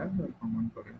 है कमेंट करें।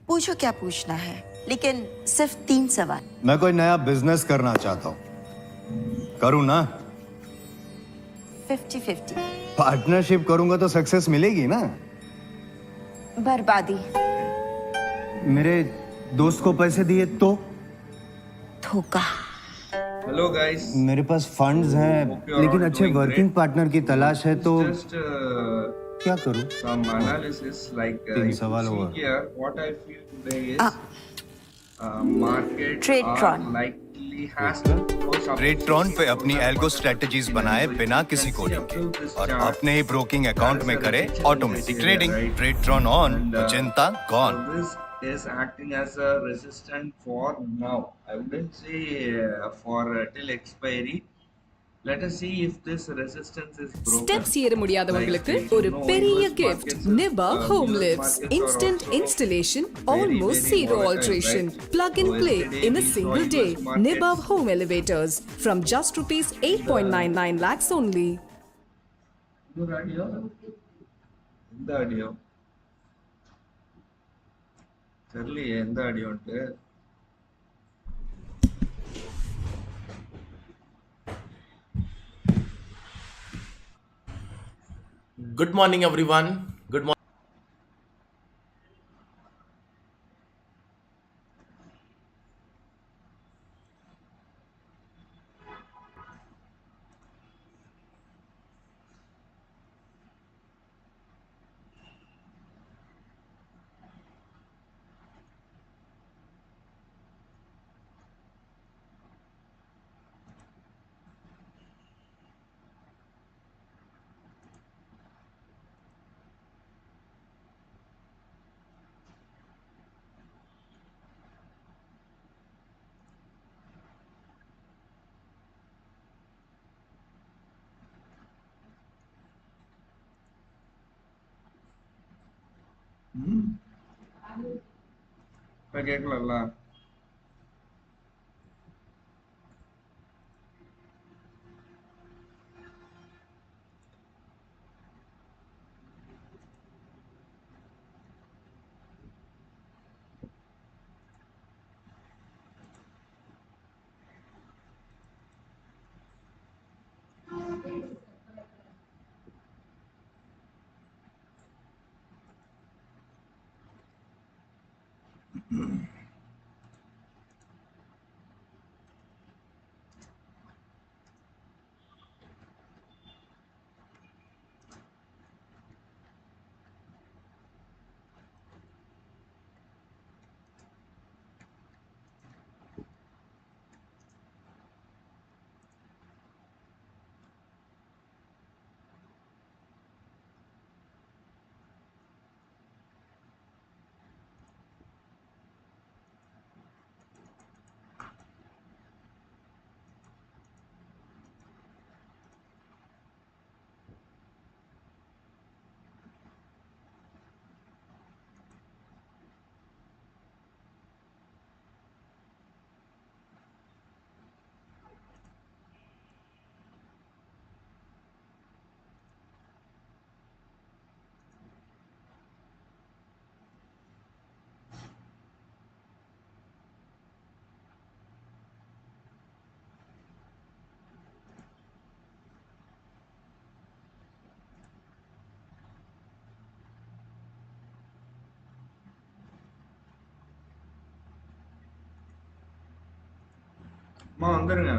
पूछो क्या पूछना है, लेकिन सिर्फ 3 सवाल। मैं कोई नया बिजनेस करना चाहता हूँ, करूँ ना? 50-50। पार्टनरशिप करूंगा तो सक्सेस मिलेगी ना? बर्बादी। मेरे दोस्त को पैसे दिए तो? धोखा। हेलो गाइस, मेरे पास फंड्स हैं लेकिन अच्छे वर्किंग पार्टनर की तलाश है, तो क्या करूं? some analysis like तीन if you सवाल see हुआ। here what I feel today is market Tradetron. likely has to go some ट्रेडट्रॉन पे अपनी एल्गो स्ट्रेटजीज बनाए बिना किसी कोडिंग के और अपने ही ब्रोकिंग अकाउंट में करे ऑटोमेटिक ट्रेडिंग। ट्रेडट्रॉन ऑन तो चिंता gone. this is acting as a resistant for now. I wouldn't say for till expiry. Let us see if this resistance is broken. Steps ஏற முடியாதவங்களுக்கு Like, ஒரு you know, பெரிய US gift. markets is, Niba Home US Lifts. markets are Instant also installation, very, almost very zero volatile, alteration. right? Plug and So play yesterday in a we saw single US day. markets. Niba Home Elevators from just rupees 8.99 lakhs only. இந்த audio இந்த audio தெரியலையே எந்த ஆடியோன்ட்டு. Good morning, everyone. Good morning. ம் இப்போ கேட்கலல்ல. அம்மா வந்துருங்க.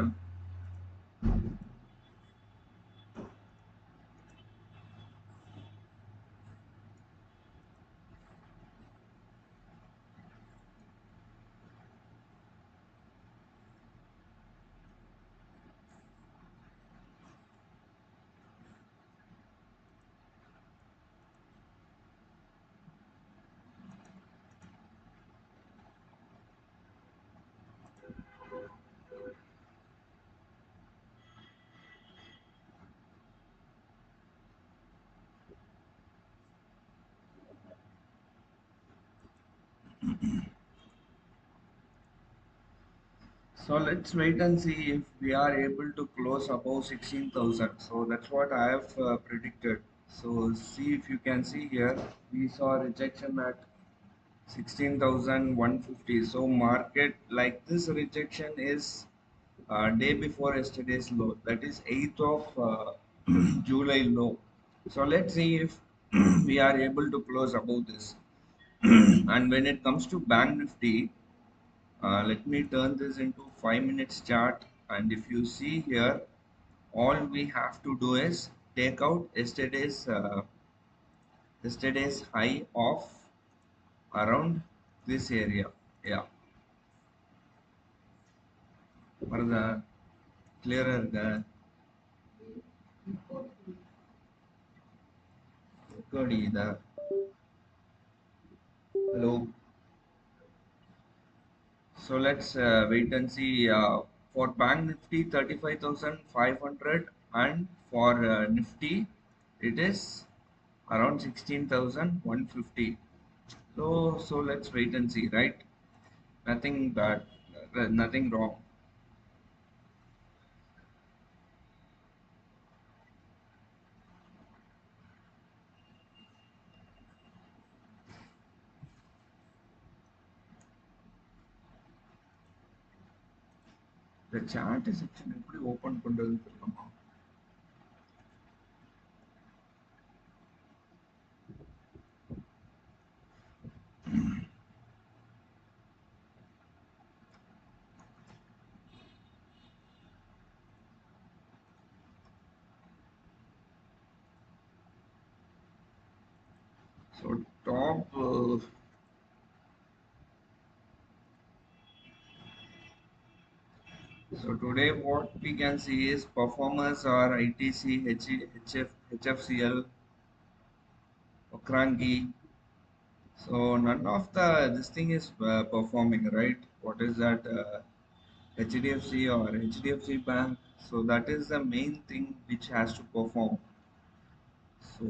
So let's wait and see if we are able to close above 16,000. So that's what I have predicted. So see if you can see here, we saw rejection at 16,150. So market like this rejection is day before yesterday's low. That is 8th of July low. So let's see if we are able to close above this. And when it comes to Bank Nifty, let me turn this into 5 minutes chart, and if you see here, all we have to do is take out yesterday's high of around this area. Yeah, வருதா? Clearer இருக்கா? அடிக்குதா? Hello. So let's wait and see for Bank Nifty 35,500, and for Nifty it is around 16,150. So let's wait and see, right? Nothing bad, nothing wrong. The chart section எப்படி open பண்றதுன்னு தெரியலமா. So top so today what we can see is performers are ITC, HF, HFCL, Okrangi. So none of the this thing is performing, right? What is that? HDFC or HDFC Bank. So that is the main thing which has to perform. So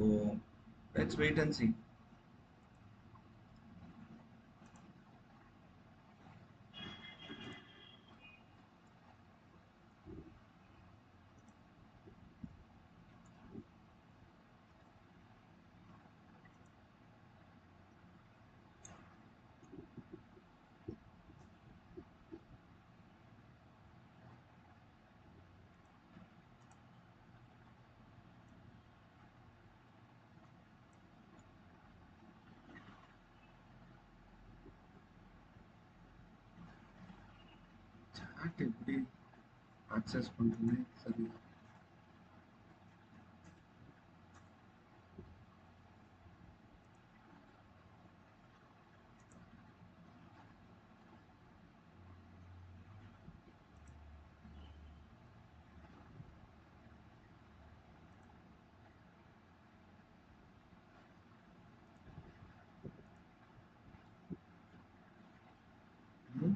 let's wait and see. Chat எப்படி access பண்றதுனே தெரியல. ம்.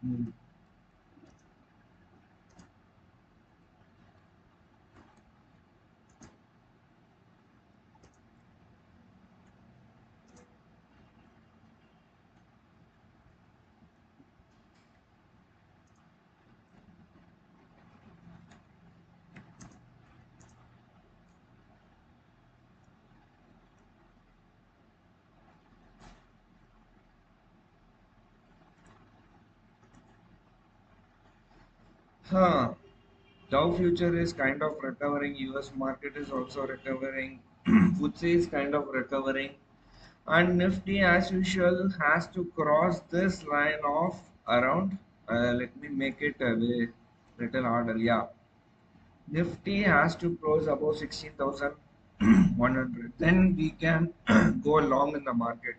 ம். Huh. Dow future is kind of recovering. US market is also recovering. FTSE is kind of recovering. And Nifty, as usual, has to cross this line of around. Let me make it a little harder. Yeah. Nifty has to close above 16,100. Then we can go long in the market.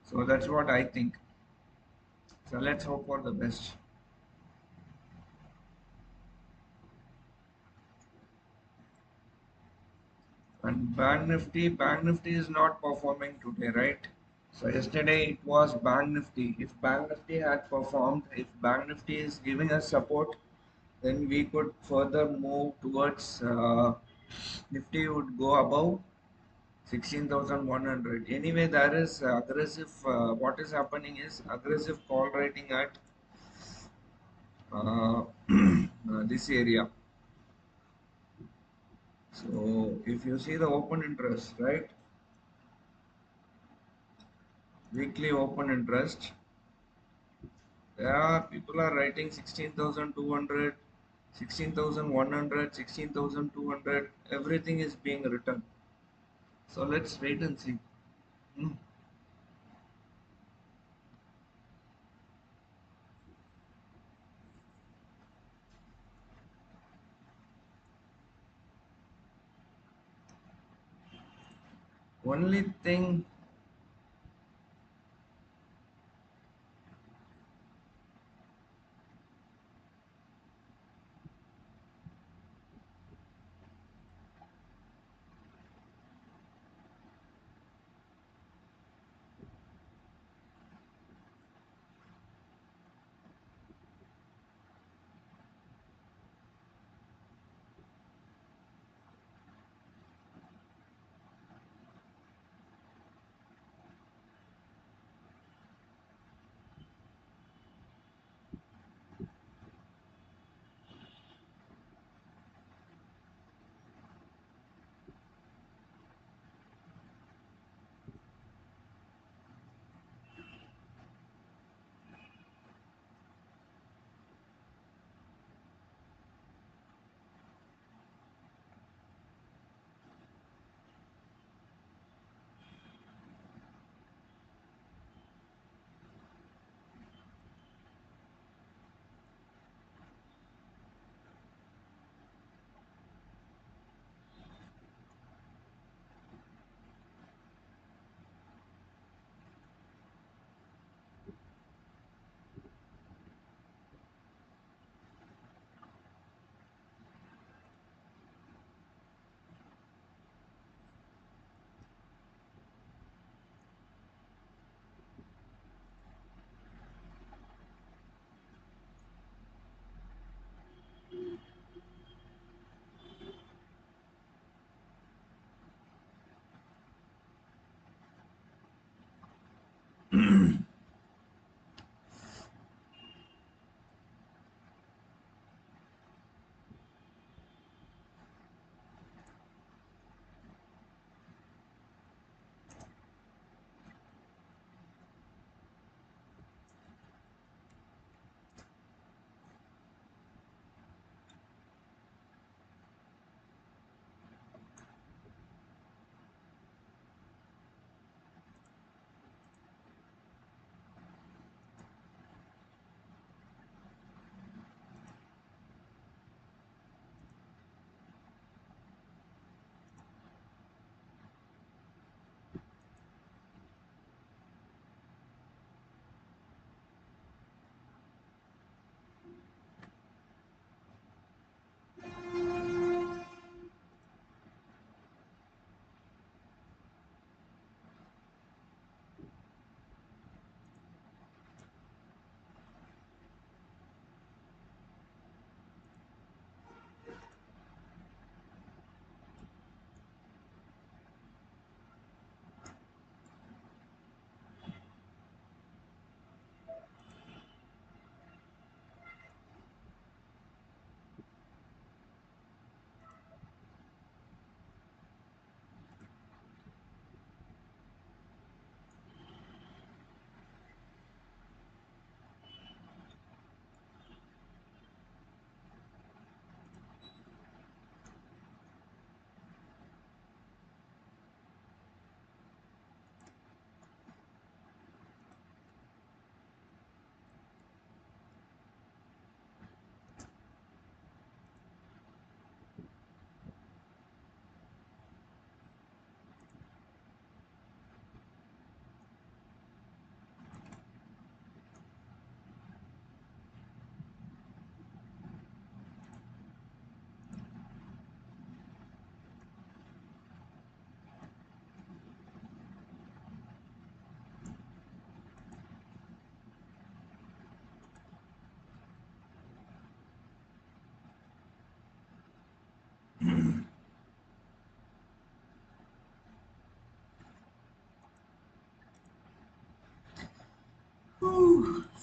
So that's what I think. So let's hope for the best. And Bank Nifty is not performing today, right? So yesterday it was Bank Nifty. If Bank Nifty had performed, if Bank Nifty is giving us support, then we could further move towards Nifty would go above 16,100. Anyway, there is aggressive. What is happening is aggressive call rating at this area. So if you see the open interest, right? Weekly open interest. Yeah, people are writing 16,200, 16,100, 16,200. Everything is being written. So let's wait and see. Hmm. Only thing,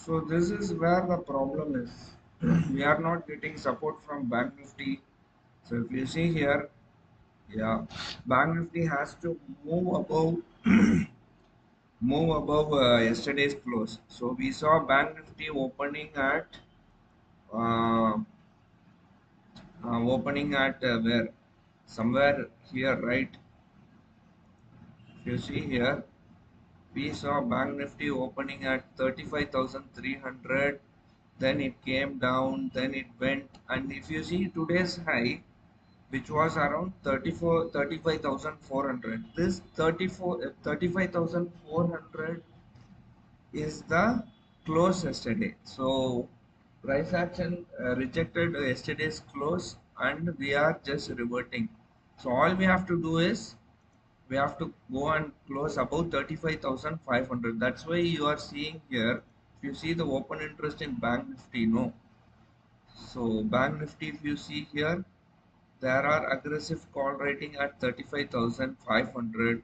So this is where the problem is. We are not getting support from Bank Nifty. So if you see here, yeah, Bank Nifty has to move above yesterday's close. So we saw Bank Nifty uh, opening at where somewhere here, right? If you see here, we saw Bank Nifty opening at 35,300, then it came down, then it went, and if you see today's high, which was around 35,400, this 35,400 is the close yesterday. So price action rejected yesterday's close, and we are just reverting. So all we have to do is we have to go and close above 35,500. That's why you are seeing here, if you see the open interest in Bank Nifty, no. So Bank Nifty, if you see here, there are aggressive call rating at 35,500.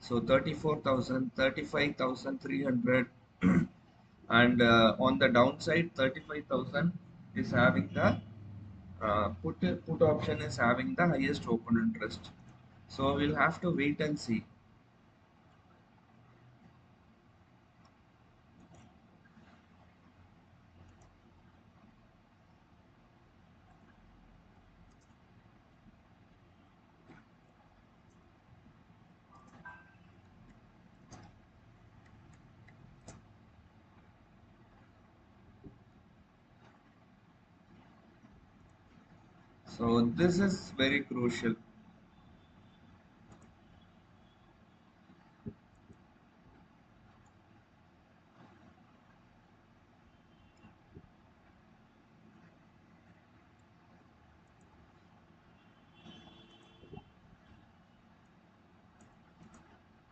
So 34,000, 35,300, and on the downside 35,000 is having the put option is having the highest open interest. So we'll have to wait and see. So this is very crucial.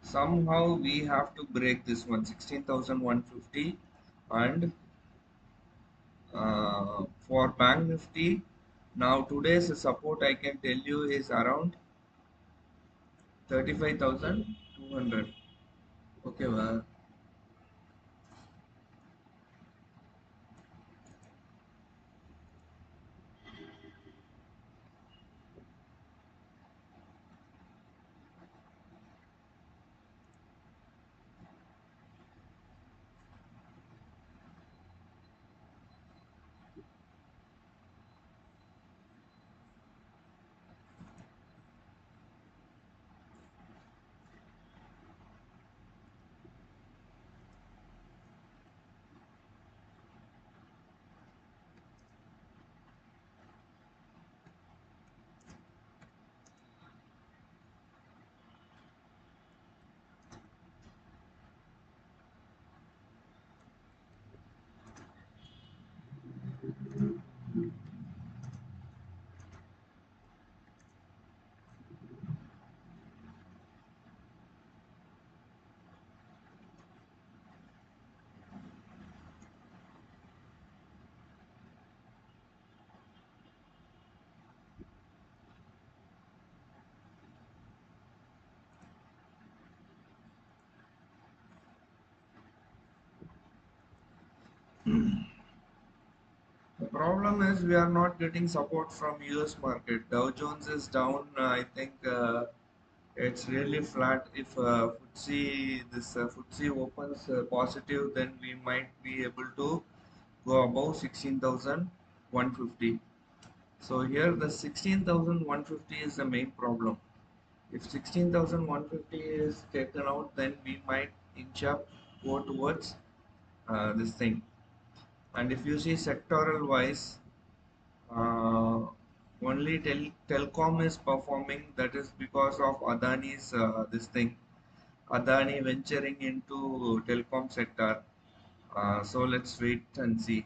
Somehow we have to break this one 16,150, and for Bank Nifty, now today's support I can tell you is around 35,200. Okay, well, The problem is we are not getting support from US market. Dow Jones is down. I think it's really flat. If FTSE opens positive, then we might be able to go above 16,150. So here the 16,150 is the main problem. If 16,150 is taken out, then we might inch up, go towards this thing. And if you see sectoral wise, uh, only telecom is performing. That is because of Adani's this thing. Adani venturing into telecom sector. So let's wait and see.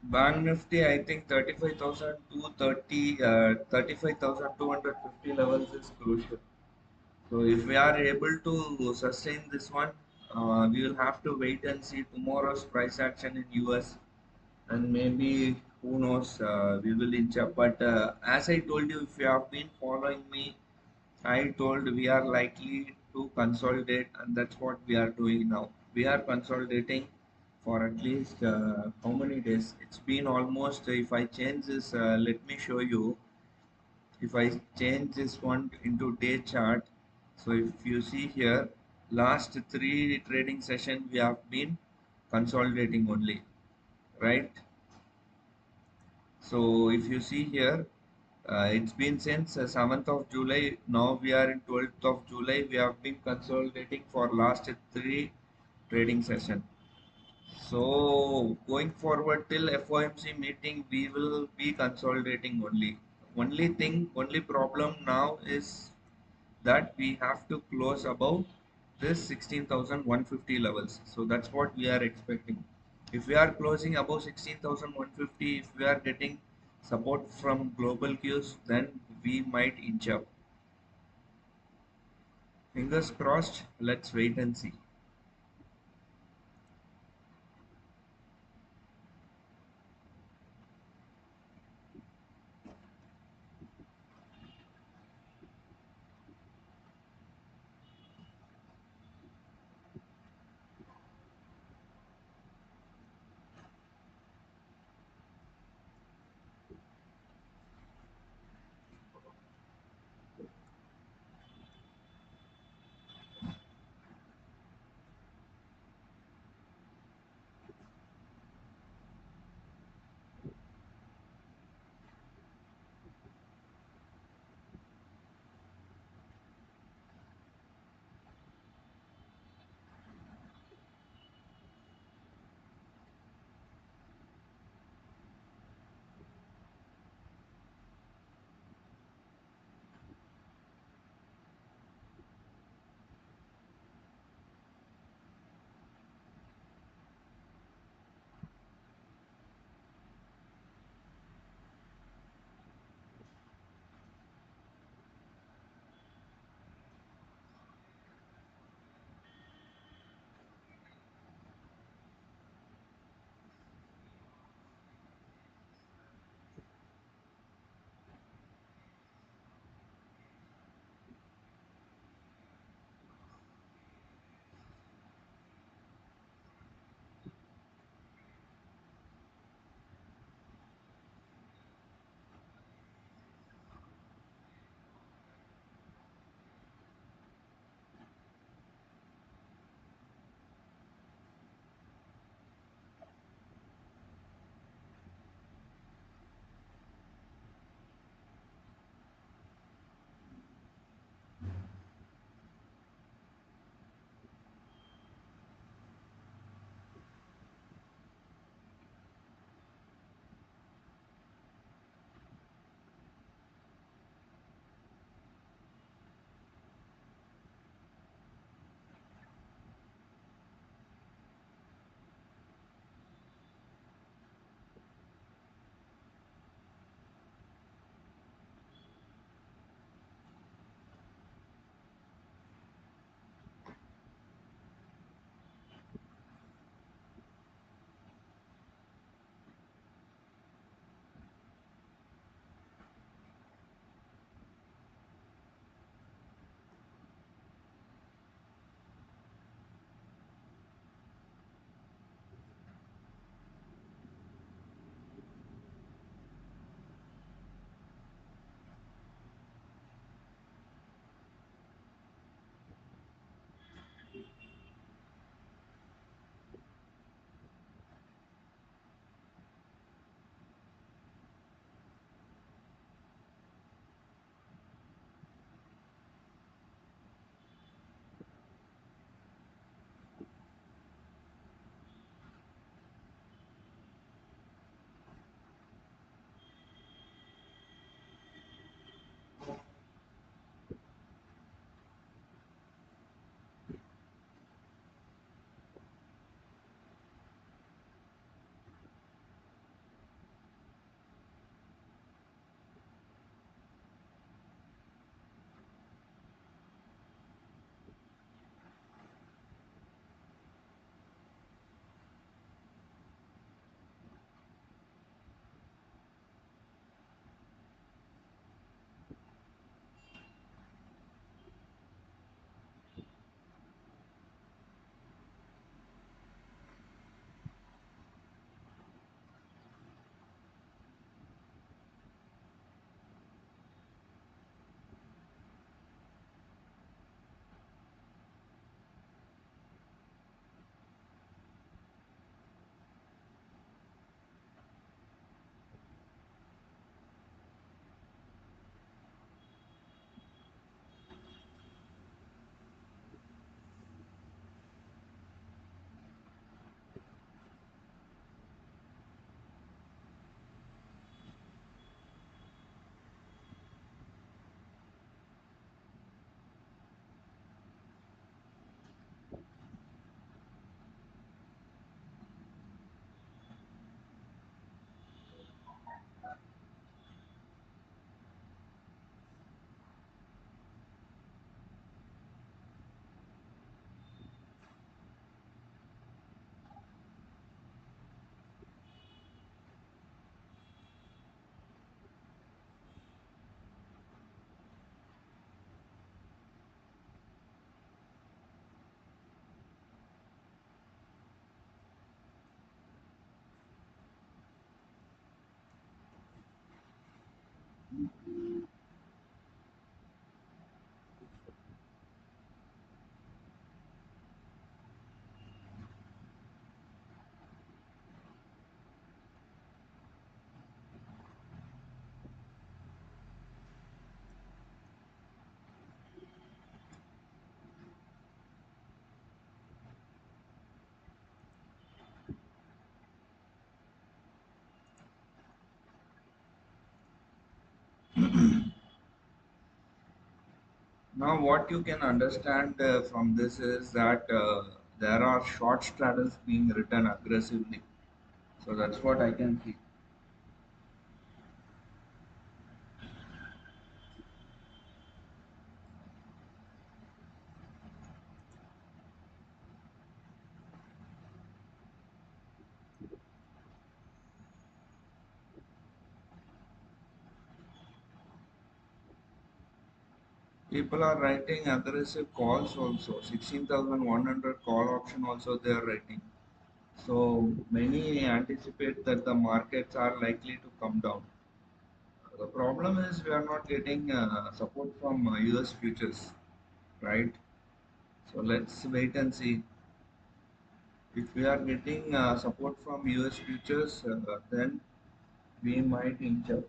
Bank Nifty, I think 35,230, 35,250 levels is crucial. So if we are able to sustain this one, we will have to wait and see tomorrow's price action in US, and maybe who knows, we will inch up. But as I told you, if you have been following me, I told we are likely to consolidate, and that's what we are doing now. We are consolidating for at least how many days? It's been almost, if I change this, let me show you. If I change this one into day chart, so if you see here, last three trading session we have been consolidating only, right? So if you see here, it's been since 7th of July. Now we are in 12th of July. We have been consolidating for last three trading session. So going forward till FOMC meeting, we will be consolidating only. Only problem now is that we have to close above this 16,150 levels. So that's what we are expecting. If we are closing above 16,150, if we are getting support from global cues, then we might inch up. Fingers crossed. Let's wait and see. Now, what you can understand from this is that there are short straddles being written aggressively. So that's what I can see. People are writing aggressive calls also. 16,100 call option also they are writing. So many anticipate that the markets are likely to come down. The problem is we are not getting support from US futures, right? So let's wait and see. If we are getting support from US futures, then we might inch up.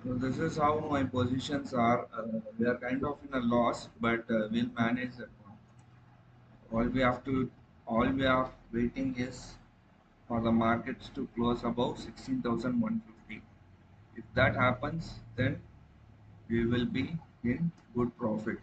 So this is how my positions are. We are kind of in a loss, but we'll manage that one. All we have to, all we are waiting is for the markets to close above 16,150. If that happens, then we will be in good profit.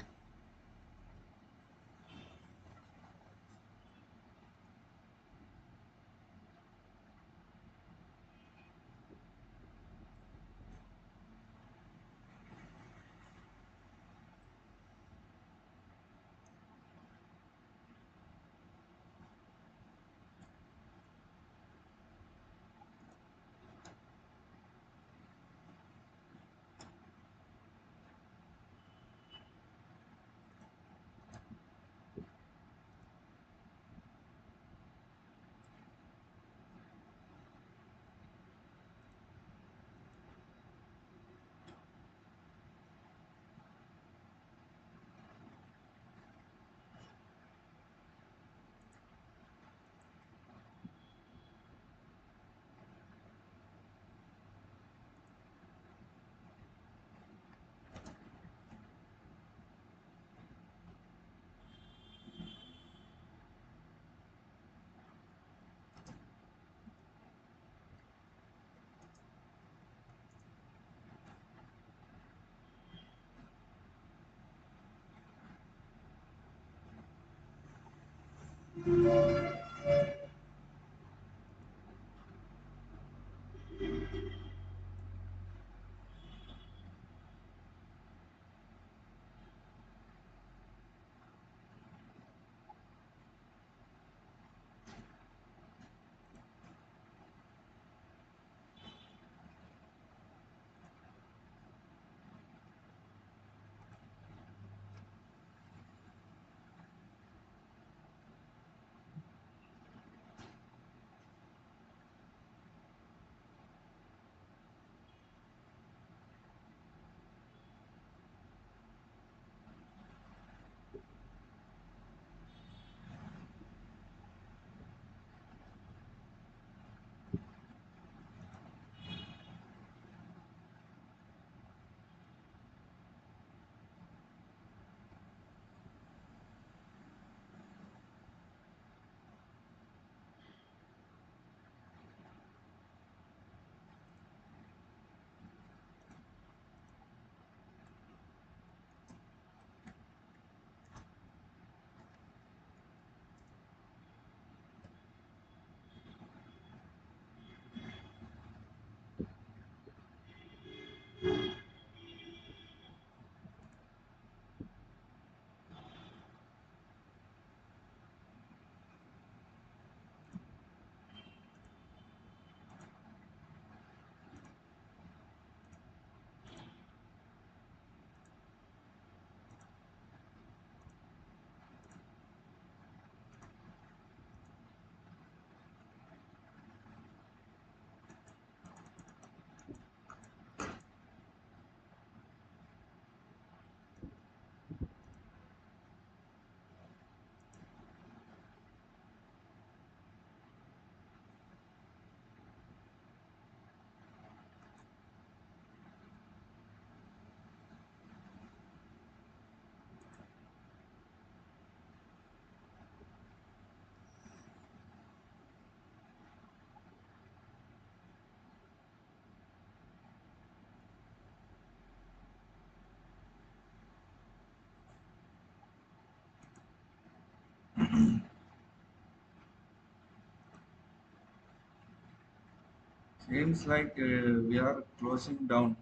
Seems like we are closing down.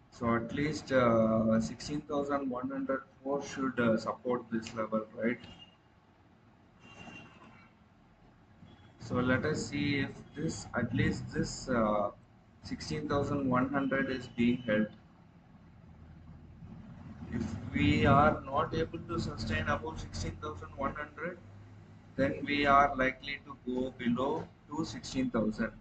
So at least 16,104 should support this level, right? So let us see if this, at least this 16,100 is being held. If we are not able to sustain above 16,100, then we are likely to go below to 16,000.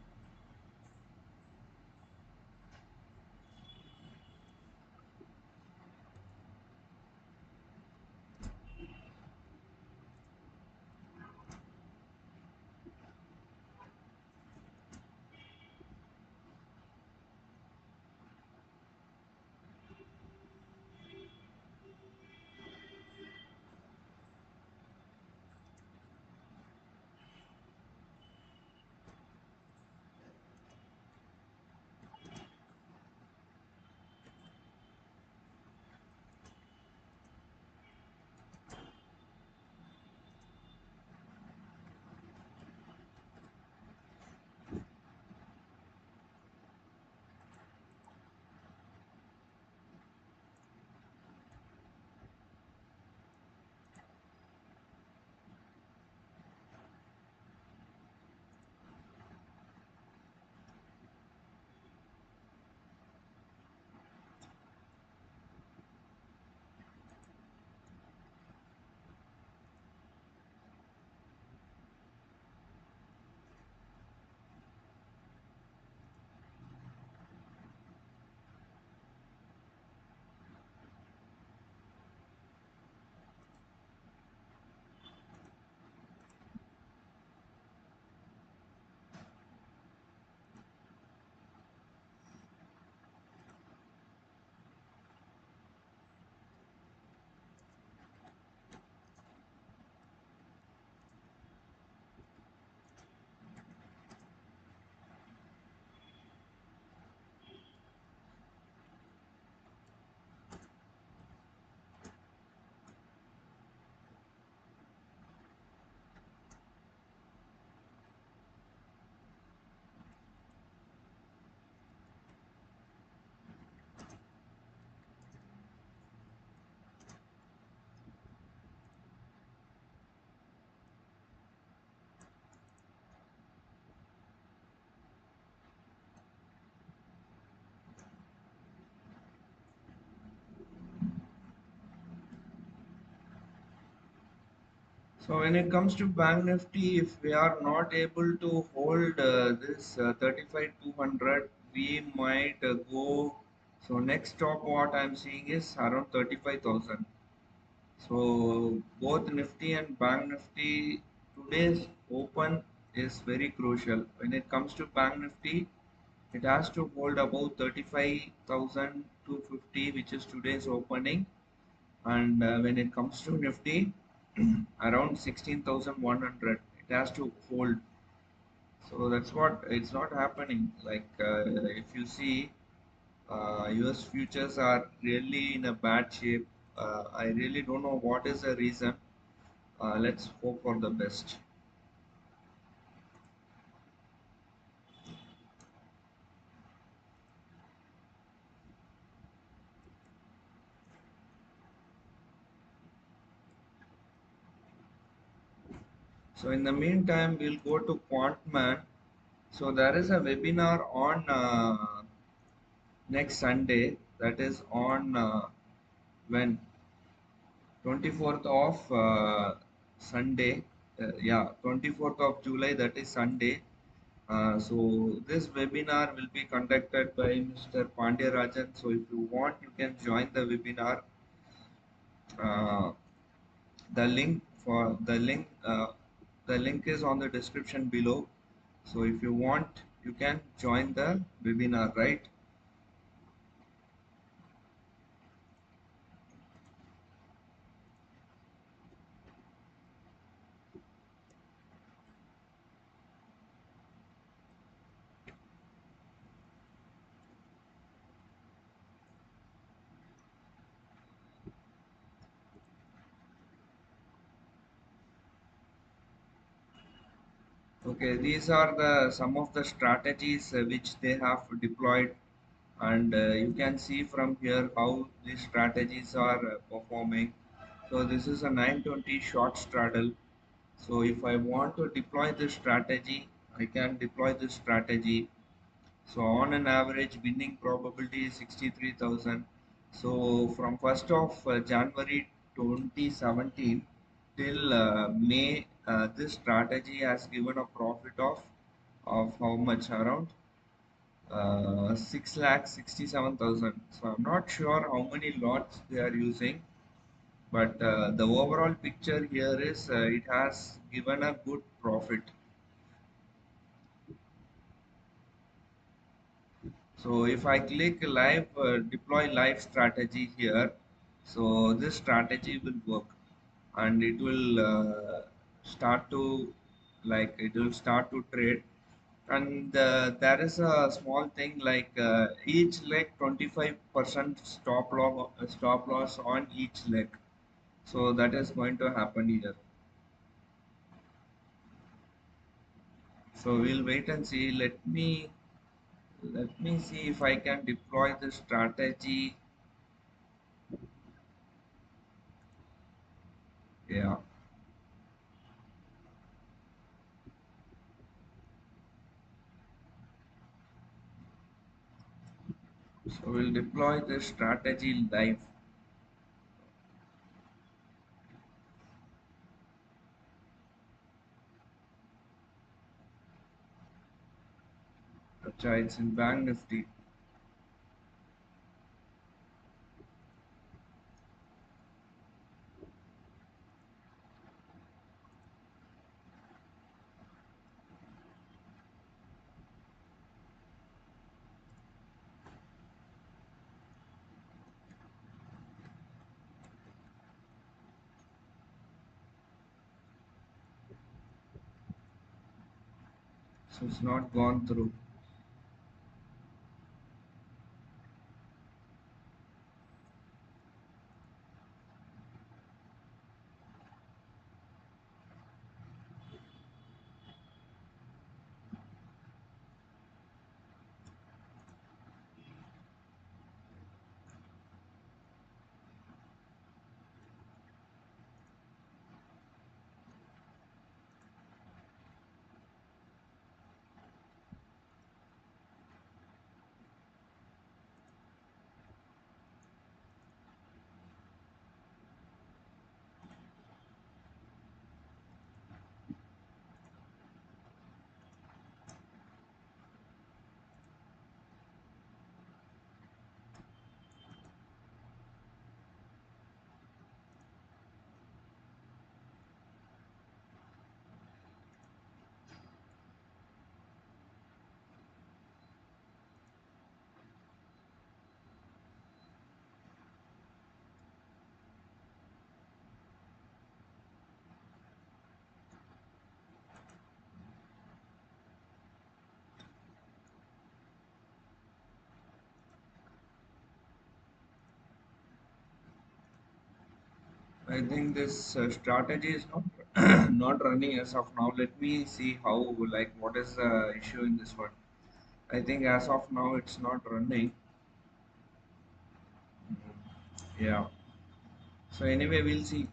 So when it comes to Bank Nifty, if we are not able to hold this 35,200, we might go. So next stop, what I'm seeing is around 35,000. So both Nifty and Bank Nifty, today's open is very crucial. When it comes to Bank Nifty, it has to hold about 35,250, which is today's opening. And when it comes to Nifty, around 16,100, it has to hold. So that's what it's not happening. Like if you see, US futures are really in a bad shape. I really don't know what is the reason. Let's hope for the best. So in the meantime, we'll go to Quantman. So there is a webinar on next Sunday. That is on when 24th of Sunday. Yeah, 24th of July. That is Sunday. So this webinar will be conducted by Mr. Pandya. So if you want, you can join the webinar. Uh, the link for the link is on the description below. So if you want, you can join the webinar, right? Okay, these are the some of the strategies which they have deployed, and you can see from here how these strategies are performing. So this is a 920 short straddle. So if I want to deploy this strategy, I can deploy this strategy. So on an average, winning probability is 63,000. So from 1st of January 2017 till May, this strategy has given a profit of how much? Around 6,67,000. So I'm not sure how many lots they are using, but the overall picture here is it has given a good profit. So if I click live, deploy live strategy here, so this strategy will work, and it will start to it will start to trade. And there is a small thing like each leg 25% stop loss on each leg. So that is going to happen here. So we'll wait and see. Let me see if I can deploy the strategy. Yeah. So we'll deploy this strategy live. It's in Bank Nifty. So it's not gone through. I think this strategy is not not running as of now. Let me see how what is the issue in this one. I think as of now it's not running. Yeah. So anyway, we'll see.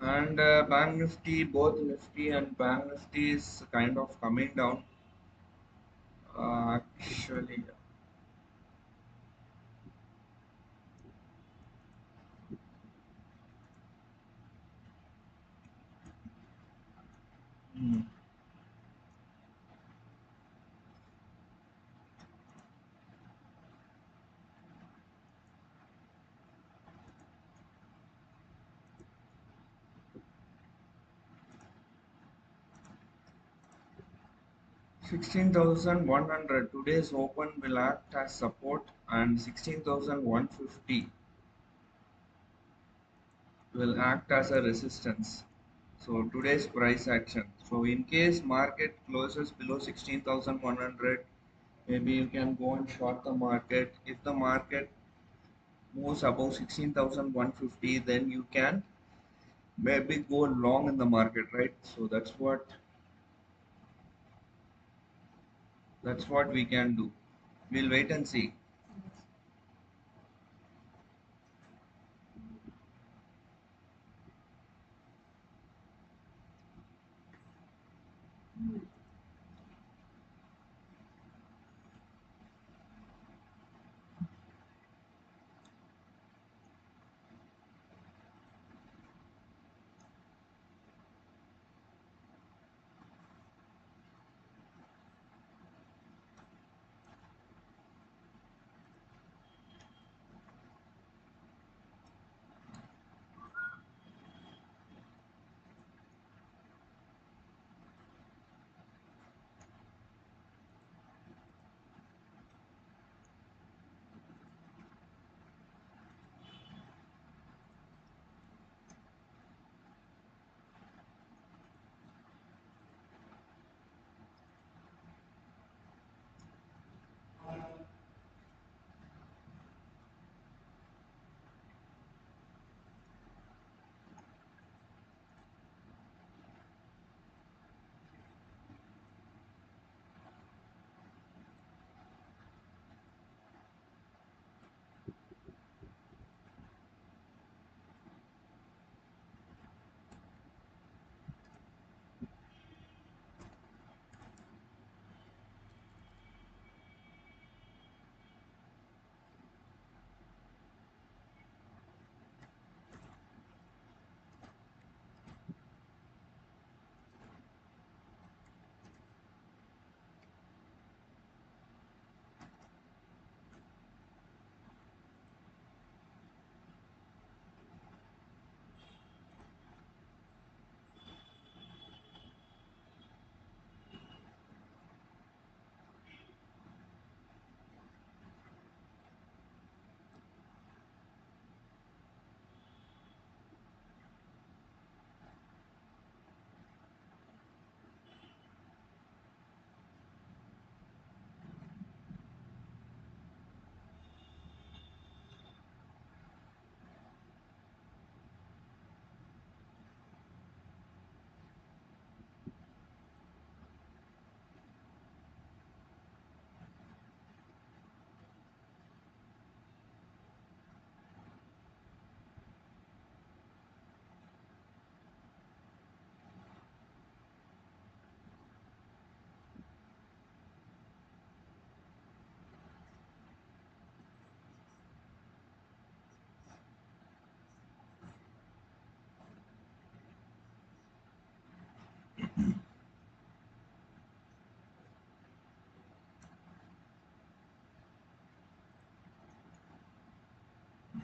And Bank Nifty, both Nifty and Bank Nifty is kind of coming down. Actually, 16,100 today's open will act as support, and 16,150 will act as a resistance. So today's price action. So in case market closes below 16,100, maybe you can go and short the market. If the market moves above 16,150, then you can maybe go long in the market, right? So that's what we can do. We'll wait and see.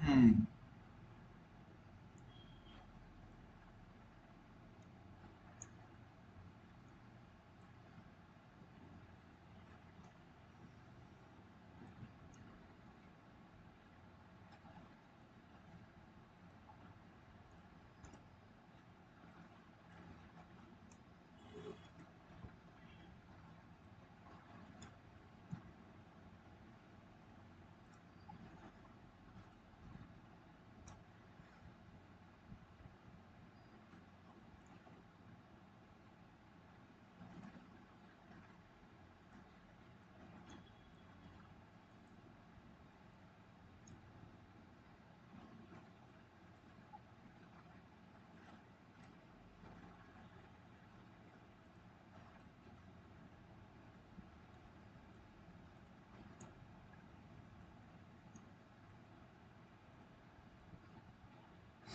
Hmm.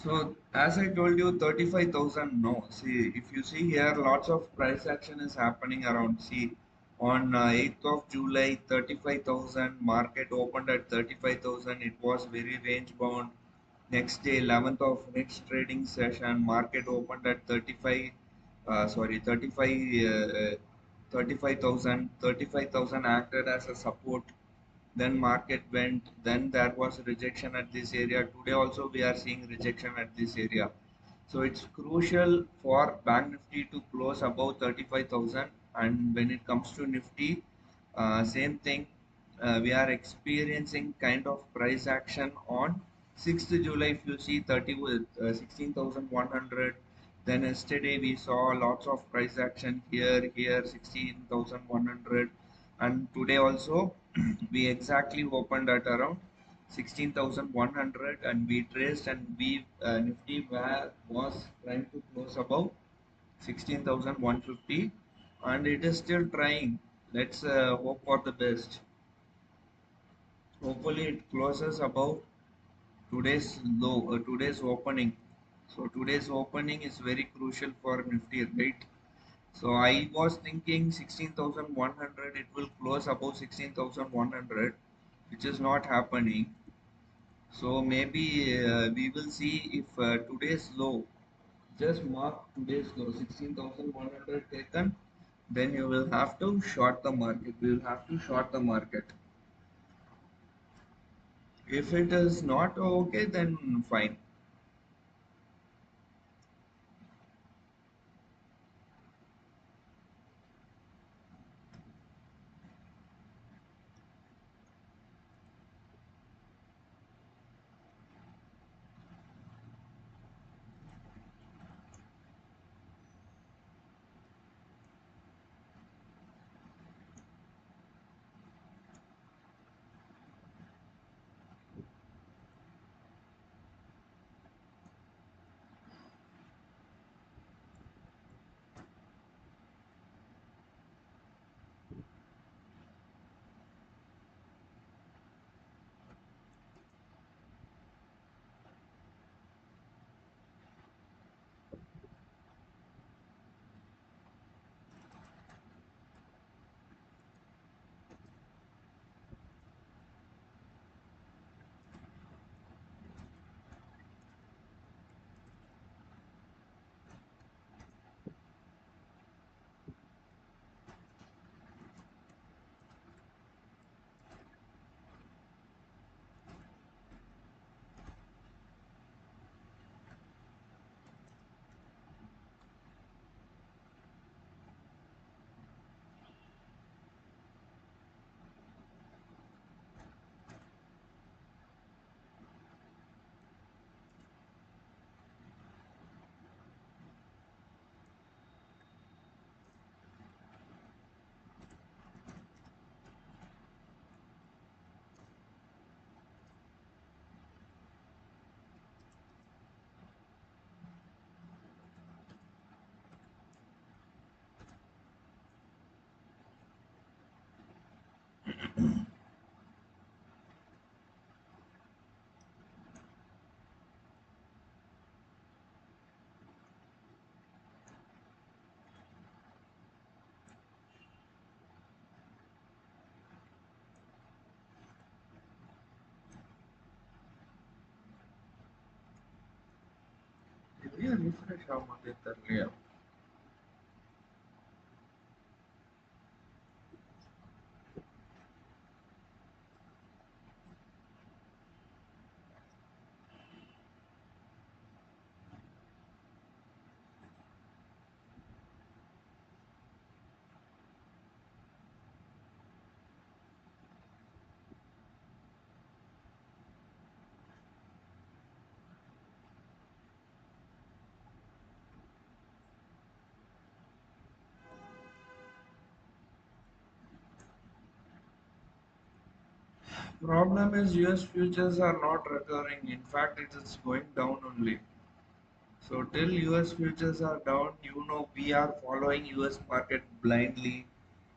So as I told you, 35,000. No, see, if you see here, lots of price action is happening around. See, on 8th of July, 35,000. Market opened at 35,000. It was very range bound. Next day, 11th of next trading session, market opened at 35. Sorry, 35,000. 35,000 acted as a support, then market went, then there was rejection at this area. Today also we are seeing rejection at this area. So it's crucial for Bank Nifty to close above 35,000. And when it comes to Nifty, same thing. We are experiencing kind of price action on 6th July, if you see 16,100. Then yesterday we saw lots of price action here 16,100, and today also we exactly opened at around 16,100 and we traced, and we Nifty was trying to close above 16,150 and it is still trying. Let's hope for the best. Hopefully it closes above today's low, today's opening. So today's opening is very crucial for Nifty, right? So I was thinking 16,100, it will close above 16,100, which is not happening. So maybe we will see if today's low, just mark today's low 16,100 taken, then you will have to short the market. We will have to short the market. If it is not okay, then fine. Yeah, refresh earlier. Problem is US futures are not recovering. In fact, it is going down only. So till US futures are down, we are following US market blindly.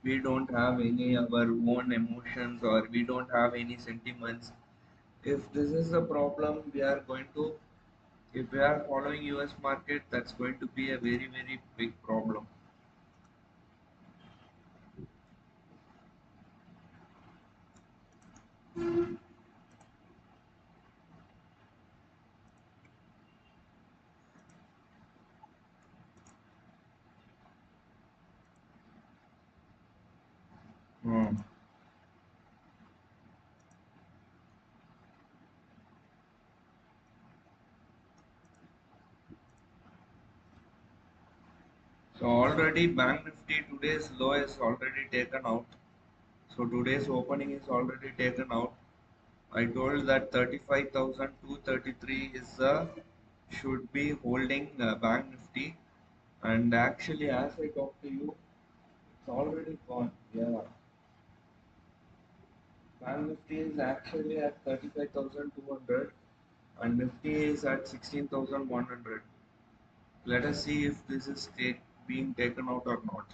We don't have any our own emotions or we don't have any sentiments. If this is the problem, if we are following US market, that's going to be a very, very big problem. Hmm. So already Bank Nifty today's low is already taken out. So today's opening is already taken out. I told that 35,233 is should be holding Bank Nifty, and actually, as I talk to you, it's already gone. Yeah, Bank Nifty is actually at 35,200, and Nifty is at 16,100. Let us see if this is being taken out or not.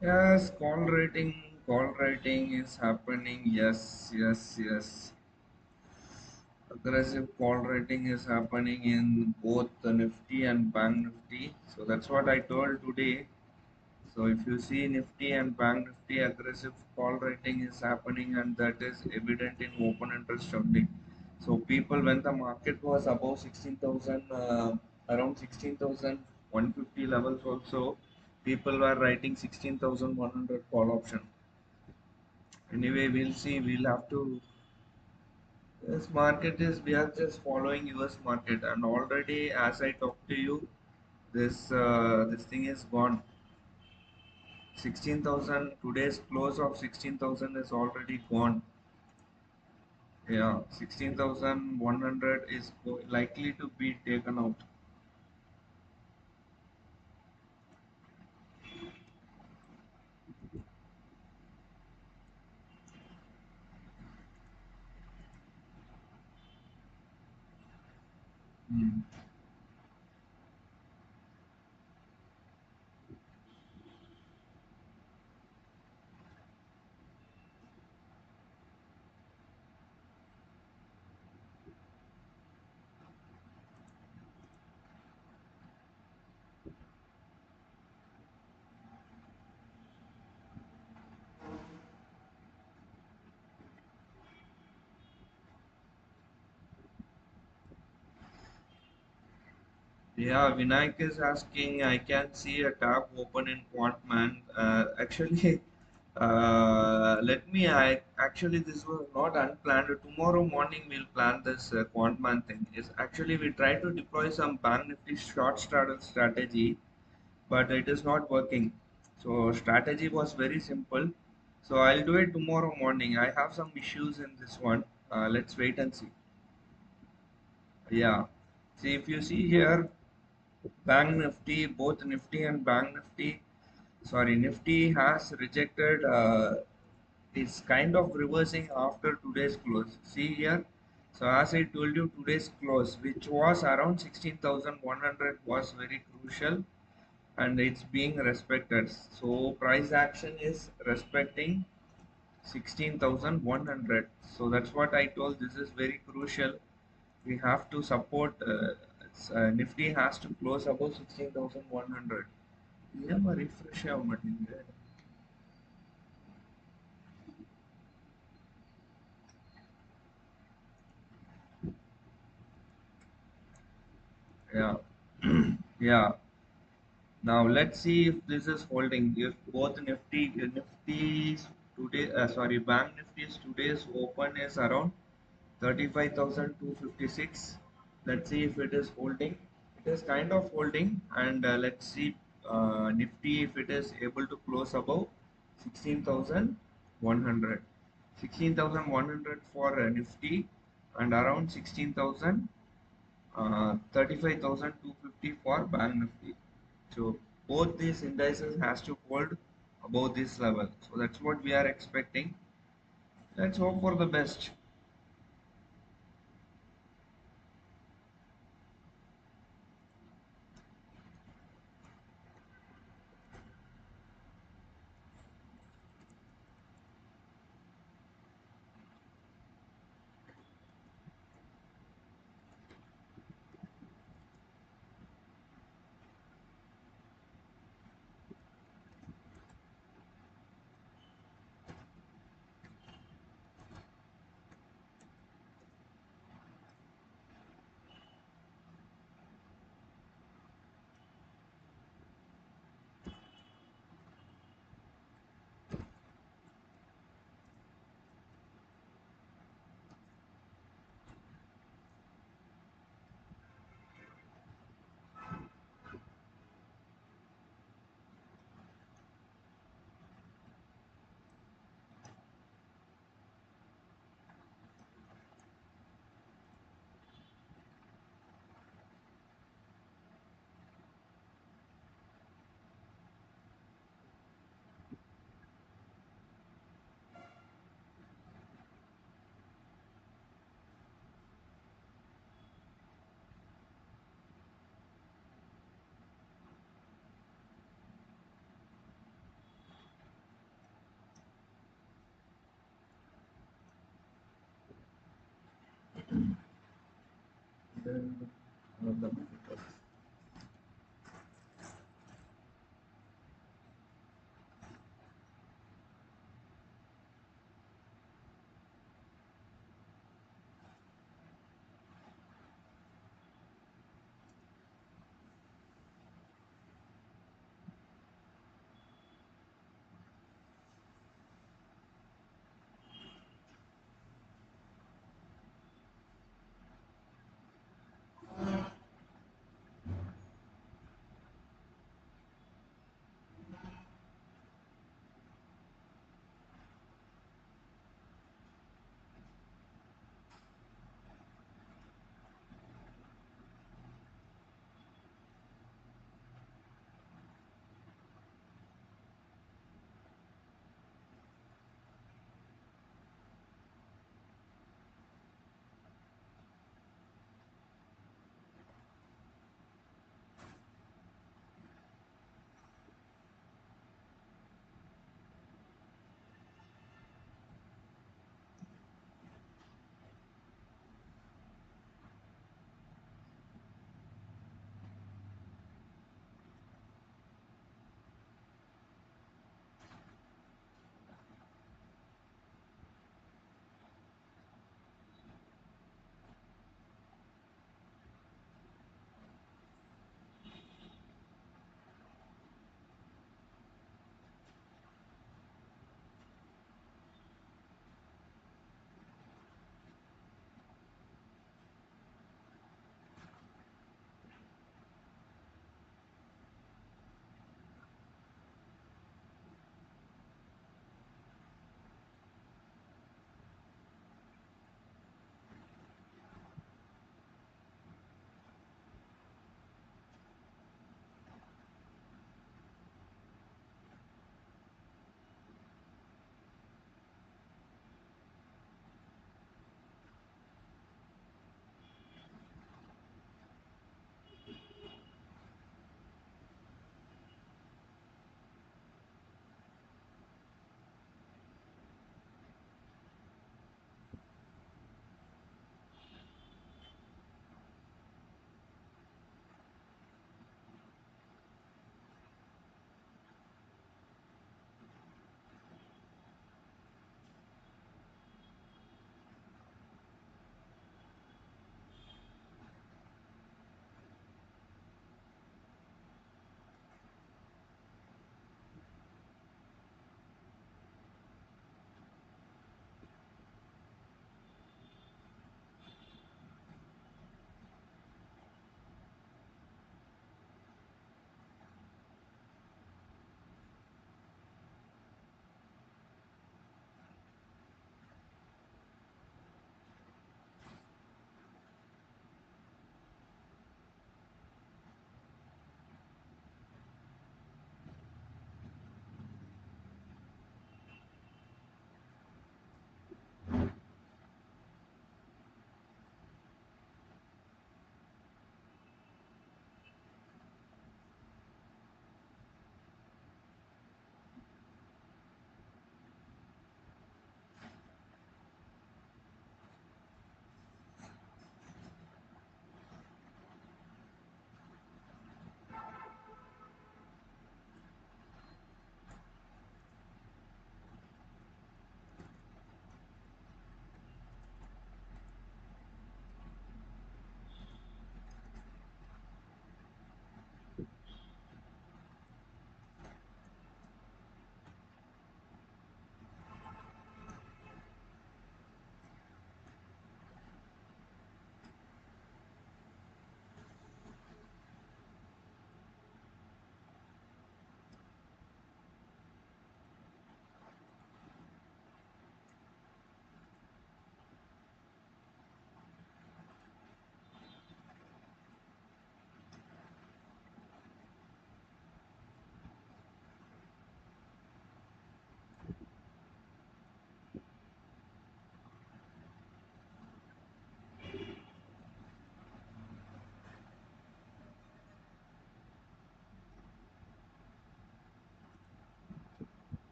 Yes, call rating is happening. Yes, yes, yes. aggressive call rating is happening in both the Nifty and Bank Nifty. So that's what I told today. So if you see Nifty and Bank Nifty, aggressive call rating is happening, and that is evident in open interest only. So people, when the market was above 16,000, around 16,150 levels also, people were writing 16,100 call option. Anyway, we'll see. We'll have to. This market is, we are just following US market, and already as I talk to you, this thing is gone. 16,000, today's close of 16,000 is already gone. Yeah, 16,100 is likely to be taken out. Hmm. Yeah, Vinayak is asking, I can see a tab open in Quantman. Actually, let me, actually, this was not unplanned. Tomorrow morning, we'll plan this Quantman thing. Is actually, we try to deploy some Bank Nifty short straddle strategy, but it is not working. So, strategy was very simple. So, I'll do it tomorrow morning. I have some issues in this one. Let's wait and see. Yeah. See, if you see here, Bank Nifty, both Nifty and Bank Nifty, sorry, Nifty has rejected, is kind of reversing after today's close. See here, so as I told you, today's close, which was around 16,100, was very crucial, and it's being respected. So price action is respecting 16,100. So that's what I told. This is very crucial. We have to support. Nifty has to close above 16,100. EM refresh ஆக Yeah, yeah. Now let's see if this is holding. If both Nifty's today, sorry, Bank Nifty's today's open is around 35,256. Let's see if it is holding. It is kind of holding, and let's see Nifty if it is able to close above 16,100. 16,100 for Nifty, and around 16,000, 35,250 for Bank Nifty. So both these indices has to hold above this level. So that's what we are expecting. Let's hope for the best.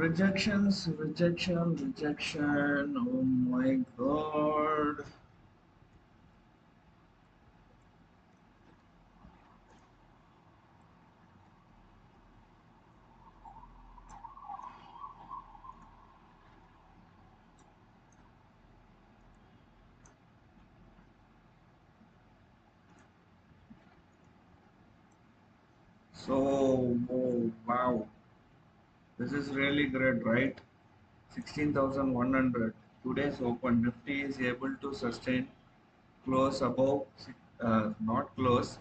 Rejection. Oh my god. So, oh, wow. This is really great, right? 16,100. Today's open. Nifty is able to sustain close above, not close.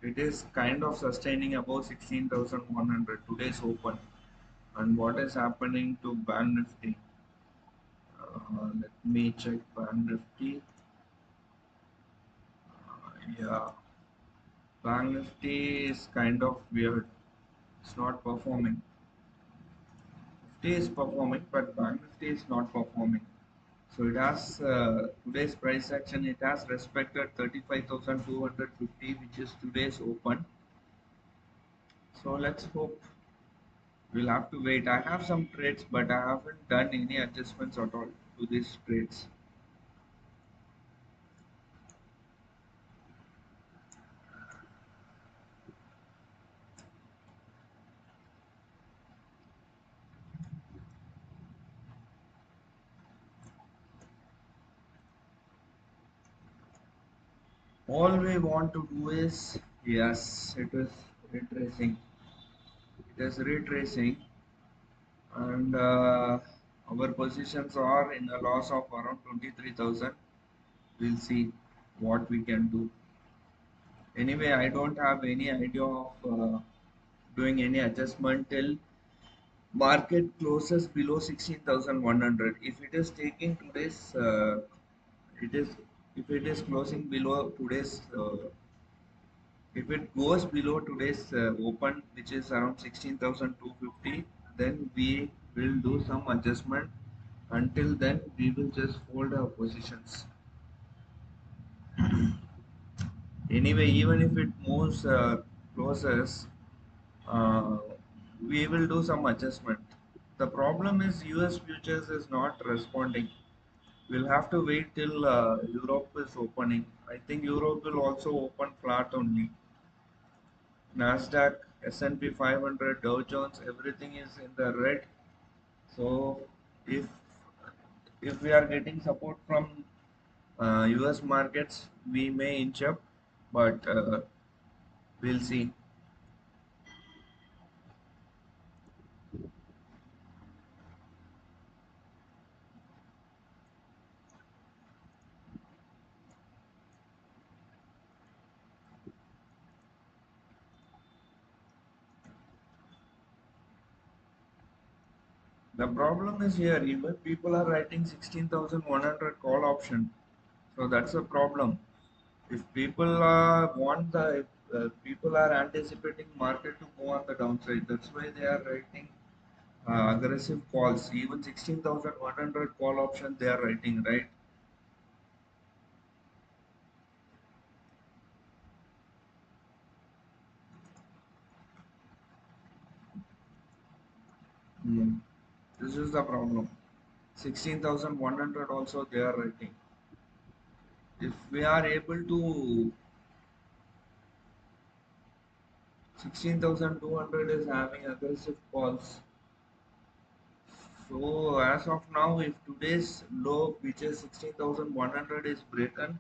It is kind of sustaining above 16,100. Today's open. And what is happening to Bank Nifty? Let me check Bank Nifty. Yeah, Bank Nifty is kind of weird. It's not performing. Nifty is performing, but Bank Nifty is not performing. So it has today's price action. It has respected 35,250, which is today's open. So let's hope. We'll have to wait. I have some trades, but I haven't done any adjustments at all to these trades. All we want to do is, yes, it is retracing. It is retracing, and our positions are in a loss of around 23,000. We'll see what we can do. Anyway, I don't have any idea of doing any adjustment till market closes below 16,100. If it is taking today's, it is if it is closing below today's, if it goes below today's open, which is around 16,250, then we will do some adjustment. Until then, we will just hold our positions. Anyway, even if it moves closes, uh, we will do some adjustment. The problem is US futures is not responding. We'll have to wait till Europe is opening. I think Europe will also open flat only. Nasdaq, S&P 500, Dow Jones, everything is in the red. So if we are getting support from US markets, we may inch up, but we'll see. The problem is here, even people are writing 16,100 call option. So that's a problem. If people want the, if, people are anticipating market to go on the downside, that's why they are writing aggressive calls. Even 16,100 call option they are writing, right? Hmm. This is the problem. 16,100 also they are writing. If we are able to, 16,200 is having aggressive calls. So as of now, if today's low, which is 16,100, is broken,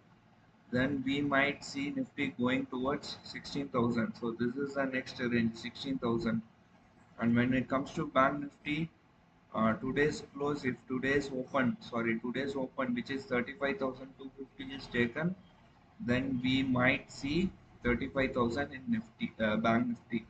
then we might see Nifty going towards 16,000. So this is the next range, 16,000. And when it comes to Bank Nifty, today's close, if today's open, which is 35,250 is taken, then we might see 35,000 in Nifty, Bank Nifty.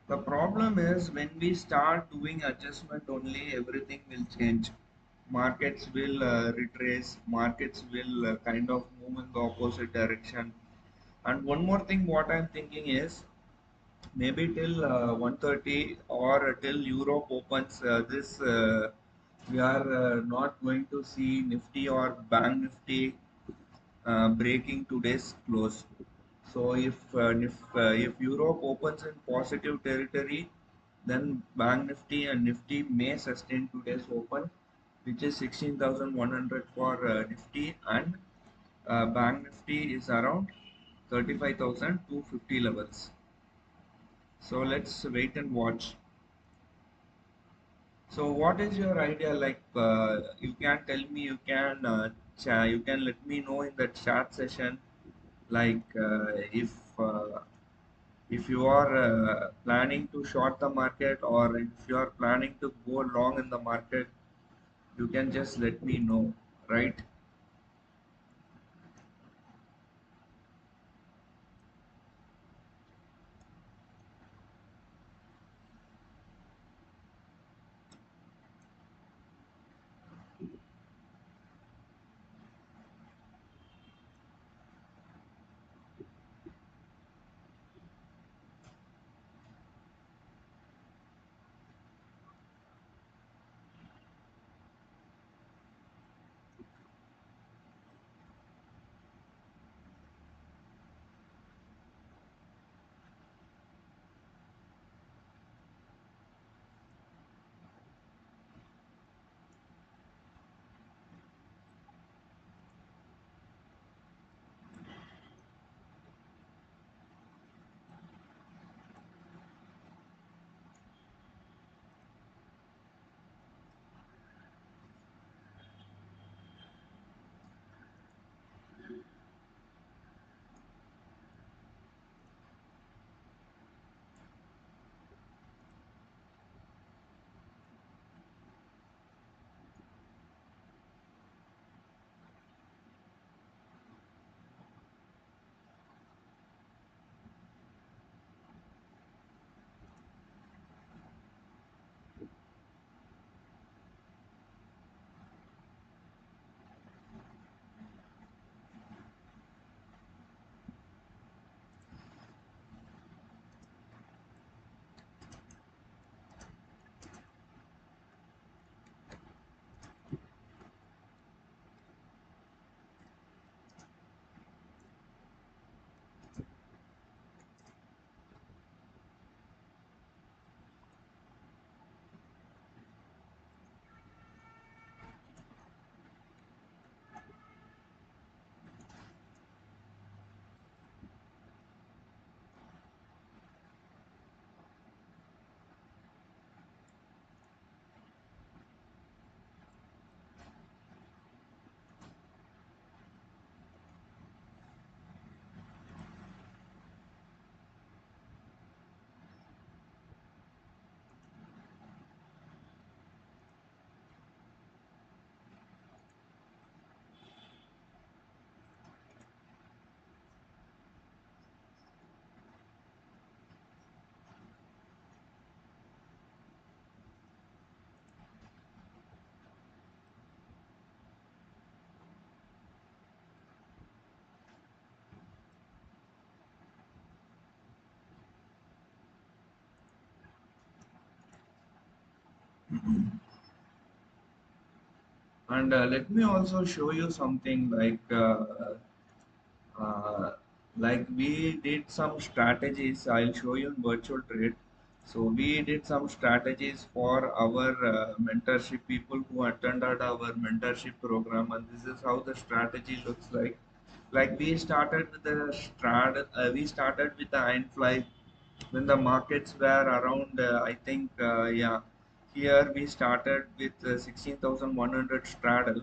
The problem is when we start doing adjustment only, everything will change. Markets will retrace, markets will kind of move in the opposite direction. And one more thing, what I'm thinking is maybe till 1:30 or till Europe opens, this we are not going to see Nifty or Bank Nifty breaking today's close. So if Europe opens in positive territory, then Bank Nifty and Nifty may sustain today's open, which is 16,100 for Nifty, and Bank Nifty is around 35,250 levels. So let's wait and watch. So what is your idea? Like you can tell me, you can let me know in the chat session. Like if you are planning to short the market, or if you are planning to go long in the market, you can just let me know, right? And let me also show you something uh, like we did some strategies. I'll show you in virtual trade. So we did some strategies for our mentorship people who attended our mentorship program, and this is how the strategy looks like. Like we started with we started with the Einfly when the markets were around. I think here we started with 16,100 straddle,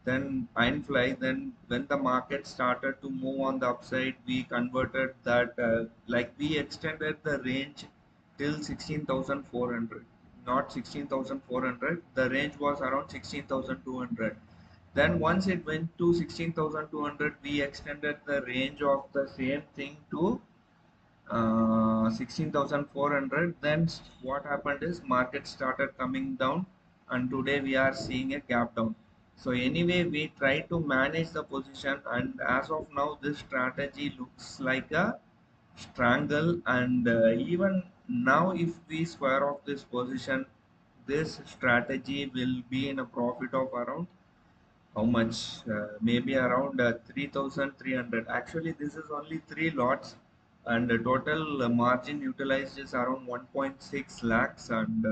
then Einfly. Then when the market started to move on the upside, we converted that, like we extended the range till 16,400, not 16,400. The range was around 16,200. Then once it went to 16,200, we extended the range of the same thing to 16,400. Then what happened is market started coming down, and today we are seeing a gap down. So anyway, we try to manage the position, and as of now this strategy looks like a strangle. And even now if we square off this position, this strategy will be in a profit of around how much? Maybe around 3,300. Actually, this is only three lots, and the total margin utilized is around 1.6 lakhs. And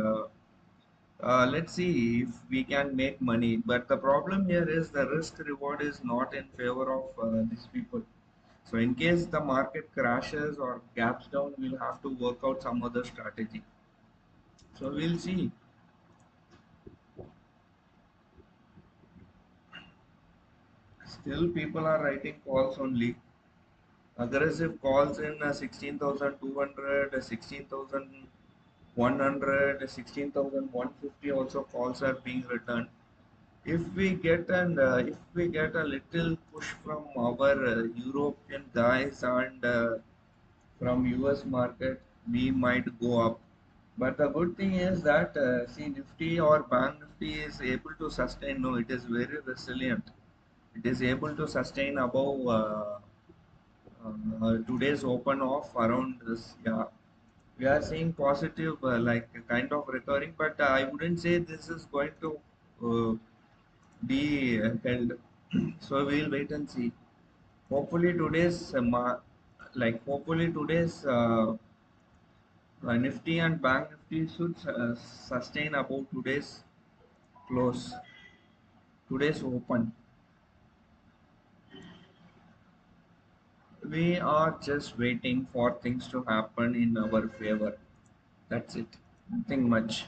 let's see if we can make money. But the problem here is the risk reward is not in favor of these people. So, in case the market crashes or gaps down, we'll have to work out some other strategy. So, we'll see. Still, people are writing calls only. Aggressive calls in 16,200, 16,100, 16,150 also calls are being returned. If we get a little push from our European guys and from US market, we might go up. But the good thing is that see Nifty or Bank Nifty is able to sustain. No, it is very resilient. It is able to sustain above today's open off around this. Yeah, we are seeing positive like kind of recurring, but I wouldn't say this is going to uh, be held. So we'll wait and see. Hopefully today's hopefully today's Nifty and Bank Nifty should sustain above close today's open. We are just waiting for things to happen in our favor. That's it. Nothing much.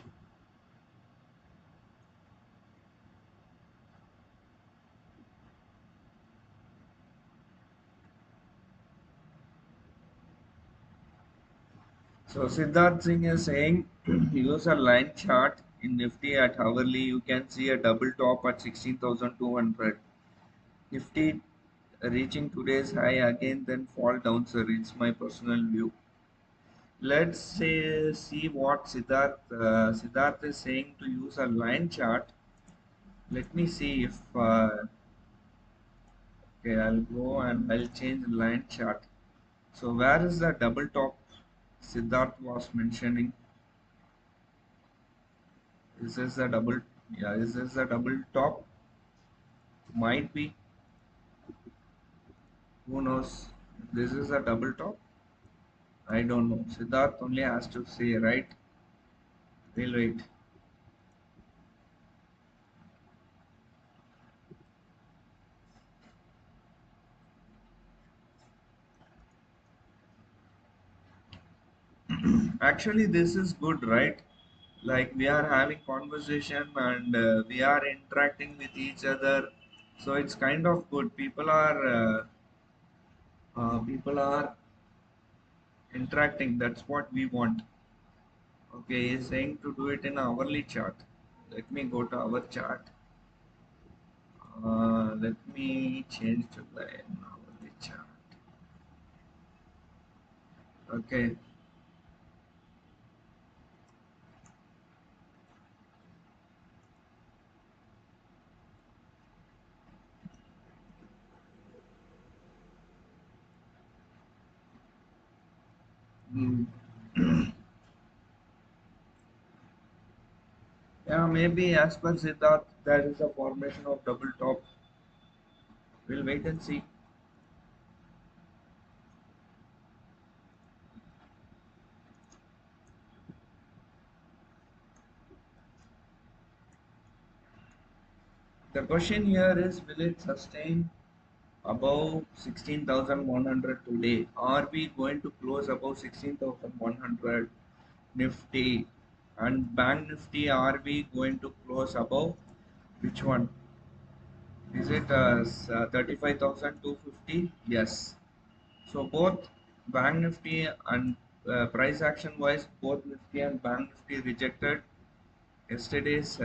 So Siddharth Singh is saying use a line chart in Nifty at hourly. You can see a double top at 16,200. Nifty reaching today's high again, then fall down, sir. It's my personal view. Let's say see what Siddharth is saying to use a line chart. Let me see if okay, I'll go and I'll change line chart. So where is the double top Siddharth was mentioning? Is this a double? Yeah, is this a double top? Might be. Who knows? This is a double top. I don't know. Siddharth only has to say, right? We'll wait. Actually, this is good, right? Like we are having conversation and we are interacting with each other, so it's kind of good. People are interacting. That's what we want. Okay, he's saying to do it in hourly chart. Let me go to our chart. Let me change to the hourly chart. Okay. Hmm. Yeah, maybe as per Siddharth, that is a formation of double top. We'll wait and see. The question here is, will it sustain above 16,100 today? Are we going to close above 16,100 Nifty and Bank Nifty? Are we going to close above which one? Is it 35,250? Yes. So both Bank Nifty and price action wise, both Nifty and Bank Nifty rejected yesterday's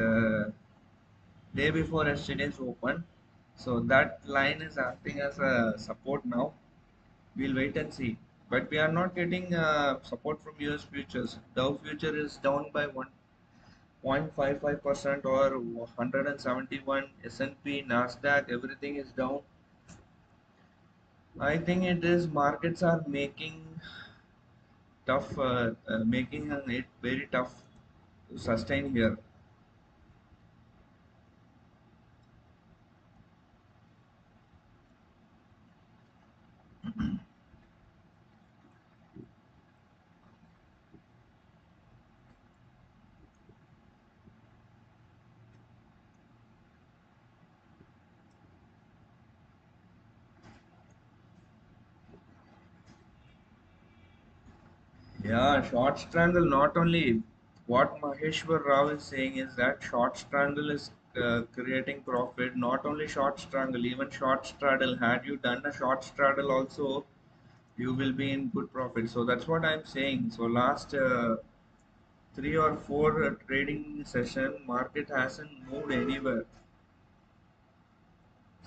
day before yesterday's open. So that line is acting as a support now. We'll wait and see. But we are not getting support from US futures. Dow future is down by 1.55% or 171. S&P, Nasdaq, everything is down. I think it is markets are making it very tough to sustain here. Yeah, short strangle. Not only what Maheshwar Rao is saying is that short strangle is creating profit. Not only short strangle, even short straddle. Had you done a short straddle also, you will be in good profit. So that's what I'm saying. So last 3 or 4 trading session, market hasn't moved anywhere.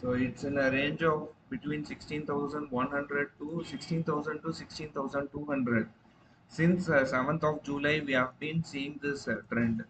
So it's in a range of between 16,100 to 16,000 to 16,200. Since 7th of July, we have been seeing this trend.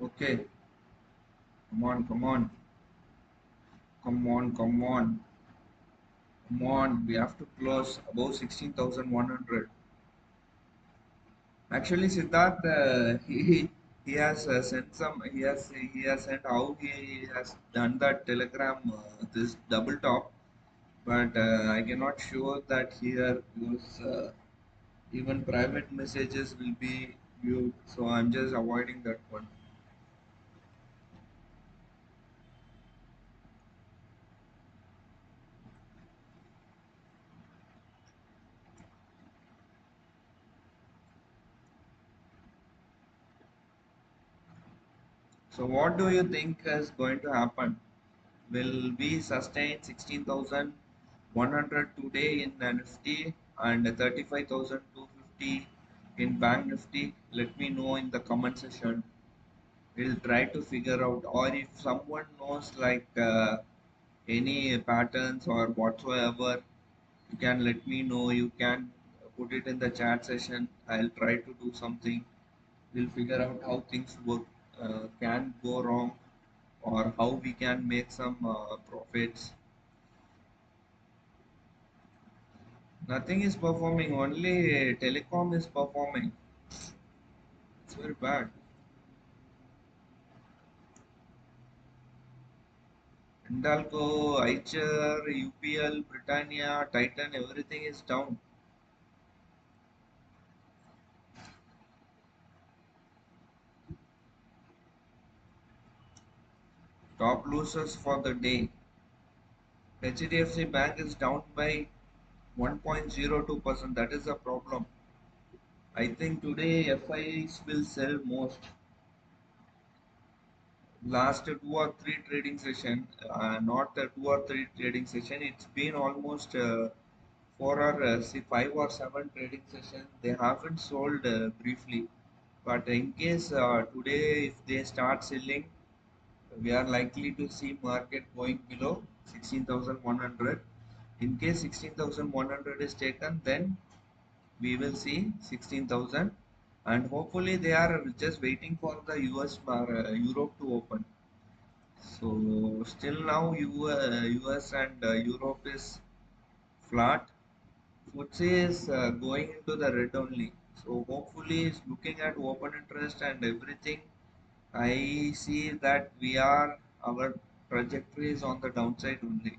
Okay, come on, come on, come on, come on, come on. We have to close above 16,100. Actually, Siddharth, he has sent some. He has sent how he has done that telegram this double top, but I cannot show that here because even private messages will be viewed. So I'm just avoiding that one. So what do you think is going to happen? Will we sustain 16,100 today in Nifty and 35,250 in Bank Nifty? Let me know in the comment section. We'll try to figure out, or if someone knows like any patterns or whatsoever, you can let me know. You can put it in the chat session. I'll try to do something. We'll figure out how things work, can go wrong, or how we can make some profits. Nothing is performing, only telecom is performing. It's very bad. Hindalco, Eicher, UPL, Britannia, Titan, everything is down. Top losers for the day. HDFC Bank is down by 1.02%. That is a problem. I think today FIs will sell most. Last 2 or 3 trading session, not 2 or 3 trading session. It's been almost 5 or 7 trading sessions. They haven't sold briefly, but in case today if they start selling, we are likely to see market going below 16,100. In case 16,100 is taken, then we will see 16,000, and hopefully they are just waiting for the Europe to open. So still now US and Europe is flat. FTSE is going into the red only. So hopefully it's looking at open interest and everything. I see that our trajectory is on the downside only.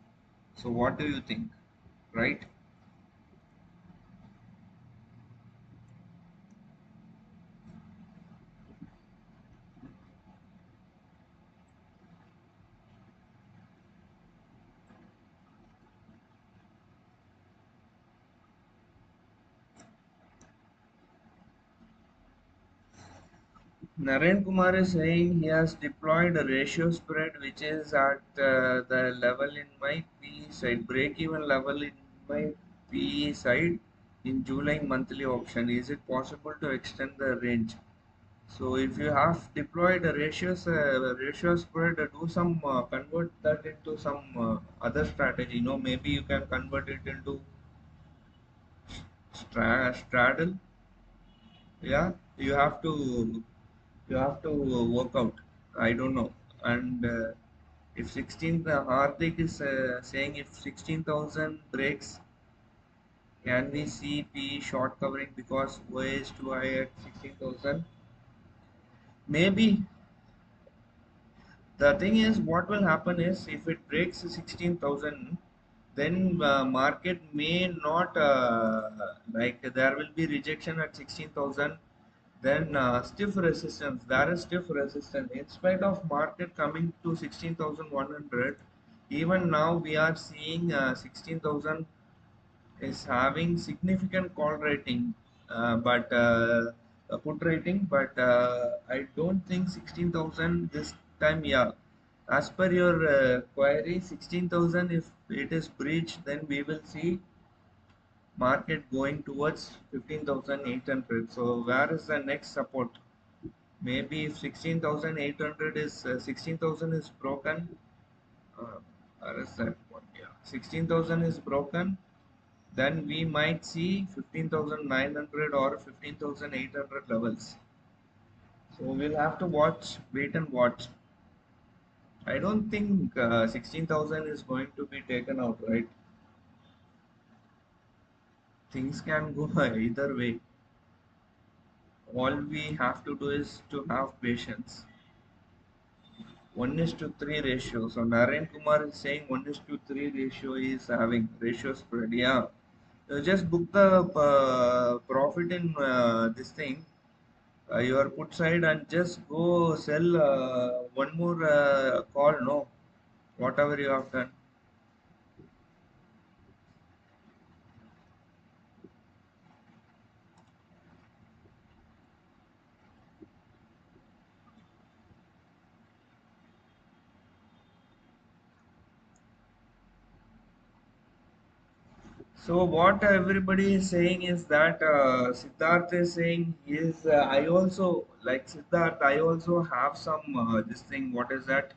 So what do you think? Right? Naren Kumar is saying he has deployed a ratio spread which is at the level in my P side, break even level in my P side in July monthly option. Is it possible to extend the range? So if you have deployed a ratio spread, do some convert that into some other strategy. Maybe you can convert it into straddle. Yeah, you have to work out. I don't know. And if 16, Hardik is saying if 16,000 breaks, can we see P short covering because OA is too high at 16,000? Maybe. The thing is, what will happen is if it breaks 16,000, then market may not like there will be rejection at 16,000. Then stiff resistance. There is stiff resistance. In spite of market coming to 16,100, even now we are seeing 16,000 is having significant call rating, but put rating, but I don't think 16,000 this time. Yeah, as per your query, 16,000. If it is breached, then we will see market going towards 15,800. So where is the next support? Maybe if 16,800 is 16,000 is broken, uh, where is that one? Yeah, 16,000 is broken, then we might see 15,900 or 15,800 levels. So we'll have to wait and watch. I don't think 16,000 is going to be taken out, right? Things can go either way. All we have to do is to have patience. 1:3 ratio. So Naren Kumar is saying 1:3 ratio is having ratio spread. Yeah. Just book the profit in this thing, your put side, and just go sell one more call, no, whatever you have done. So what everybody is saying is that Siddharth is saying is I also like Siddharth. I also have some this thing. What is that?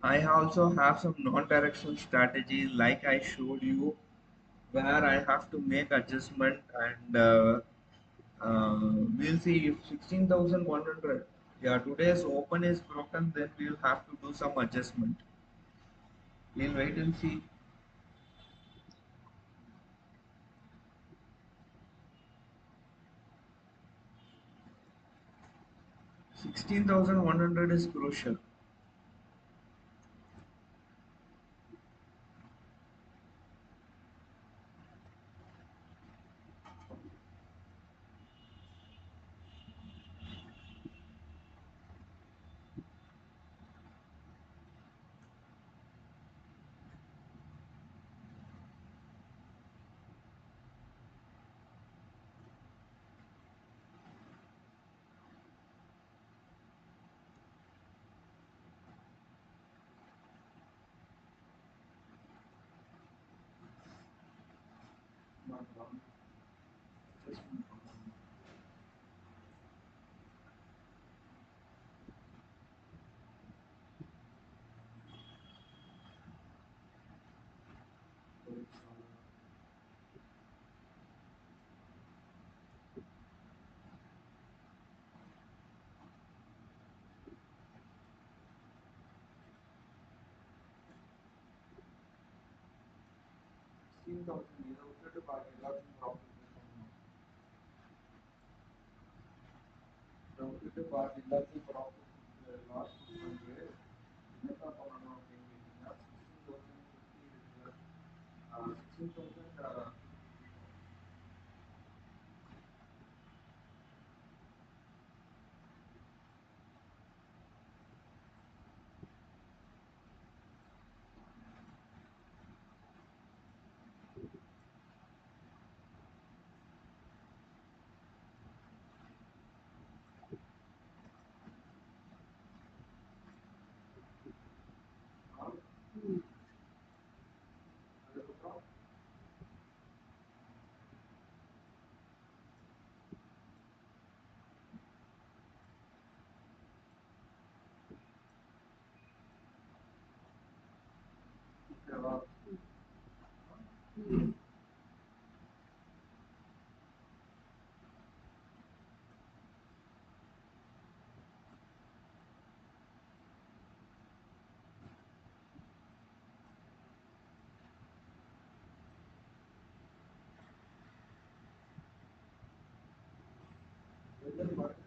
I also have some non-directional strategy like I showed you, where I have to make adjustment, and we'll see if 16,100. Yeah, today's open is broken, then we'll have to do some adjustment. We'll wait and see. 16,100 is crucial. 16,000 இதை விட்டுட்டு பாக்கி எல்லாத்தையும் profit பண்ணணும். இதை விட்டுட்டு பாக்கி எல்லாத்தையும் profit loss பண்ணிட்டு என்னதான் பண்ணணும் அப்படின்னு கேட்டீங்கன்னா 16,050 இருக்குல்ல 16,000 அதுக்கப்புறம் ஓகேவா எதுன்னு பாருங்க.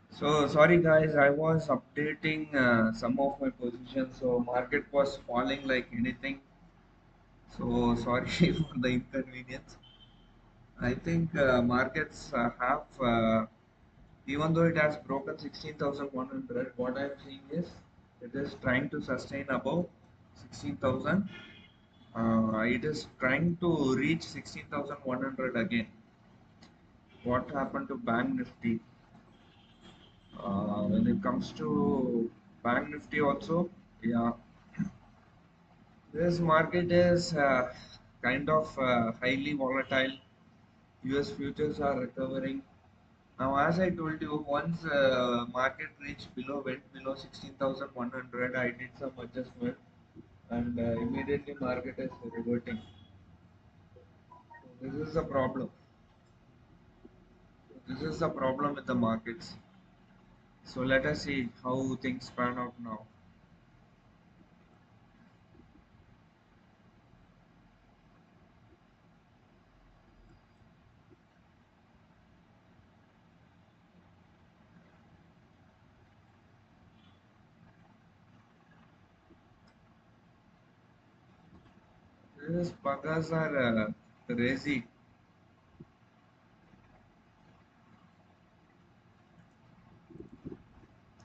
So sorry guys, I was updating some of my positions, so market was falling like anything. So sorry for the inconvenience. I think markets have, even though it has broken 16,100, what I am seeing is it is trying to sustain above 16,000. It is trying to reach 16,100 again. What happened to Bank Nifty? When it comes to Bank Nifty also, yeah, this market is kind of highly volatile. US futures are recovering. Now, as I told you, once market reached below, went below 16,100, I did some adjustment and immediately market is reverting. So this is the problem. This is the problem with the markets. So let us see how things pan out now. These buggers are crazy.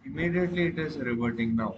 Immediately it is reverting now.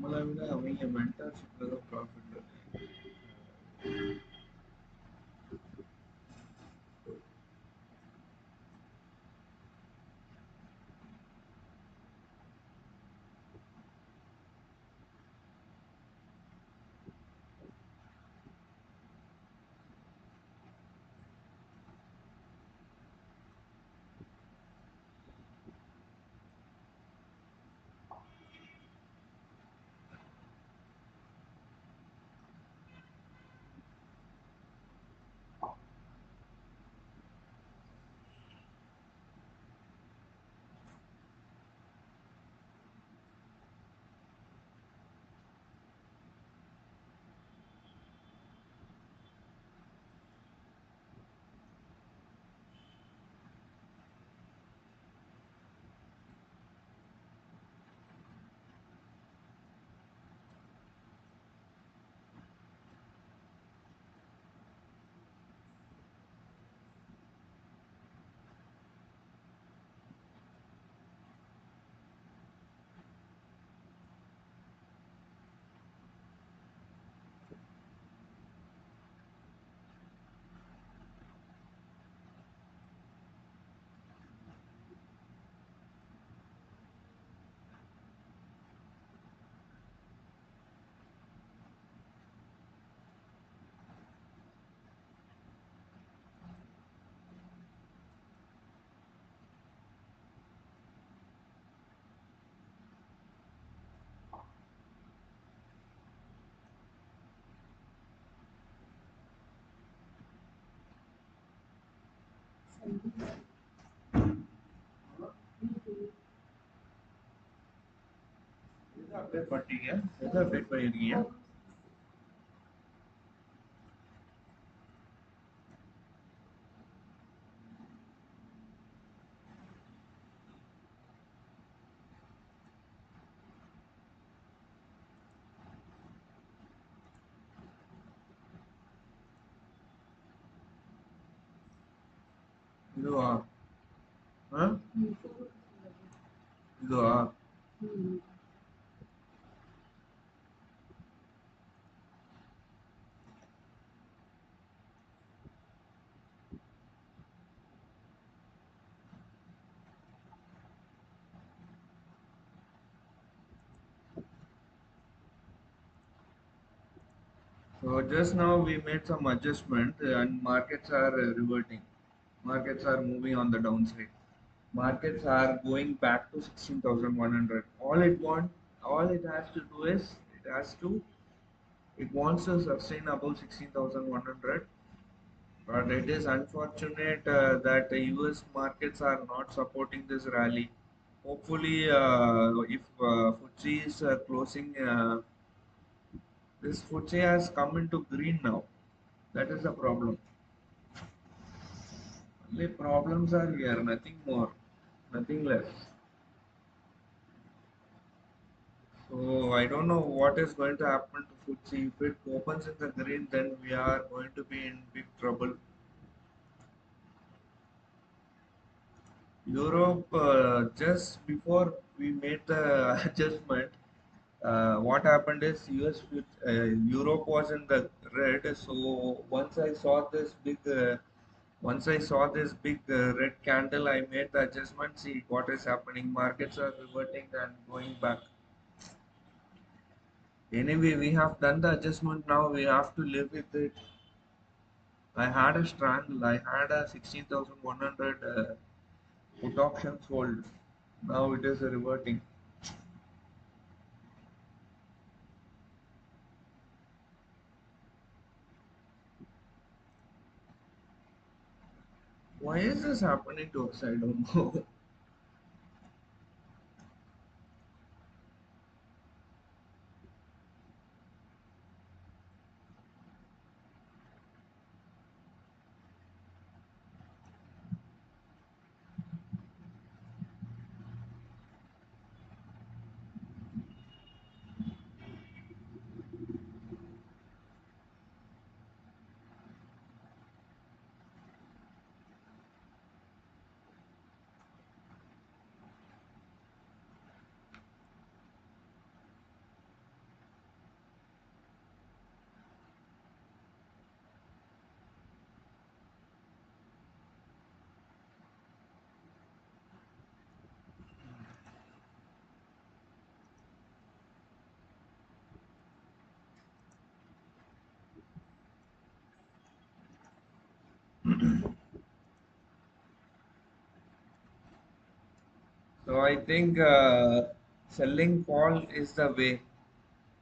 நம்மளை விட அவங்க மென்டர்ஷிப்ல தான் profit இருக்கு. எதை update பண்ணிட்டீங்க? எதை update பண்ணிருக்கீங்க? இதுவா? ಇದು so just now we made some adjustment and markets are reverting. Markets are moving on the downside. Markets are going back to 16,100. All it has to do is it wants to sustain above 16,100. But it is unfortunate that the US markets are not supporting this rally. Hopefully, if FTSE is closing, this FTSE has come into green now. That is the problem. Only problems are here, nothing more, nothing less. So I don't know what is going to happen to FTSE. If it opens in the green, then we are going to be in big trouble. Europe, just before we made the adjustment, what happened is Europe was in the red. So once I saw this big red candle, I made the adjustment. See what is happening. Markets are reverting and going back. Anyway, we have done the adjustment. Now we have to live with it. I had a strangle. I had a 16,100 put option sold. Now it is reverting. Why is this happening to us? I don't know. So I think selling call is the way.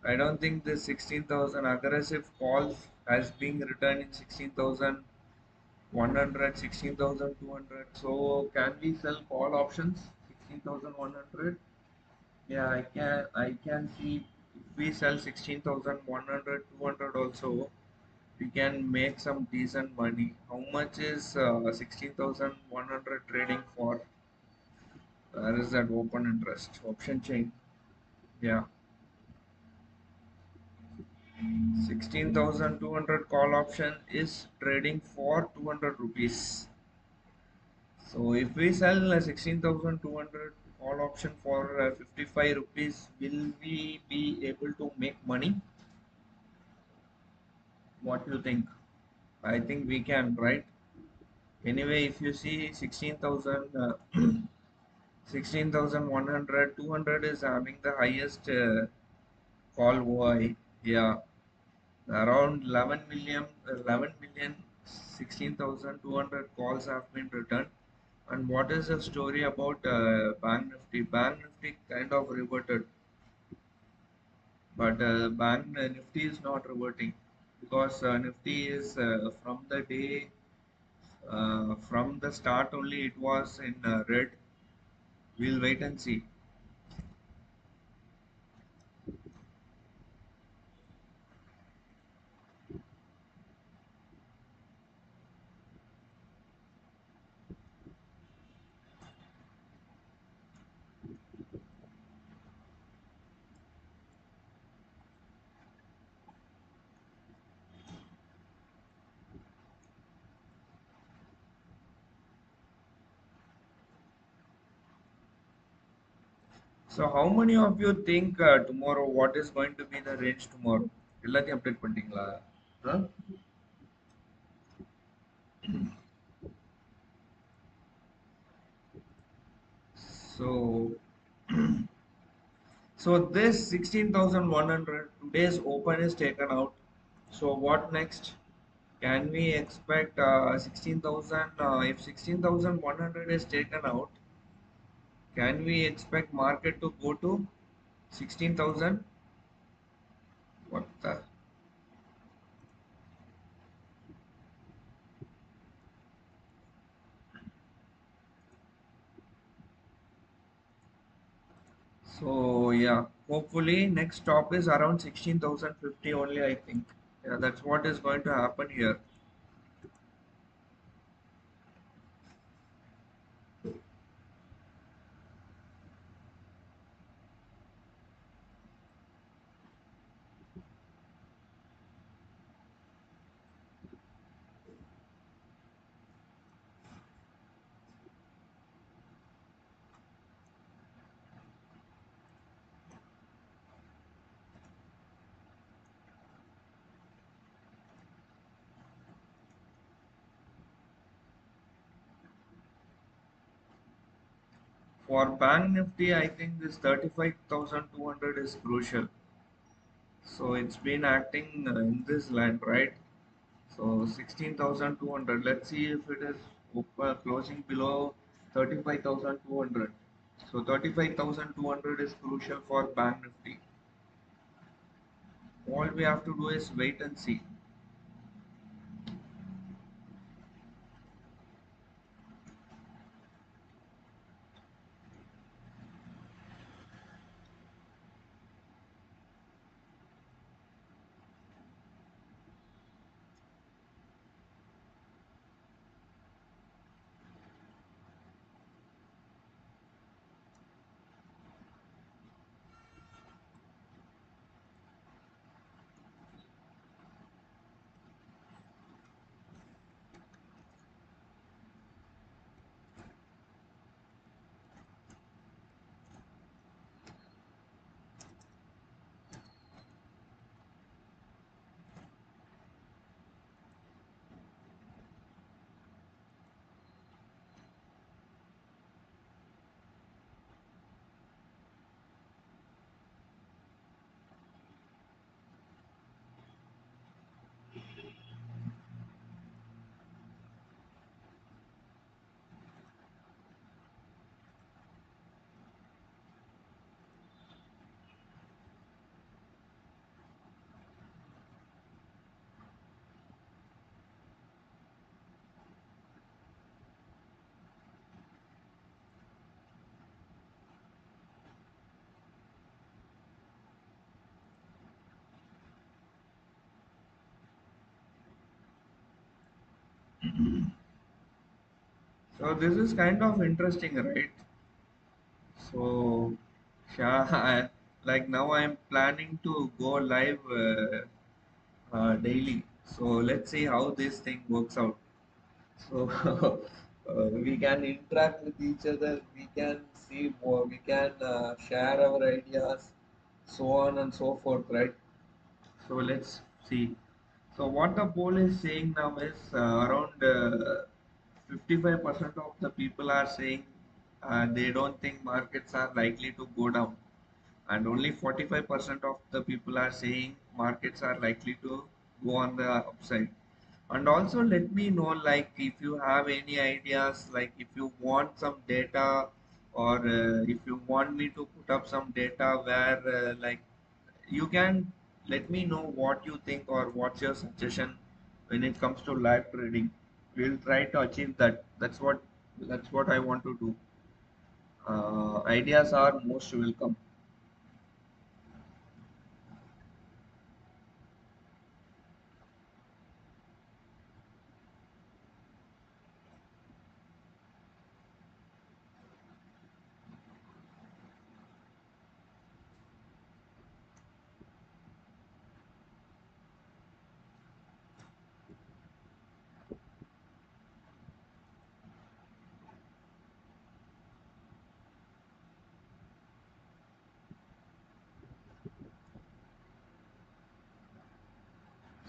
I don't think this 16,000 aggressive calls has been returned in 16,100, 16,200. So can we sell call options 16,100? Yeah, I can see if we sell 16,100, 200 also, we can make some decent money. How much is 16,100 trading for? Where is that open interest option chain? Yeah, 16,200 call option is trading for 200 rupees. So if we sell 16,200 call option for 55 rupees, will we be able to make money? What do you think? I think we can, right? Anyway, if you see 16,000, 16,100, 200 is having the highest call OI. Yeah, around 11 million, 11 million, 16,200 calls have been returned. And what is the story about Bank Nifty? Bank Nifty kind of reverted, but Bank Nifty is not reverting because Nifty is from the start only it was in red. We'll wait and see. So how many of you think tomorrow what is going to be the range tomorrow? எல்லாத்தையும் update பண்ணிட்டீங்களா? Huh? So so this 16,100 today's open is taken out. So what next? Can we expect 16,000? If 16,100 is taken out, can we expect market to go to 16,000? What the? So yeah, hopefully next stop is around 16,050 only, I think. Yeah, that's what is going to happen here. For Bank Nifty, I think this 35,200 is crucial. So it's been acting in this line, right? So 16,200. Let's see if it is closing below 35,200. So 35,200 is crucial for Bank Nifty. All we have to do is wait and see. So this is kind of interesting, right? So, yeah, like now I'm planning to go live daily. So let's see how this thing works out. So we can interact with each other. We can see more. We can share our ideas, so on and so forth, right? So let's see. So what the poll is saying now is around 55% of the people are saying they don't think markets are likely to go down, and only 45% of the people are saying markets are likely to go on the upside. And also let me know, like, if you have any ideas, like if you want some data, or if you want me to put up some data where like you can let me know what you think or what's your suggestion when it comes to live trading. We'll try to achieve that. That's what I want to do. Ideas are most welcome.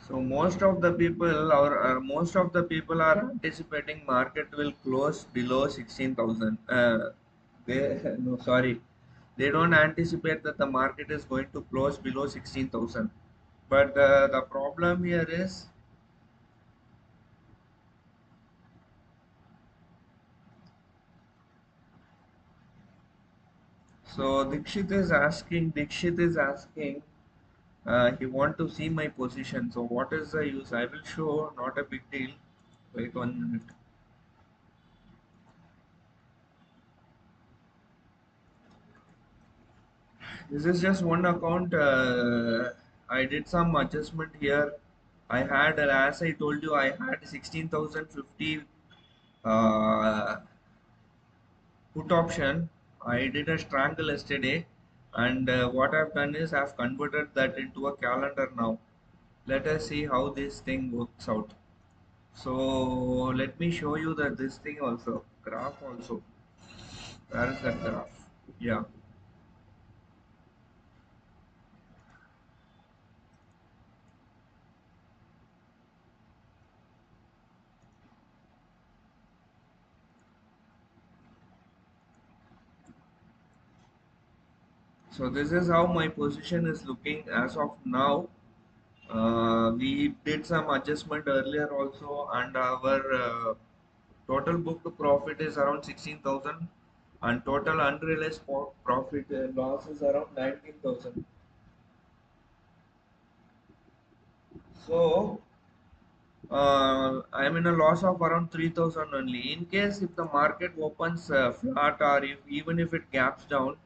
So most of the people or most of the people are anticipating market will close below 16,000. They no sorry, they don't anticipate that the market is going to close below 16,000. But the problem here is, so Dikshit is asking, he want to see my position. So what is the use? I will show, not a big deal. Wait 1 minute. This is just one account. I did some adjustment here. I had, as I told you, I had 16,050 uh, put option. I did a strangle yesterday, and what I've done is I've converted that into a calendar now. Let us see how this thing works out. So let me show you that this thing also, graph also. Where is that graph? Yeah. So this is how my position is looking as of now. We did some adjustment earlier also, and our total booked profit is around 16,000, and total unrealized profit loss is around 19,000. So I'm in a loss of around 3,000 only. In case if the market opens flat, or if even if it gaps down,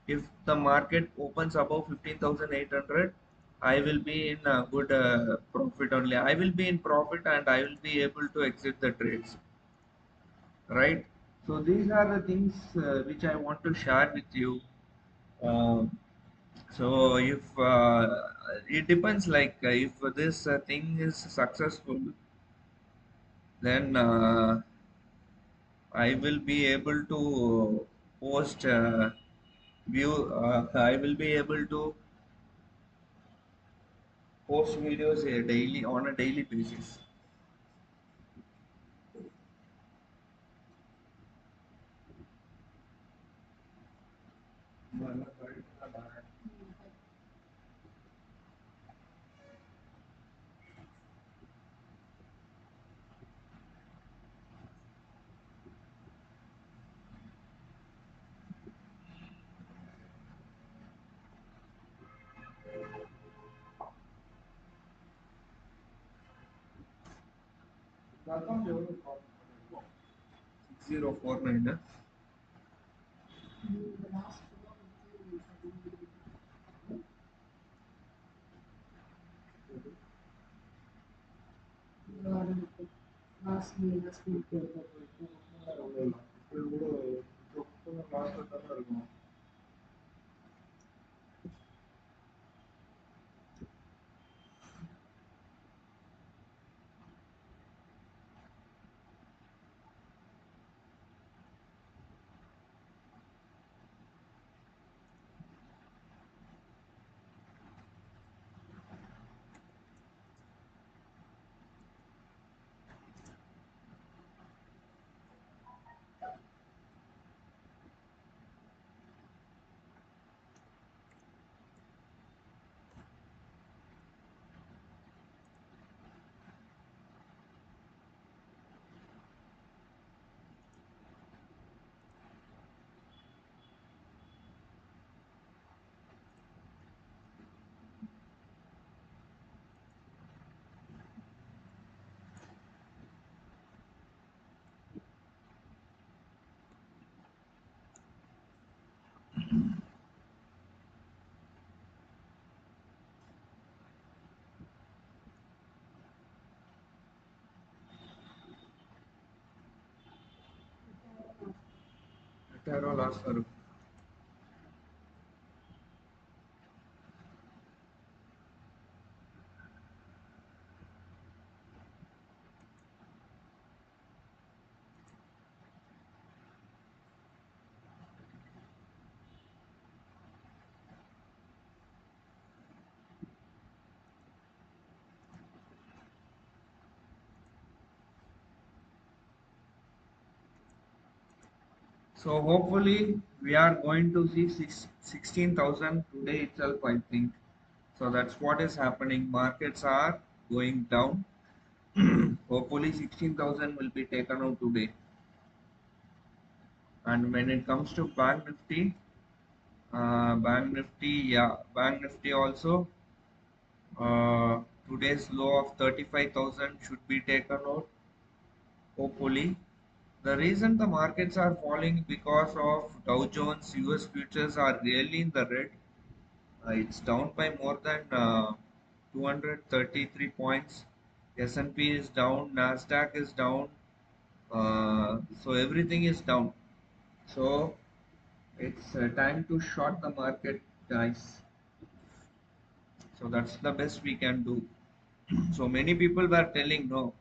if the market opens above 15,800, I will be in a good profit only. I will be in profit and I will be able to exit the trades, right? So these are the things which I want to share with you. Um, so if it depends, like if this thing is successful, then I will be able to post view. I will be able to post videos daily on a daily basis. Account ఎవరు? 6049. ఎటారో లాస్తారు. So hopefully we are going to see 16,000 today itself, I think. So that's what is happening. Markets are going down. Hopefully 16,000 will be taken out today. And when it comes to Bank Nifty also, today's low of 35,000 should be taken out, hopefully. The reason the markets are falling because of Dow Jones, US futures are really in the red. It's down by more than 233 points. S&P is down, Nasdaq is down, so everything is down. So it's time to short the market, guys. So that's the best we can do. So many people were telling no.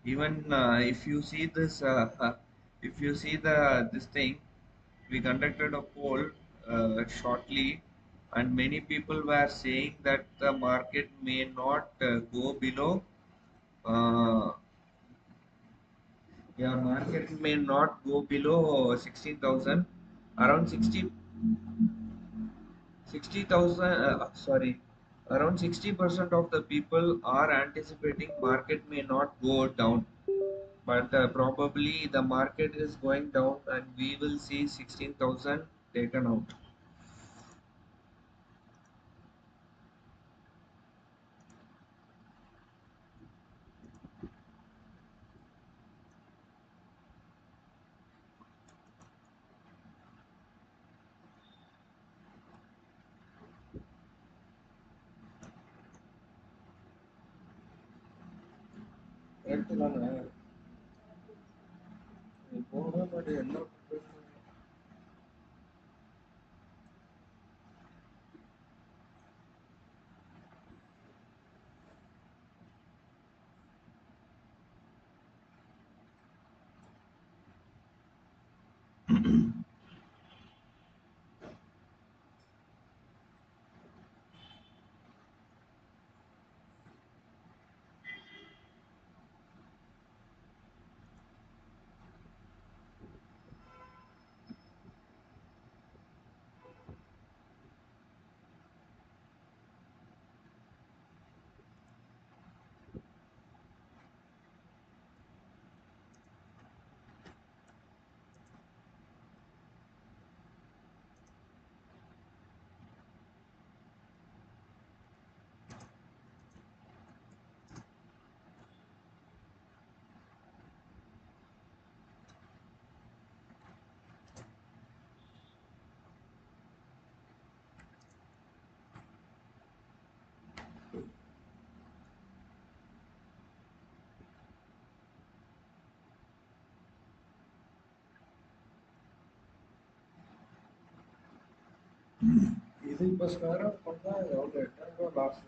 Even if you see this, if you see the this thing, we conducted a poll shortly, and many people were saying that the market may not go below. Uh, yeah, market may not go below 16,000, around 60,000. Sorry, around 60% of the people are anticipating market may not go down, but probably the market is going down, and we will see 16,000 taken out. ಹೇಳ್ತಿಲ್ಲ phone ಮಾಡಿ ಎಲ್ಲ ಇದಕ್ಕೋಸ್ಕರ ಪಕ್ಕ ಯಾವ್ದು ಎಟ್ಟಂಗ last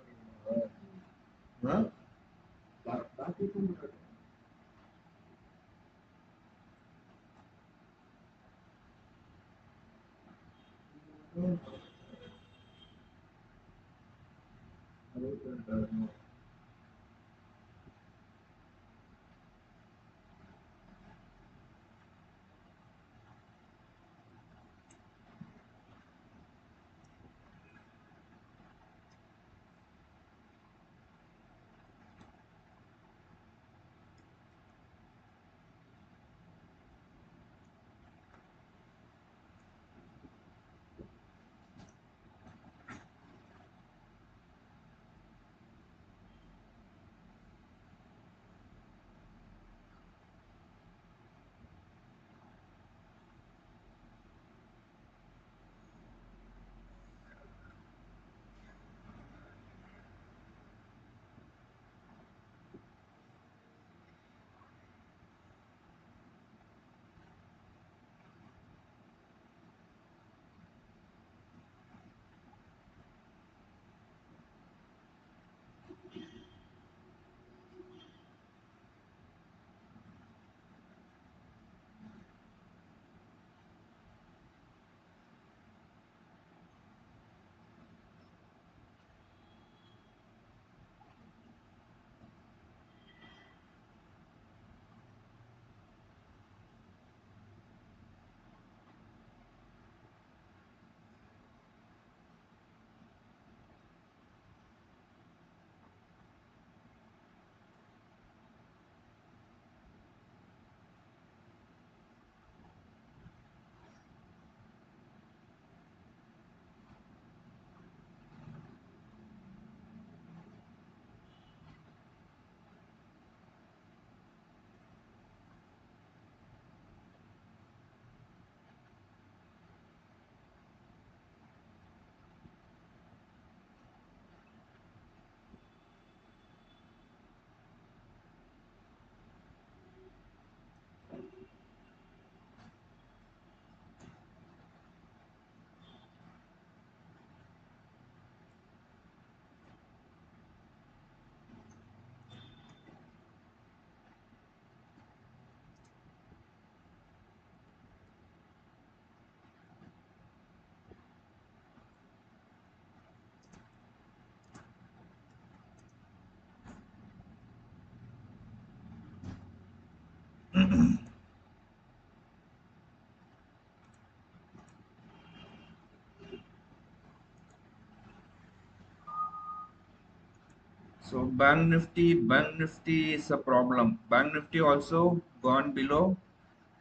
So Bank Nifty is a problem. Bank Nifty also gone below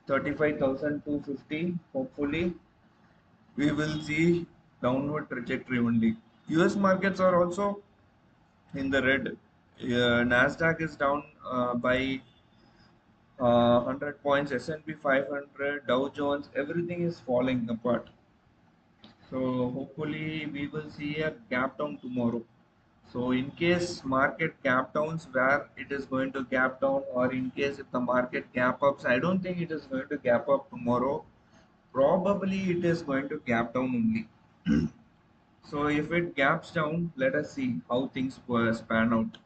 35,250. Hopefully, we will see downward trajectory only. US markets are also in the red. Nasdaq is down by 100 points. S&P 500, Dow Jones, everything is falling apart. So hopefully we will see a gap down tomorrow. So in case market gap downs where it is going to gap down, or in case if the market gap ups, I don't think it is going to gap up tomorrow. Probably it is going to gap down only. So if it gaps down, let us see how things span out.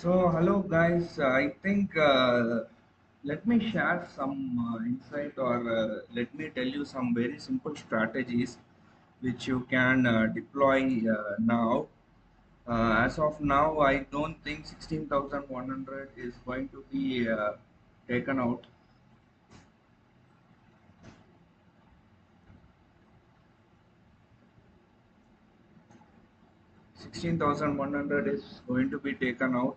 So, hello guys. I think let me share some insight or let me tell you some very simple strategies which you can deploy now. As of now, I don't think 16,100 is going to be taken out. 16,100 is going to be taken out.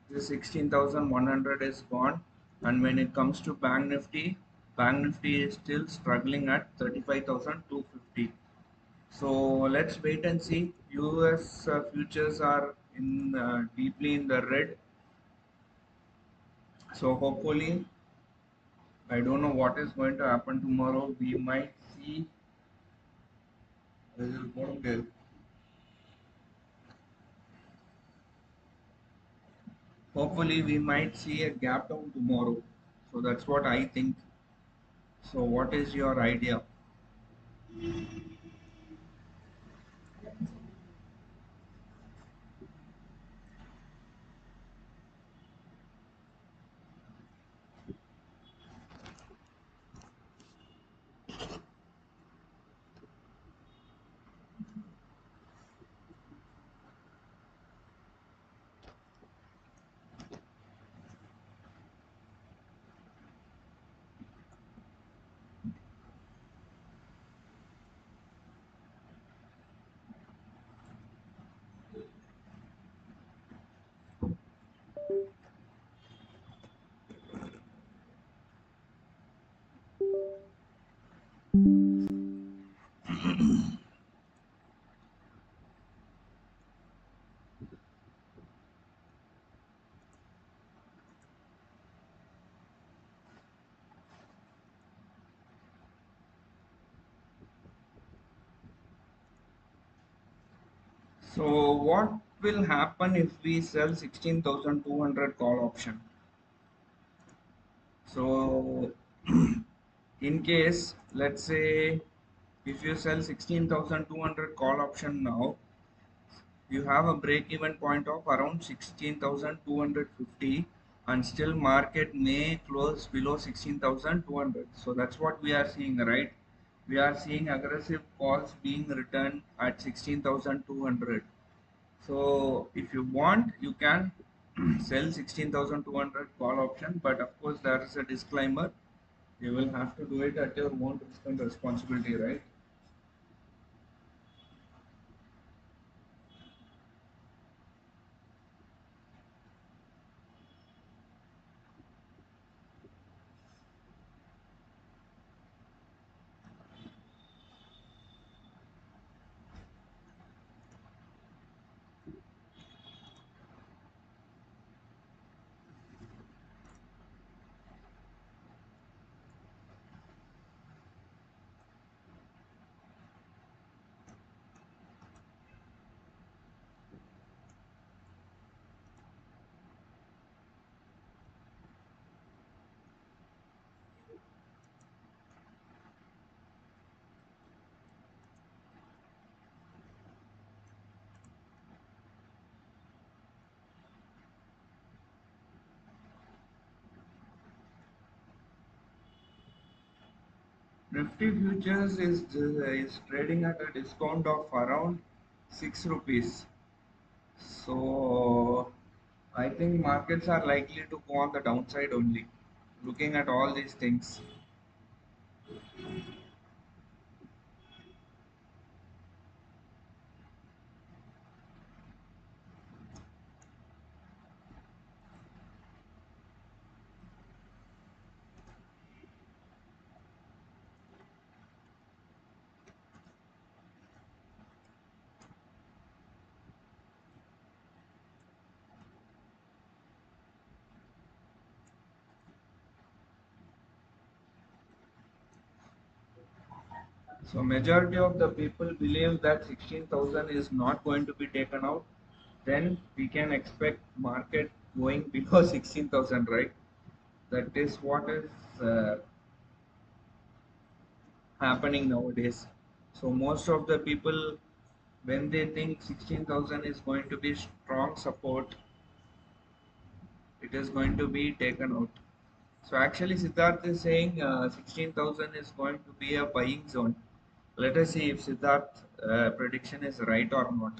This 16,100 is gone. And when it comes to Bank Nifty is still struggling at 35,250. So let's wait and see. US futures are in deeply in the red. So hopefully, I don't know what is going to happen tomorrow. We might see. Hopefully, we might see a gap down tomorrow. So that's what I think. So what is your idea? So what will happen if we sell 16,200 call option? So in case, let's say if you sell 16,200 call option now, you have a break even point of around 16,250 and still market may close below 16,200. So that's what we are seeing, right? We are seeing aggressive calls being returned at 16,200. So if you want, you can sell 16,200 call option, but of course there is a disclaimer. You will have to do it at your own risk and responsibility, right? Nifty futures is trading at a discount of around 6 rupees. So I think markets are likely to go on the downside only. Looking at all these things. So majority of the people believe that 16,000 is not going to be taken out. Then we can expect market going below 16,000, right? That is what is happening nowadays. So most of the people, when they think 16,000 is going to be strong support, it is going to be taken out. So actually Siddharth is saying 16,000 is going to be a buying zone. Let us see if Siddharth prediction is right or not.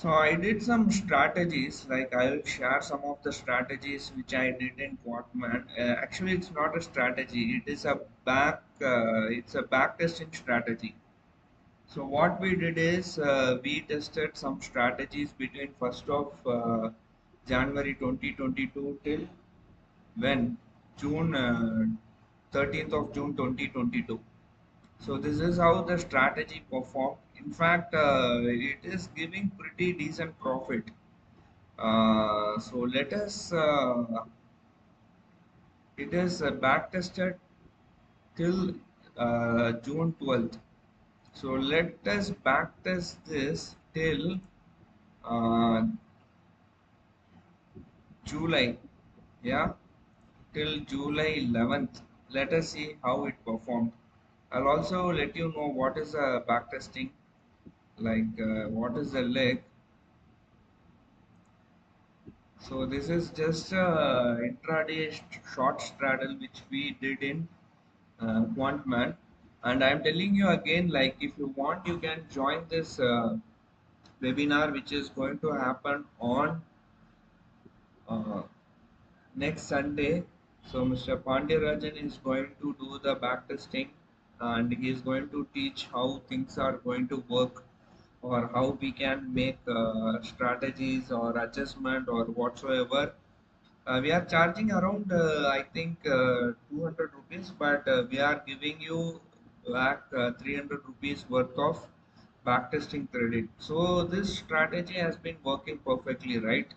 So I did some strategies, like I'll share some of the strategies which I did in Quantman. Actually, it's not a strategy; it's a back testing strategy. So what we did is we tested some strategies between 1st of January 2022 till when June 13th of June 2022. So this is how the strategy performed. In fact, it is giving pretty decent profit. So let us. It is back tested till June 12th. So let us back test this till uh, July. Yeah, till July 11th. Let us see how it performed. I'll also let you know what is back testing, like what is the leg. So this is just intraday short straddle which we did in Quantman, and I'm telling you again, like if you want, you can join this webinar which is going to happen on uh, next Sunday. So Mr. Pandya is going to do the backtesting, and he is going to teach how things are going to work, or how we can make strategies or adjustment or whatsoever. We are charging around, I think, 200 rupees, but we are giving you back 300 rupees worth of backtesting credit. So this strategy has been working perfectly, right?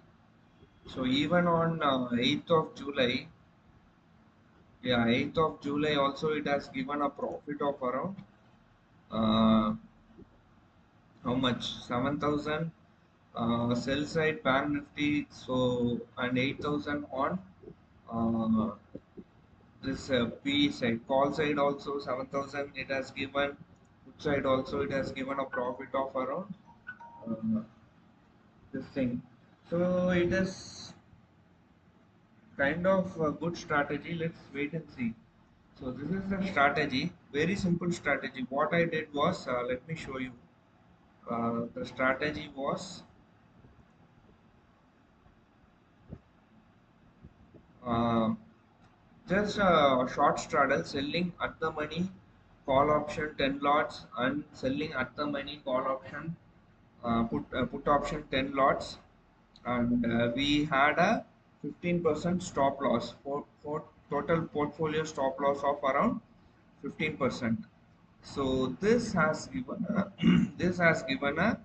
So even on 8th of July, yeah, 8th of July also it has given a profit of around uh, how much? 7,000. Sell side Bank Nifty, so and 8,000 on uh, this P side. Call side also 7,000 it has given. Put side also it has given a profit of around uh, this thing. So it is kind of a good strategy. Let's wait and see. So this is the strategy, very simple strategy. What I did was, let me show you. The strategy was uh, just a short straddle, selling at the money, call option 10 lots, and selling at the money, call option, put option 10 lots, and we had a 15% stop loss for total portfolio stop loss of around 15%. So this has given a this has given a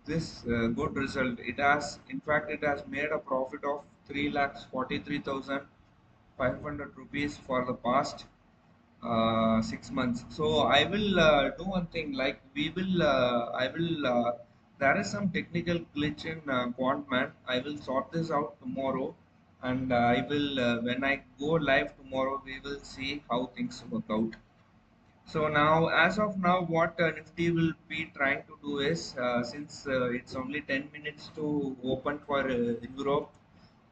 this good result. It has, in fact, it has made a profit of 3,43,500 rupees for the past 6 months. So I will do one thing. Like we will, I will. There is some technical glitch in Quantman. I will sort this out tomorrow, and I will. When I go live tomorrow, we will see how things work out. So now, as of now, what Nifty will be trying to do is, since it's only 10 minutes to open for Europe,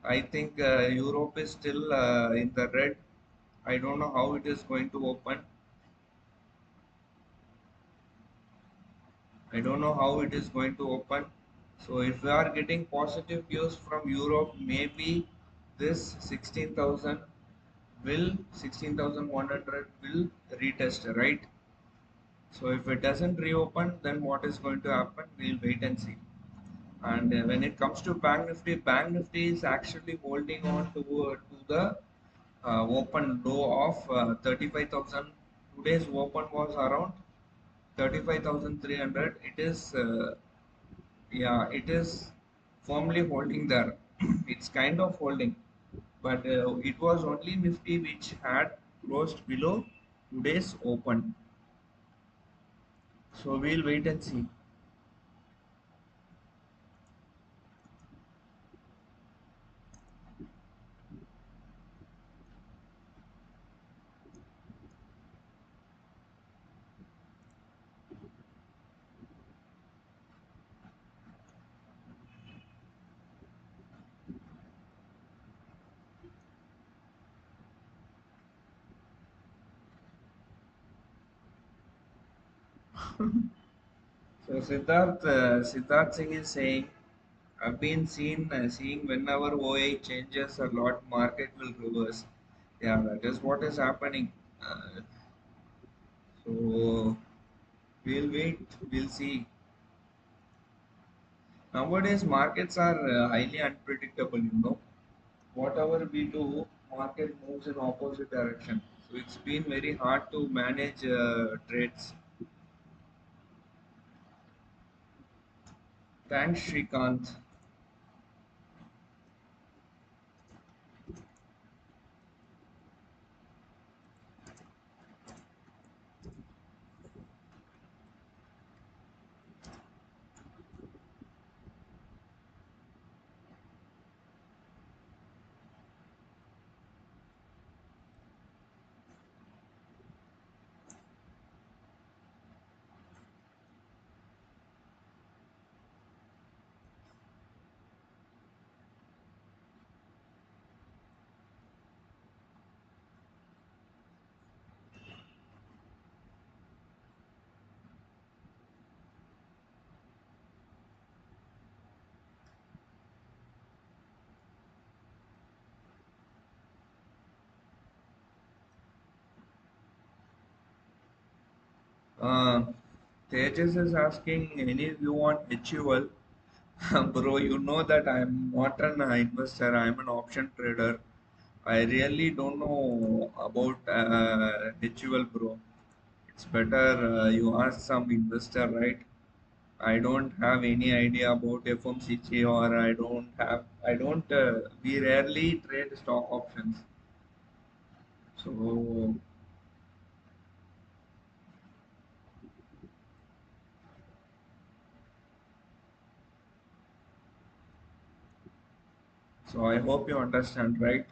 I think Europe is still in the red. I don't know how it is going to open. I don't know how it is going to open. So if we are getting positive views from Europe, maybe this 16,000 will 16,100 will retest, right? So if it doesn't reopen, then what is going to happen? We'll wait and see. And when it comes to Bank Nifty is actually holding on to the open low of 35,000. Today's open was around 35,300. It is, yeah, it is firmly holding there. It's kind of holding, but it was only Nifty which had closed below today's open. So we'll wait and see. So Siddharth Singh is saying, I've been seeing whenever OI changes a lot, market will reverse. Yeah, that is what is happening. So we'll wait, we'll see. Nowadays, markets are highly unpredictable. Whatever we do, market moves in opposite direction. So it's been very hard to manage trades. Thanks, Shrikant. Uh, Tejas is asking any view on HUL. Bro, you know that I'm not an investor, I'm an option trader. I really don't know about HUL, bro. It's better you ask some investor, right? I don't have any idea about FMCG, or I don't, we rarely trade stock options. So, So I hope you understand, right?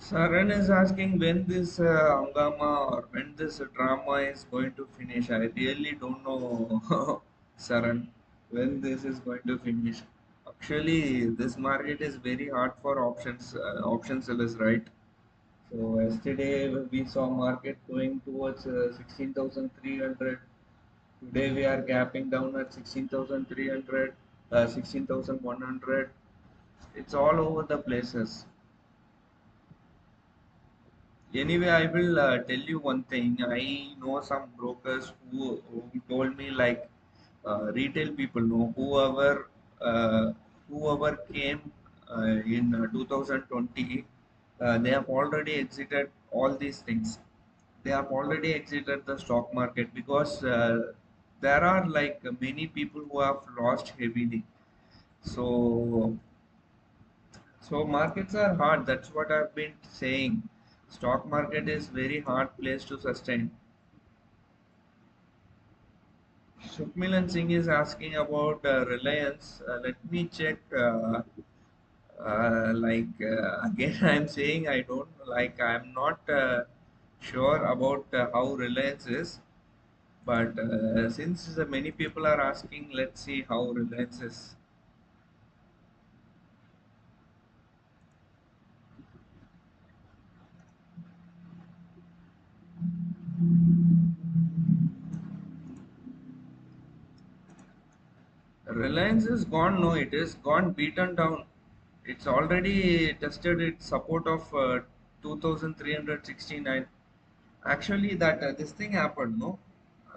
Saran is asking when this hangama or when this drama is going to finish. I really don't know, Saran, when this is going to finish. Actually, this market is very hard for option sellers, right? So yesterday we saw market going towards 16,300. Today we are gapping down at 16,300, 16,100. It's all over the places. Anyway, I will tell you one thing. I know some brokers who told me like retail people know whoever came in 2020, they have already exited all these things. They have already exited the stock market because there are like many people who have lost heavily. So so markets are hard. That's what I've been saying. Stock market is very hard place to sustain. Sukhmilan Singh is asking about Reliance. Let me check. Again, I'm saying I don't like. I'm not sure about how Reliance is. But since many people are asking, let's see how Reliance is. Reliance is gone. No, it is gone beaten down. It's already tested its support of 2369. Actually, that this thing happened. No,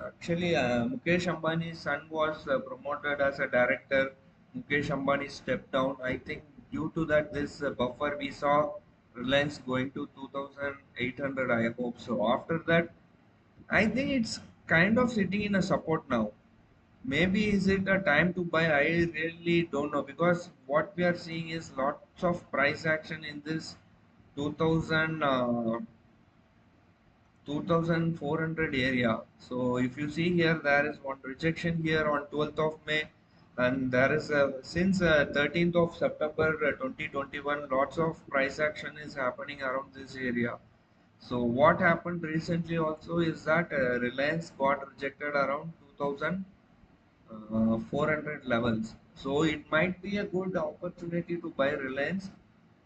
actually, Mukesh Ambani's son was promoted as a director. Mukesh Ambani stepped down. I think due to that, this buffer we saw Reliance going to 2800. I hope so. After that, I think it's kind of sitting in a support now. Maybe is it a time to buy? I really don't know because what we are seeing is lots of price action in this 2000 2400 area. So if you see here, there is one rejection here on 12th of May, and there is a since 13th of September 2021, lots of price action is happening around this area. So what happened recently also is that Reliance got rejected around 2000 400 levels. So it might be a good opportunity to buy Reliance.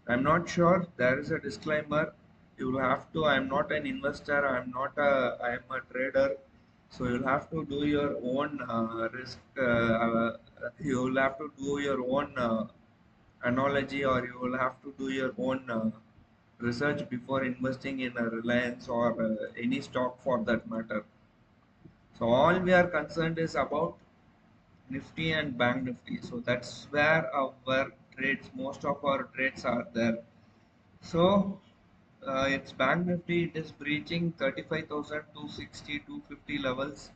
I'm not sure. There is a disclaimer. you'll have to. I'm not an investor. I'm a trader. So you'll have to do your own risk. You'll have to do your own analogy, or you will have to do your own research before investing in a Reliance or any stock for that matter. So all we are concerned is about Nifty and Bank Nifty. So that's where our trades, most of our trades are there. So it's Bank Nifty. It is breaching 35,000 to 60 to 50 levels.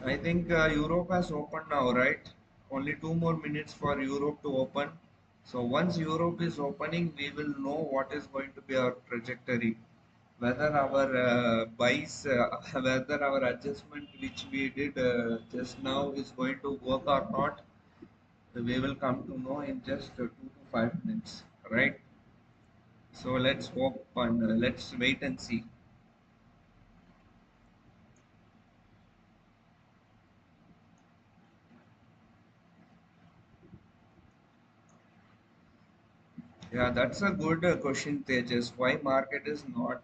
I think Europe has opened now, right? Only 2 more minutes for Europe to open. So once Europe is opening, we will know what is going to be our trajectory. Whether our buys, whether our adjustment which we did just now is going to work or not, we will come to know in just 2 to 5 minutes, right? So let's hope and let's wait and see. Yeah, that's a good question, Tejas. Why market is not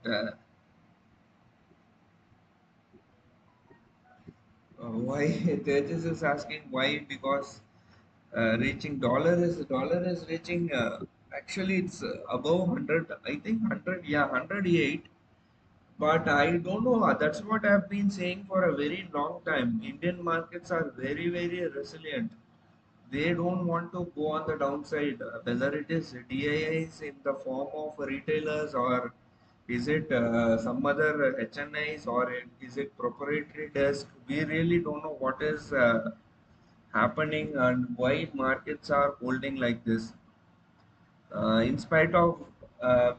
why Tejas is asking why, because reaching dollar is reaching actually it's above 100, I think 100, yeah, 108. But I don't know, that's what I've been saying for a very long time. Indian markets are very, very resilient. They don't want to go on the downside, whether it is DIIs in the form of retailers, or is it some other HNIs, or is it proprietary desk. We really don't know what is happening and why markets are holding like this. In spite of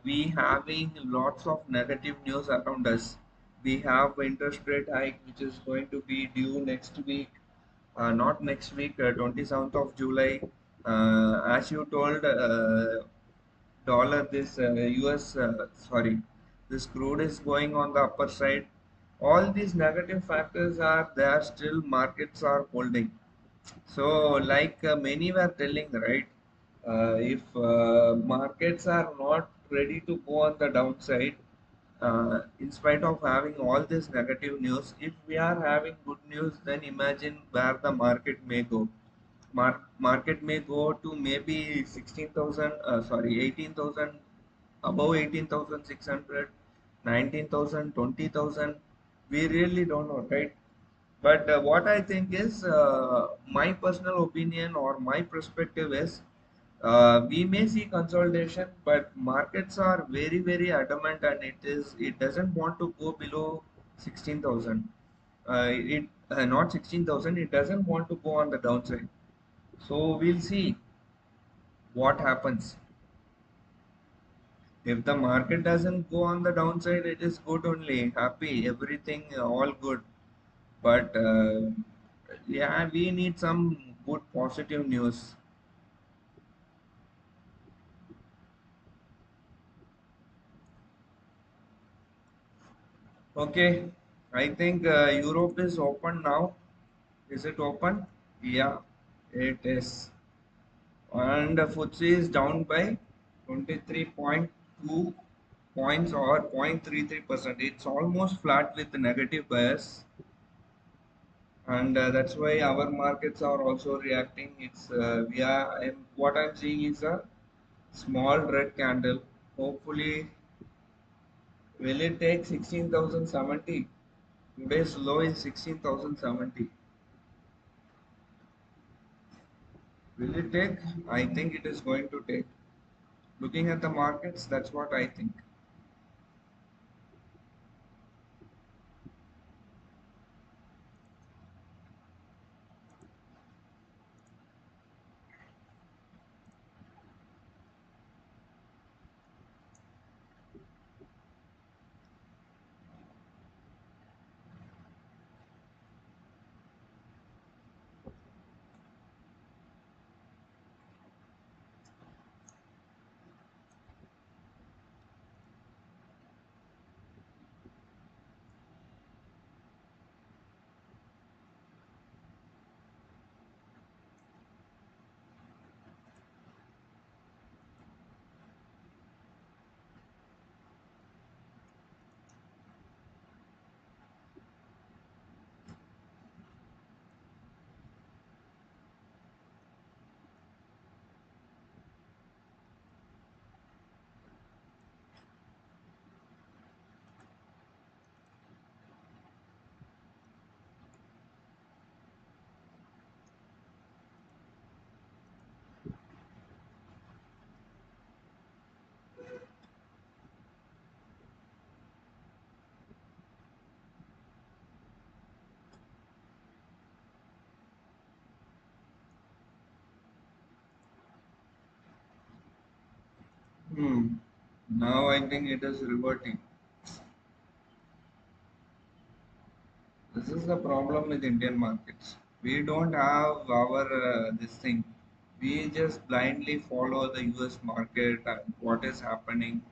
we having lots of negative news around us, we have interest rate hike which is going to be due next week, not next week, 27th of July. As you told, dollar, this US, sorry, this crude is going on the upper side. All these negative factors are there, still markets are holding. So, like many were telling, right? If markets are not ready to go on the downside, in spite of having all this negative news, if we are having good news, then imagine where the market may go. Market may go to maybe 16,000, sorry, 18,000, above 18,600, 19,000, 20,000. We really don't know, right? But what I think is, my personal opinion or my perspective is, we may see consolidation, but markets are very, very adamant, and it doesn't want to go below 16,000. It Not 16,000. It doesn't want to go on the downside. So we'll see what happens. If the market doesn't go on the downside, it is good only, happy, everything all good. But yeah, we need some good positive news. Okay, I think Europe is open now. Is it open? Yeah, it is. And FTSE is down by 23.2 points, or 0.33%. It's almost flat with the negative bias, and that's why our markets are also reacting. It's what I'm seeing is a small red candle. Hopefully, will it take 16,070? Today's low is 16,070. Will it take? I think it is going to take. Looking at the markets, that's what I think. Hmm. Now I think it is reverting. This is the problem with Indian markets. We don't have our this thing. We just blindly follow the US market and what is happening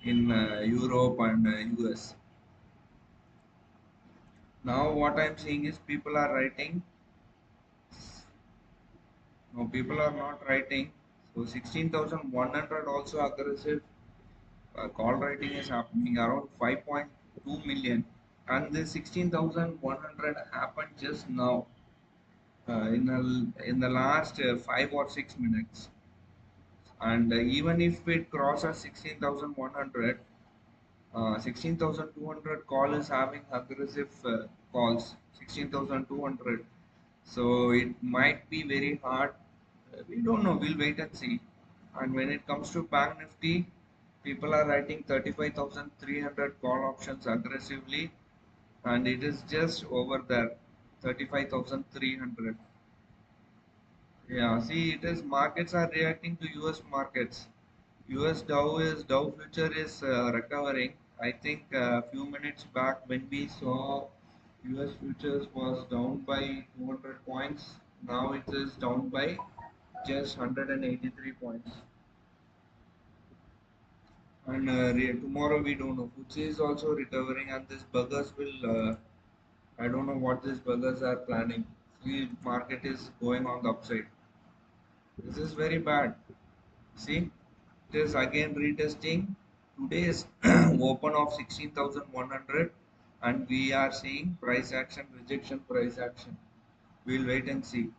in Europe and US. Now what I'm seeing is people are writing. No, people are not writing. So 16,100 also aggressive call writing is happening around 5.2 million, and this 16,100 happened just now in the last 5 or 6 minutes. And even if it crosses 16,100, 16,200 call is having aggressive calls. 16,200, so it might be very hard. We don't know. We'll wait and see. And when it comes to Bank Nifty, people are writing 35,300 call options aggressively, and it is just over there, 35,300. Yeah, see, it is markets are reacting to US markets. US Dow future is recovering. I think a few minutes back when we saw US futures was down by 200 points. Now it is down by just 183 points. And tomorrow we don't know. Fuji is also recovering, and these buggers will. I don't know what these buggers are planning. See, market is going on the upside. This is very bad. See, it is again retesting today's open of 16,100, and we are seeing price action, rejection, price action. We'll wait and see.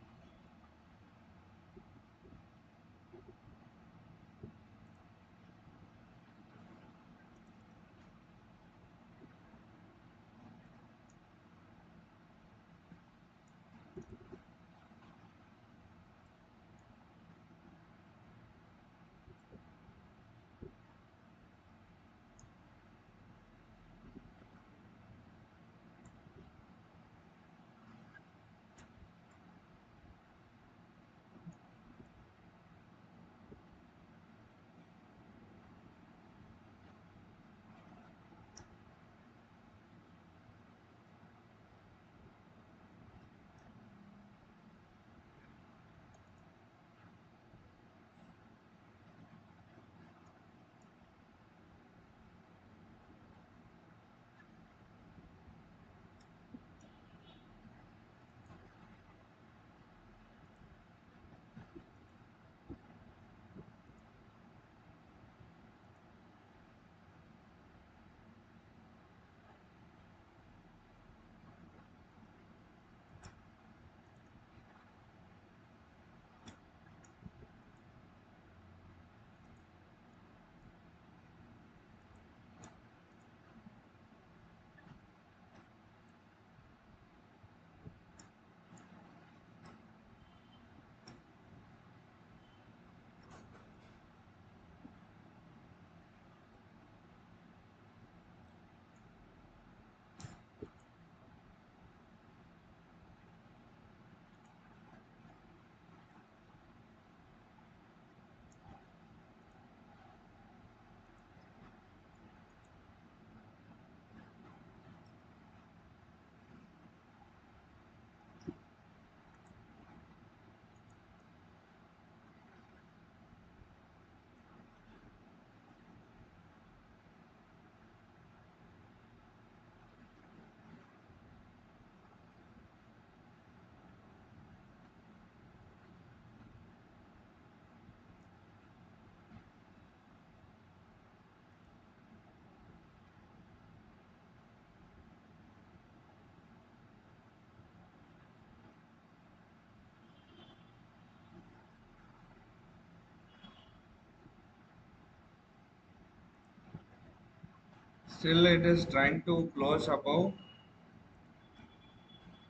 Still, it is trying to close above.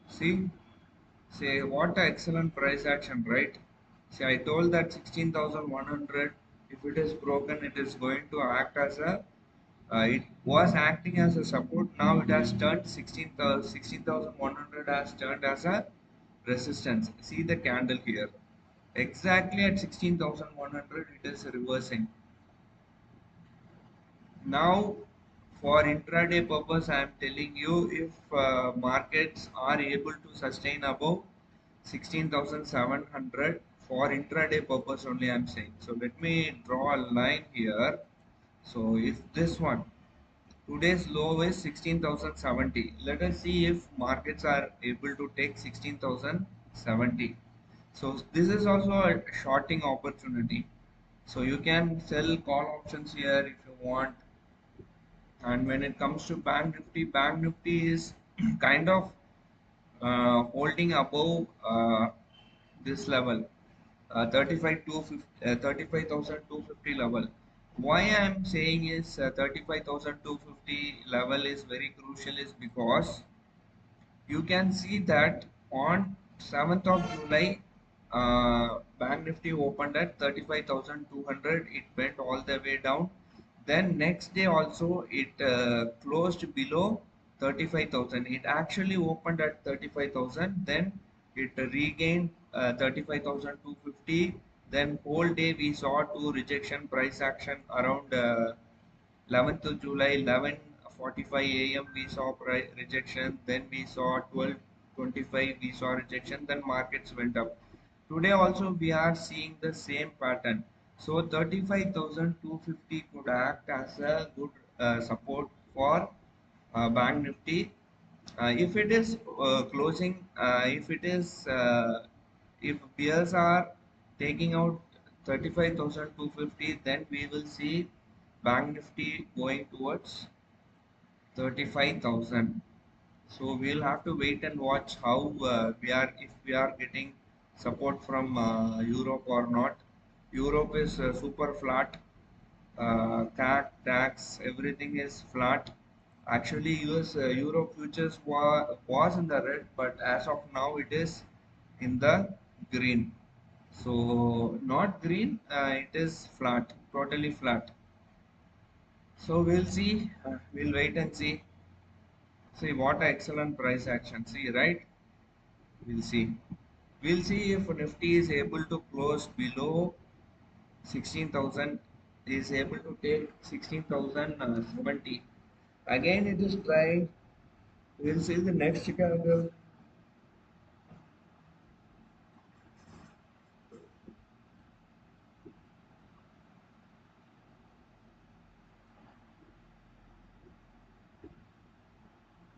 See, say what excellent price action, right? See, I told that 16,100, if it is broken, it is going to act as a, it was acting as a support. Now it has turned 16,100 has turned as a resistance. See the candle here. Exactly at 16,100, it is reversing. Now, for intraday purpose, I am telling you if markets are able to sustain above 16,700 for intraday purpose only, I am saying. So let me draw a line here. So if this one, today's low is 16,070. Let us see if markets are able to take 16,070. So this is also a shorting opportunity. So you can sell call options here if you want. And when it comes to Bank Nifty is kind of holding above this level, 35,250 level. Why I am saying is 35,250 level is very crucial is because you can see that on 7th of July, Bank Nifty opened at 35,200. It went all the way down. Then next day also it closed below 35,000. It actually opened at 35,000. Then it regained 35,250. Then whole day we saw two rejection price action around 11th of July, 11:45 a.m. we saw price rejection. Then we saw 12:25 we saw rejection. Then markets went up. Today also we are seeing the same pattern. So 35,250 could act as a good support for Bank Nifty. If it is closing, if bears are taking out 35,250, then we will see Bank Nifty going towards 35,000. So we'll have to wait and watch how if we are getting support from Europe or not. Europe is super flat. CAC, tax, everything is flat. Actually, US Europe futures was in the red, but as of now it is in the green. So not green, it is flat, totally flat. So we'll see. We'll wait and see. See what excellent price action. See, right? We'll see. We'll see if Nifty is able to close below 16,000, is able to take 16,070. Again, it is trying. We'll see the next candle.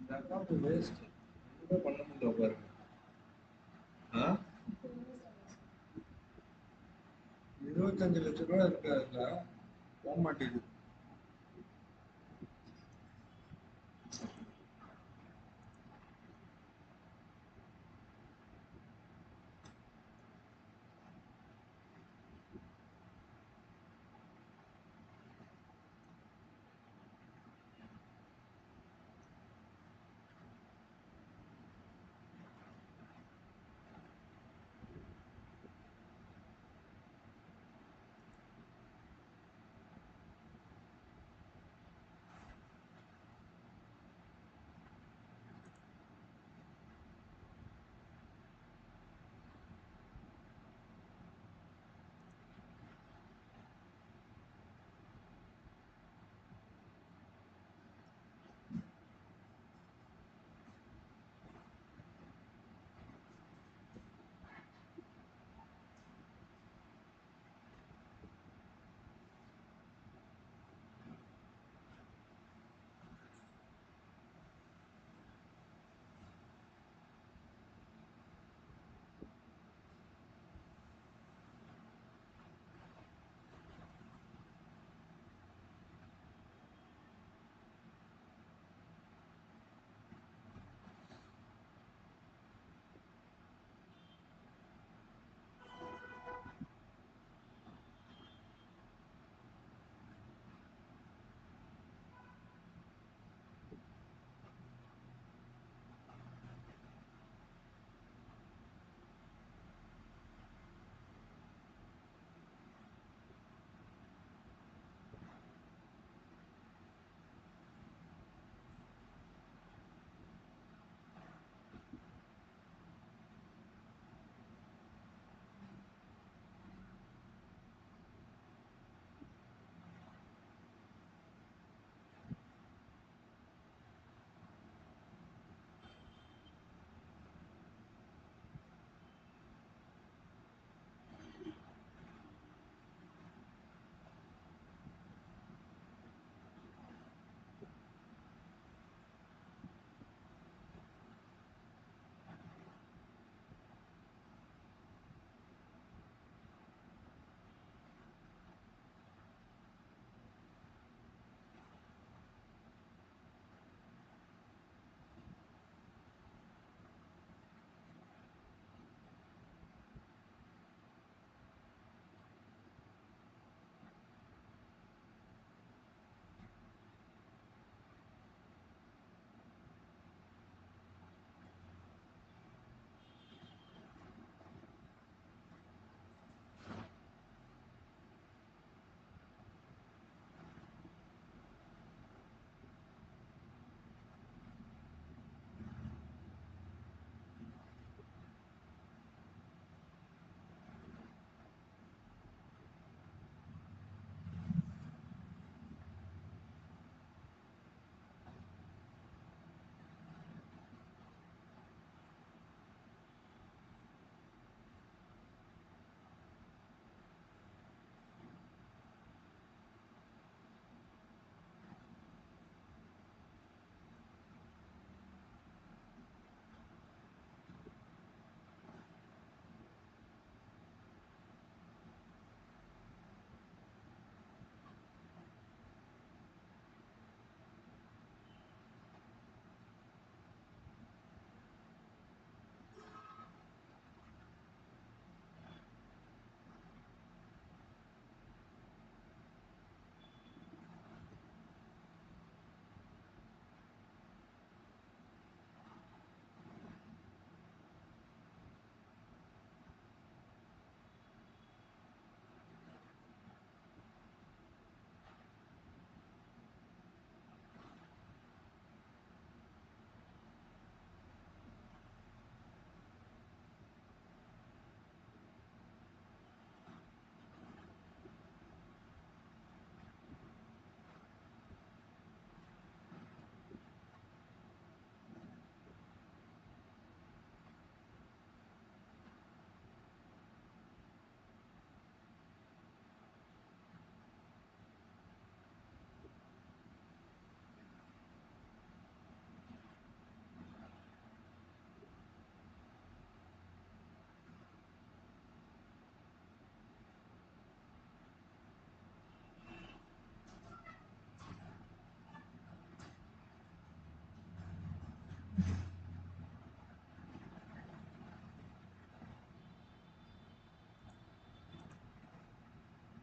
That was the waste. என்ன பண்ண முடியல பாருங்க. ஆ? 25 லட்சம் ரூபா இருக்கு அதுல போக மாட்டேங்குது.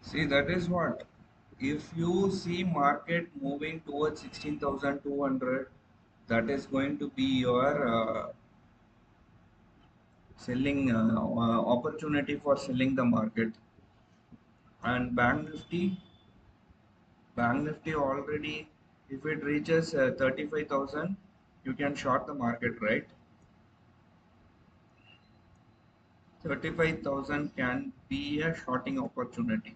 See, that is what. If you see market moving towards 16,200, that is going to be your selling opportunity for selling the market. And Bank Nifty already, if it reaches 35,000, you can short the market, right? 35,000 can be a shorting opportunity.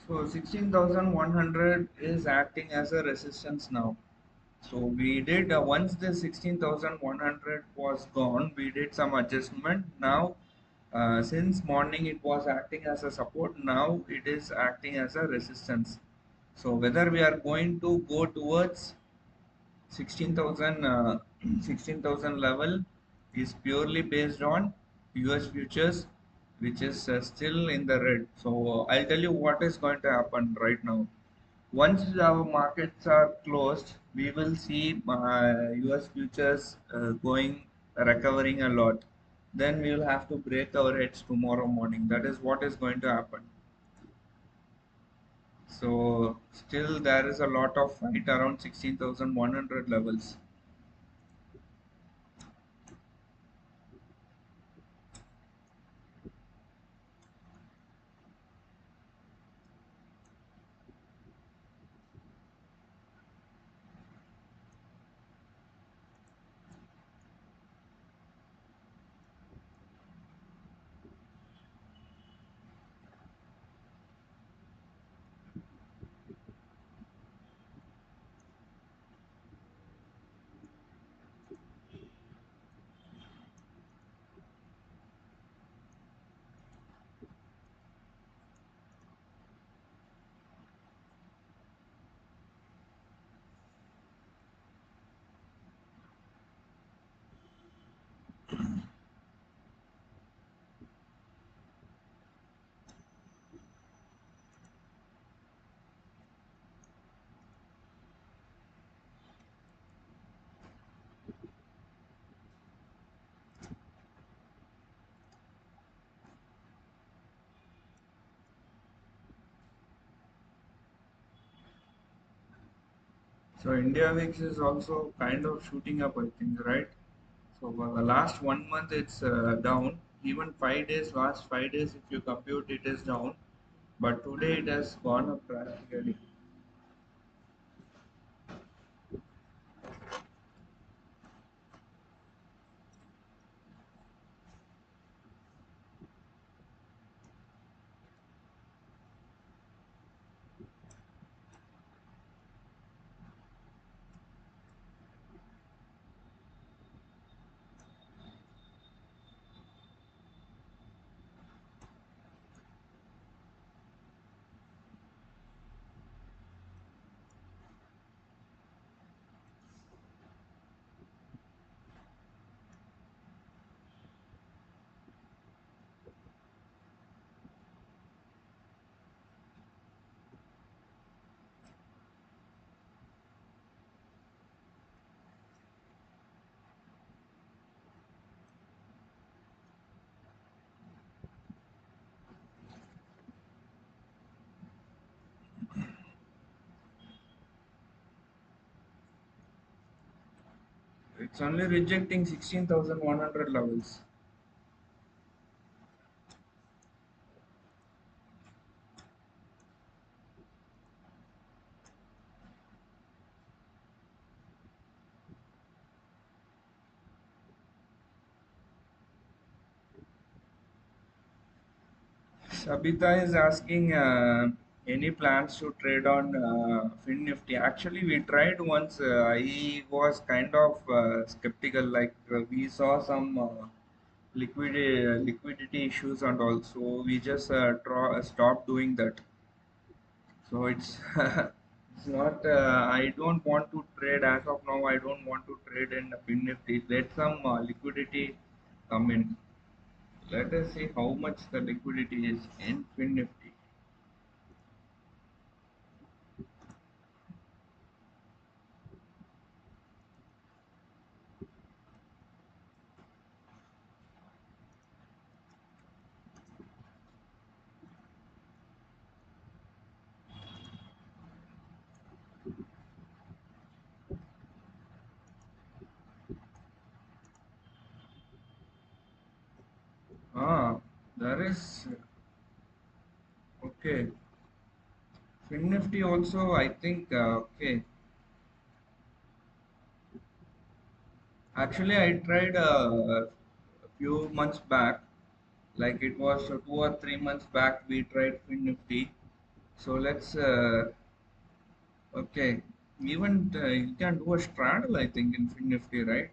So 16,100 is acting as a resistance now. So we did once the 16,100 was gone, we did some adjustment. Now, since morning it was acting as a support. Now it is acting as a resistance. So whether we are going to go towards 16,000 16,000 level is purely based on US futures, which is still in the red. So I'll tell you what is going to happen right now. Once our markets are closed, we will see US futures going recovering a lot. Then we will have to break our heads tomorrow morning. That is what is going to happen. So still there is a lot of fight around 16,100 levels. So India VIX is also kind of shooting up, I think, right? So for the last 1 month, it's down. Even 5 days, last 5 days, if you compute, it is down. But today it has gone up drastically. It's only rejecting 16,100 levels. Sabita is asking any plans to trade on Nifty. Actually, we tried once. I was kind of skeptical. Like we saw some liquidity issues and also we just stopped doing that. So it's it's not. I don't want to trade as of now. I don't want to trade in Nifty. Let some liquidity come in. Let us see how much the liquidity is in Nifty. Ah, there is okay. Nifty also, I think. Okay, actually, I tried a few months back. Like it was 2 or 3 months back, we tried Nifty. So let's. Okay, even you can do a straddle. I think in Nifty, right?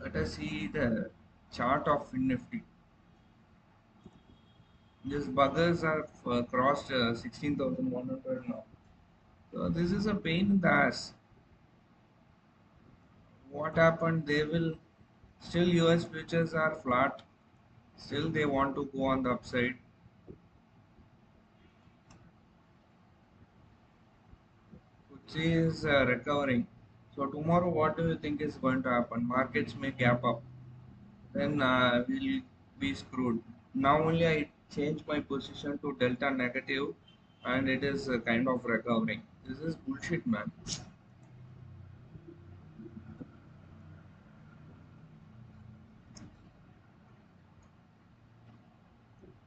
Let us see the chart of Nifty. These buggers have crossed 16,100 now. So this is a pain in the ass. What happened? They will still US futures are flat. Still they want to go on the upside. FTSE is recovering. So tomorrow, what do you think is going to happen? Markets may gap up. Then we'll be screwed. Now only I changed my position to delta negative, and it is kind of recovering. This is bullshit, man.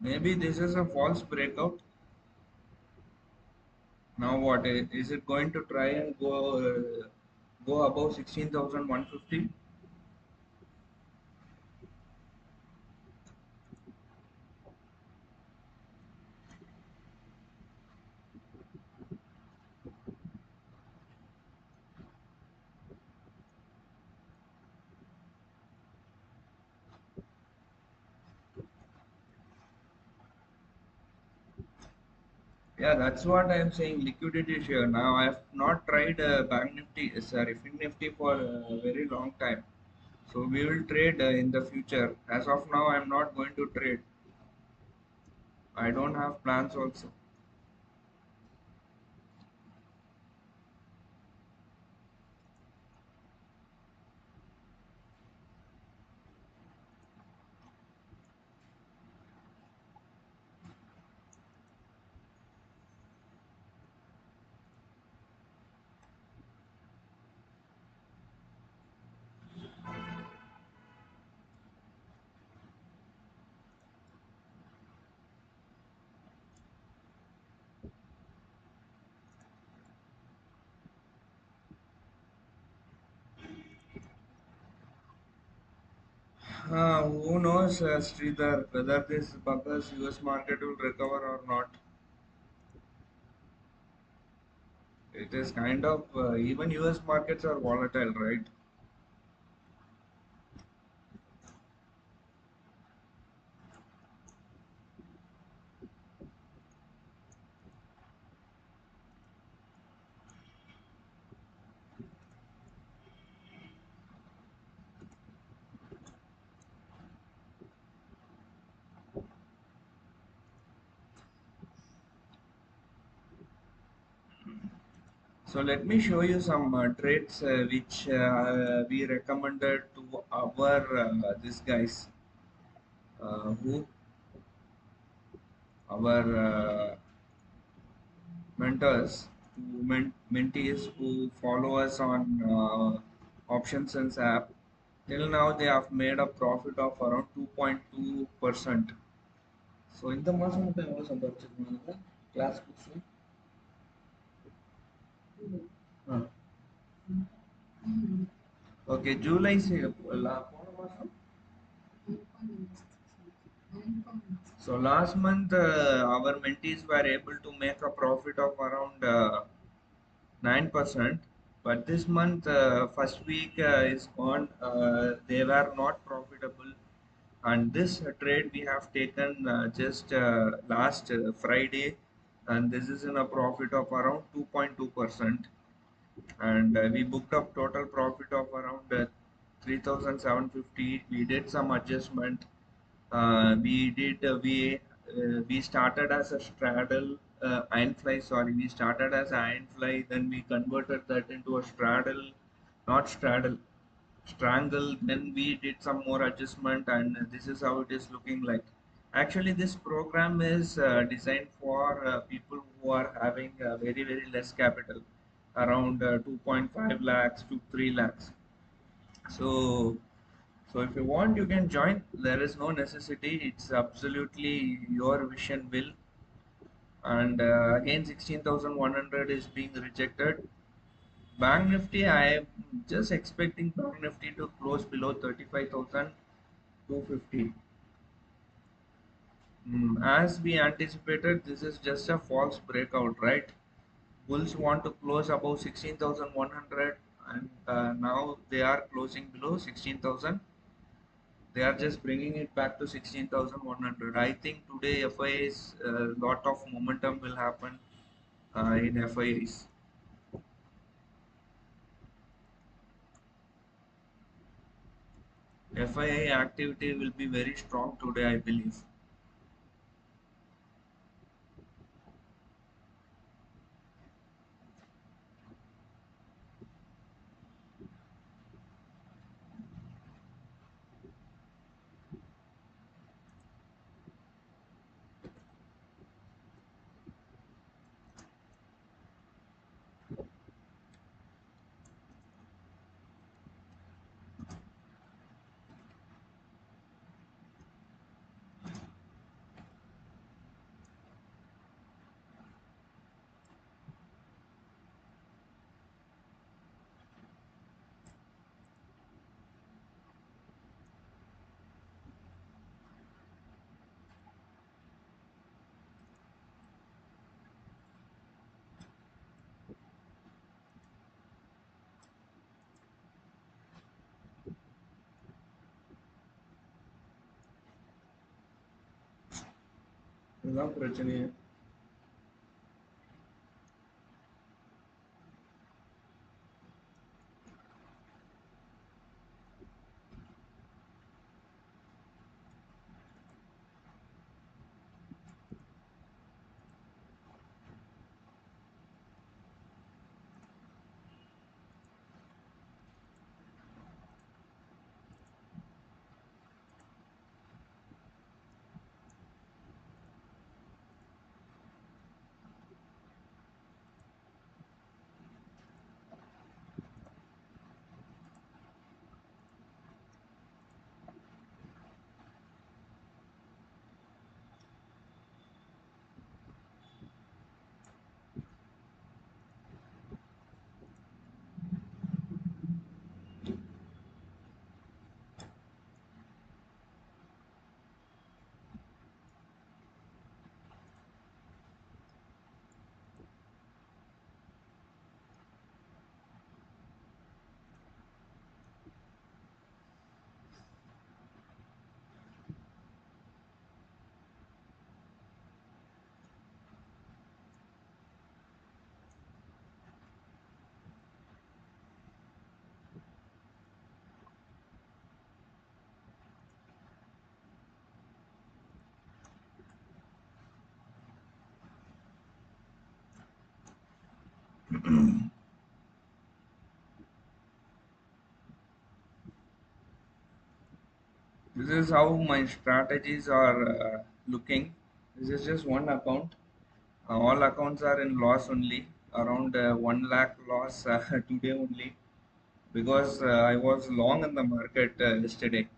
Maybe this is a false breakout. Now what? Is it going to try and go above 16,150? Yeah, that's what I'm saying. Liquidity is here. Now I have not tried Bank Nifty, sorry, Fin Nifty for a very long time. So we will trade in the future. As of now, I'm not going to trade. I don't have plans also. Who knows, Sridhar, whether this buggers US market will recover or not. It is kind of even US markets are volatile, right? So let me show you some trades which we recommended to our this guys who our mentors, mentees who follow us Optionsence app. Till now, they have made a profit of around 2.2%. So in the மாசம் மட்டும் எவ்வளவு சம்பாதிச்சிருக்காங்க class books? Okay July போன மாசம். So last month our mentees were able to make a profit of around 9%, but this month first week is gone, they were not profitable, and this trade we have taken just last Friday, and this is in a profit of around 2.2%, and we booked up total profit of around 3,750. We did some adjustment. We started as a straddle iron fly. Sorry, we started as iron fly. Then we converted that into a straddle, not straddle, strangle. Then we did some more adjustment, and this is how it is looking like. Actually, this program is designed for people who are having very less capital, around 2.5 lakhs to 3 lakhs. So if you want, you can join. There is no necessity. It's absolutely your wish and will. And again, 16,100 is being rejected. Bank Nifty, I am just expecting Bank Nifty to close below 35,250. As we anticipated, this is just a false breakout, right? Bulls want to close above 16,100, and now they are closing below 16,000. They are just bringing it back to 16,100. I think today FIAs, a lot of momentum will happen in FIAs. FIA activity will be very strong today, I believe. இதுதான் பிரச்சனையே. This is how my strategies are looking. This is just one account. All accounts are in loss only, around 1 lakh loss today only. because I was long in the market yesterday.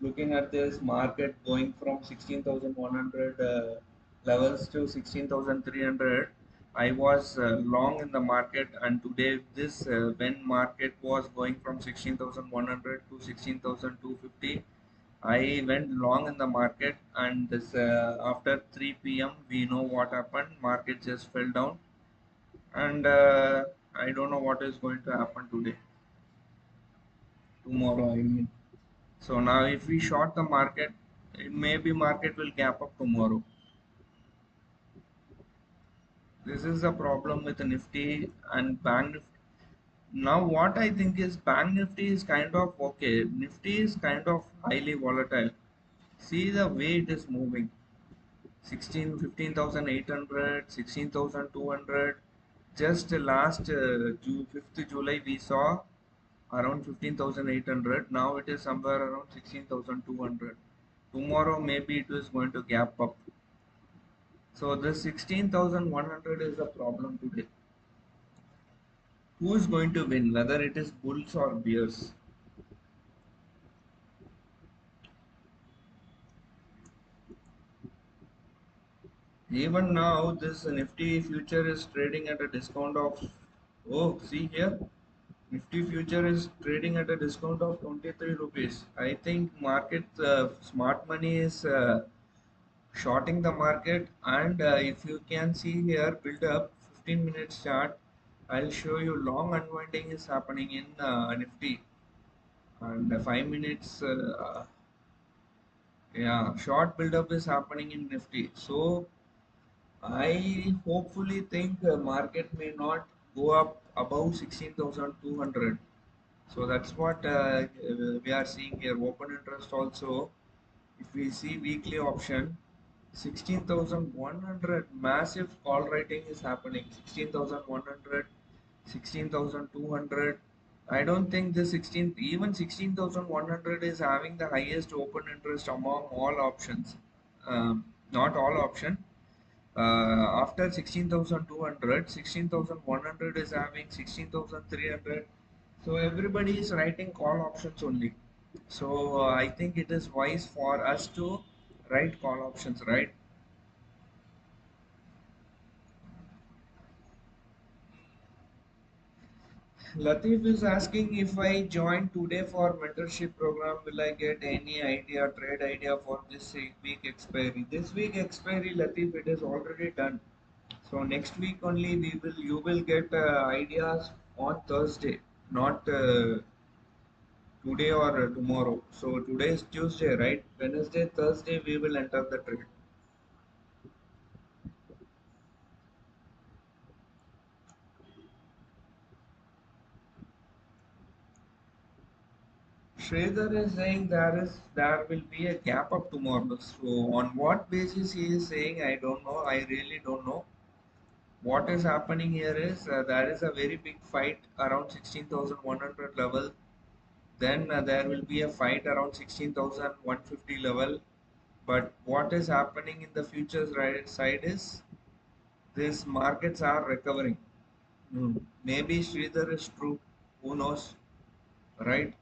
Looking at this market going from 16,100 levels to 16,300, I was long in the market, and today this when market was going from 16,100 to 16,250, I went long in the market, and this after 3 p.m. we know what happened. Market just fell down, and I don't know what is going to happen today, tomorrow. I mean, so now if we short the market, maybe market will gap up tomorrow. This is the problem with Nifty and Bank Nifty. Now what I think is Bank Nifty is kind of okay. Nifty is kind of highly volatile. See the way it is moving. 15,800, 16,200. Just last 5th July we saw around 15,800. Now it is somewhere around 16,200. Tomorrow maybe it is going to gap up. So the 16,100 is the problem today. Who is going to win, whether it is bulls or bears? Even now, this Nifty future is trading at a discount of, oh, see here, Nifty future is trading at a discount of 23 rupees. I think market smart money is shorting the market, and if you can see here, build up 15 minutes chart. I'll show you long unwinding is happening in Nifty, and 5 minutes yeah, short build-up is happening in Nifty. So I hopefully think market may not go up above 16,200. So that's what we are seeing here. Open interest also. If we see weekly option, 16,100 massive call writing is happening. 16,100, 16,200. I don't think the 16, even 16,100 is having the highest open interest among all options. Not all option. After 16,200, 16,100 is having 16,300. So everybody is writing call options only. So I think it is wise for us to write call options, right? Latif is asking if I join today for mentorship program, will I get any idea, trade idea for this week expiry? This week expiry, Latif, it is already done. So next week only you will get ideas on Thursday, not today or tomorrow. So today is Tuesday, right? Wednesday, Thursday we will enter the trade. Shredar is saying there will be a gap up tomorrow. So on what basis he is saying, I don't know. I really don't know. What is happening here is there is a very big fight around 16,100 level. Then there will be a fight around 16,150 level. But what is happening in the futures right side is these markets are recovering. Maybe Sridhar is true. Who knows, right?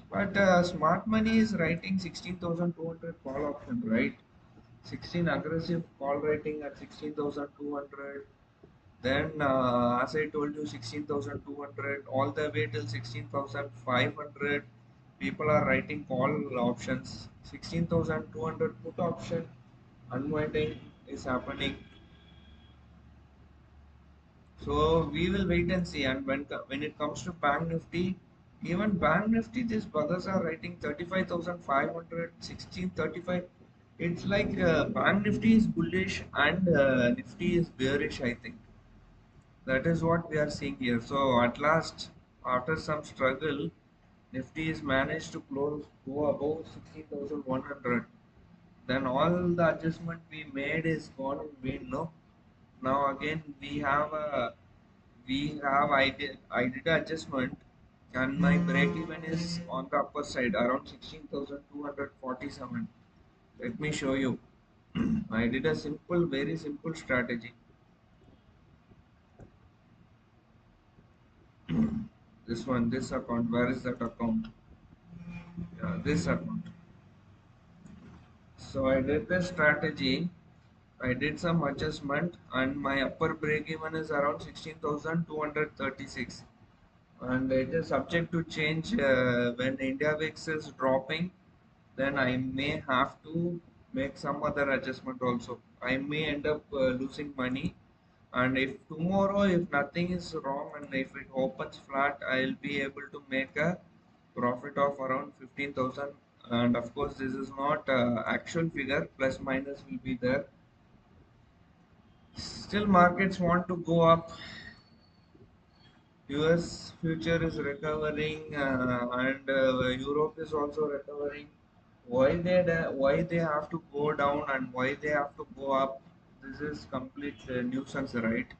But smart money is writing 16,200 call option, right? 16 aggressive call rating at 16,200. Then, as I told you, 16,200 all the way till 16,500. People are writing call options. 16,200 put option unwinding is happening. So we will wait and see. And when it comes to Bank Nifty, even Bank Nifty, these brothers are writing 35,500, 1635. It's like Bank Nifty is bullish and Nifty is bearish, I think. That is what we are seeing here. So at last, after some struggle, Nifty is managed to go above 16,100. Then all the adjustment we made is gone in vain, no? Now again I did adjustment, and my break even is on the upper side around 16,247. Let me show you. I did a very simple strategy. This one, this account. Where is that account? Yeah, this account. So I did the strategy. I did some adjustment, and my upper break even is around 16,236, and it is subject to change when India VIX is dropping. Then I may have to make some other adjustment also. I may end up losing money, and if tomorrow, if nothing is wrong and if it opens flat, I'll be able to make a profit of around 15,000. And of course, this is not actual figure, plus minus will be there. Still, markets want to go up. US future is recovering, and Europe is also recovering. Why they have to go down and why they have to go up? This is complete nuisance, right?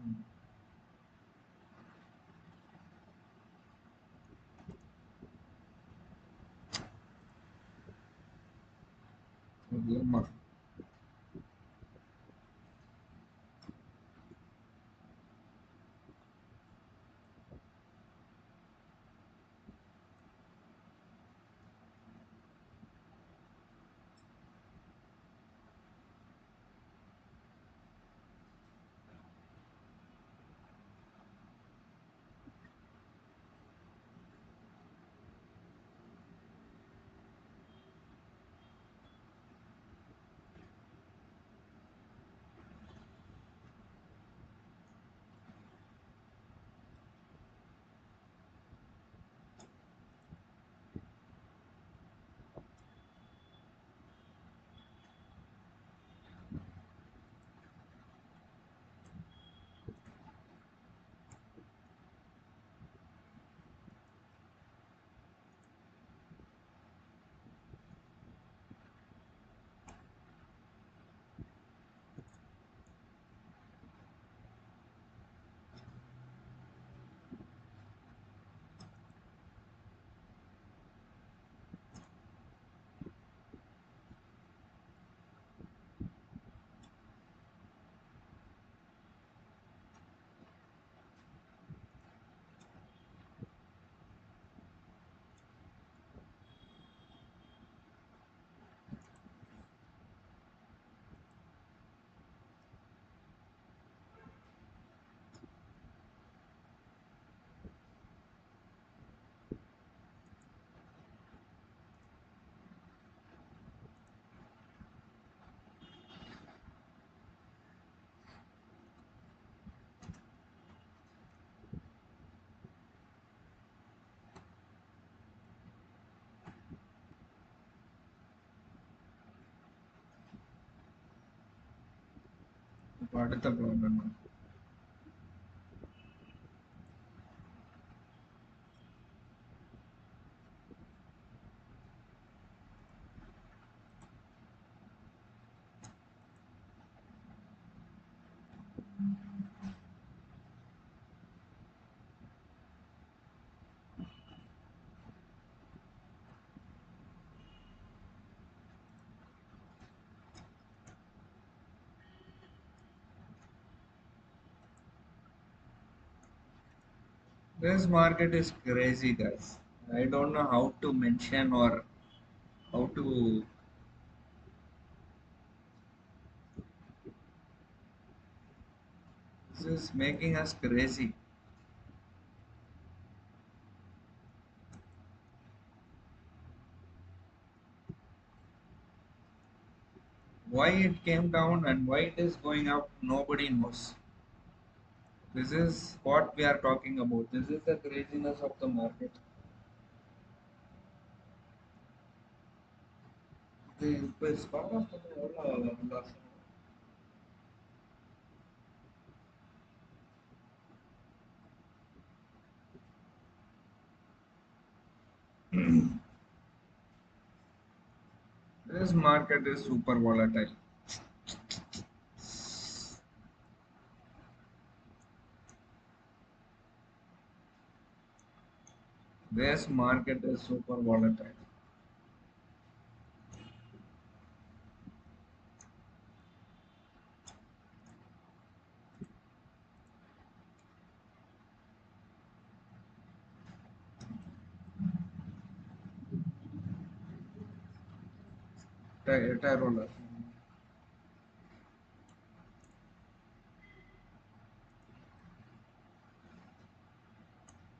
Hmm. What is the problem? This market is crazy, guys. I don't know how to mention or how to. This is making us crazy. Why it came down and why it is going up, nobody knows. This is what we are talking about. This is the craziness of the market. pues vamos a poner la this market is super volatile. This market is super volatile. Roller.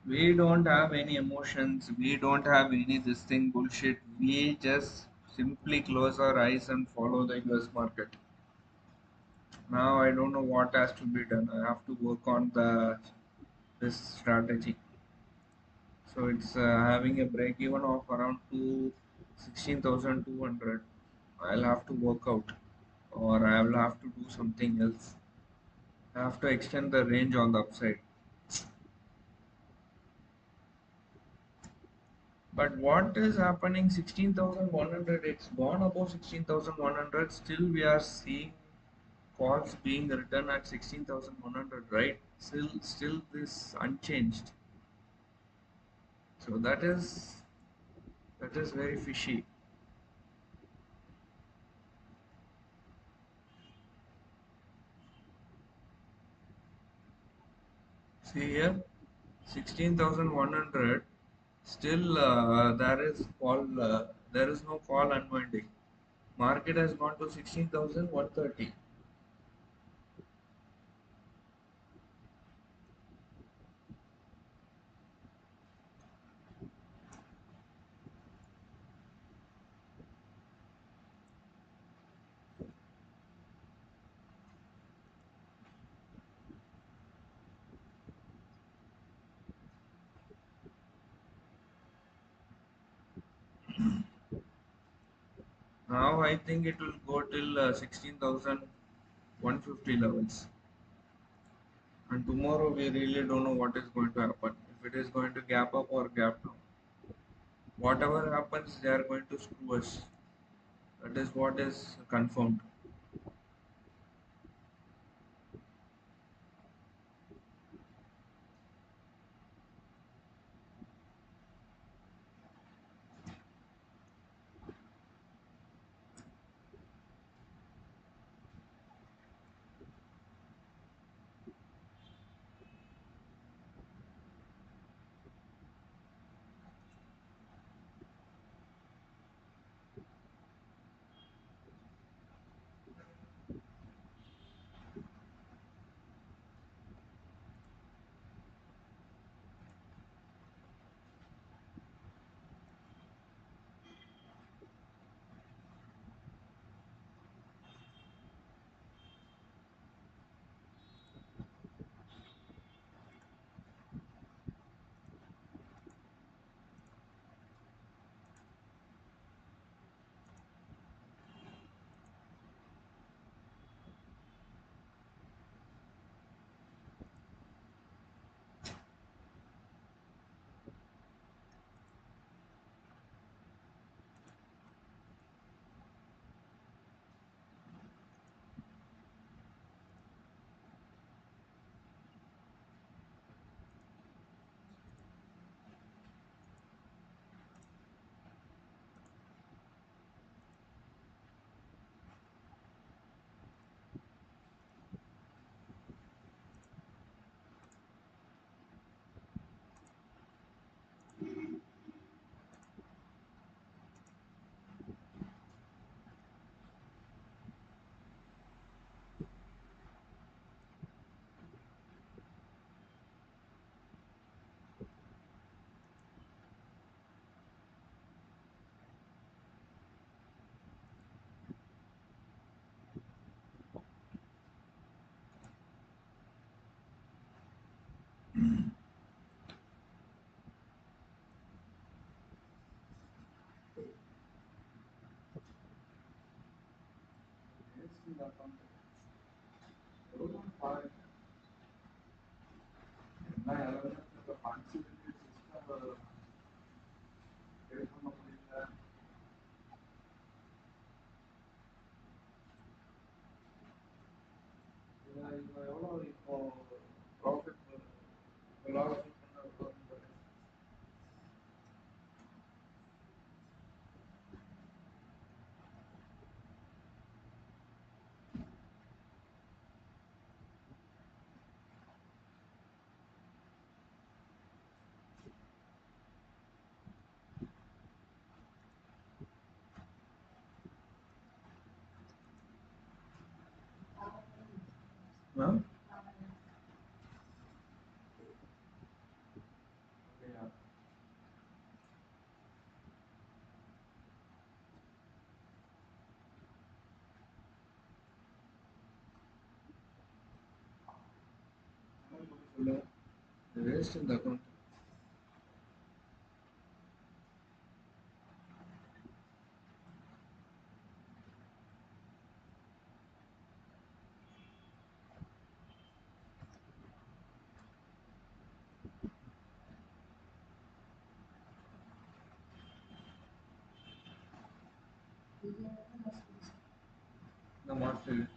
We don't have any emotions. We don't have any this thing bullshit. We just simply close our eyes and follow the US market. Now I don't know what has to be done. I have to work on the this strategy. So it's having a break even of around 16,200. I'll have to work out, or I will have to do something else. I have to extend the range on the upside. But what is happening? 16,100. It's gone above 16,100. Still, we are seeing calls being written at 16,100. Right? Still this unchanged. So that is very fishy. See here, 16,100. Still, there is no call unwinding. Market has gone to 16,130. Now I think it will go till 16,150 levels. And tomorrow we really don't know what is going to happen. If it is going to gap up or gap down. Whatever happens, they are going to screw us. That is what is confirmed. Huh? The rest in the account. The master.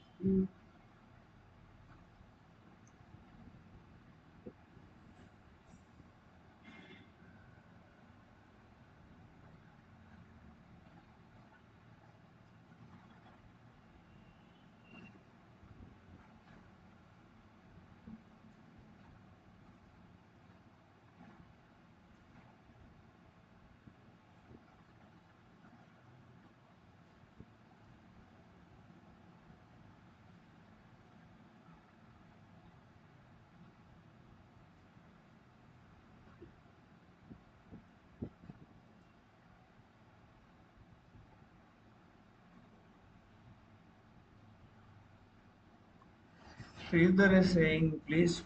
Sridhar is saying, please,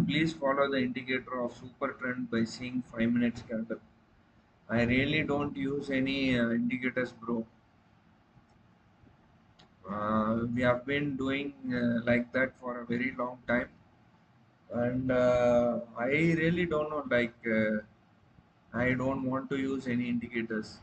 please follow the indicator of super trend by seeing 5 minutes candle. I really don't use any indicators, bro. We have been doing like that for a very long time, and I really don't know. I don't want to use any indicators.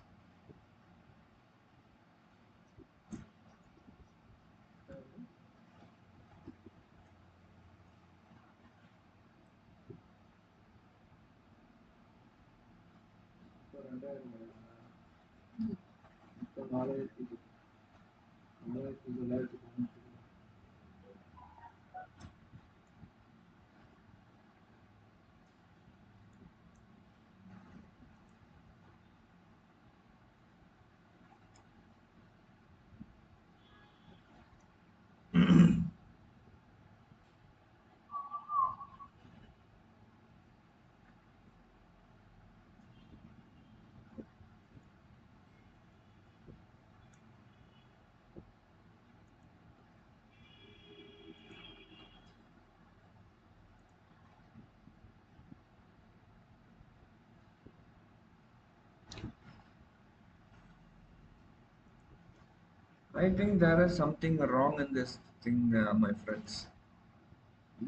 I think there is something wrong in this thing, my friends.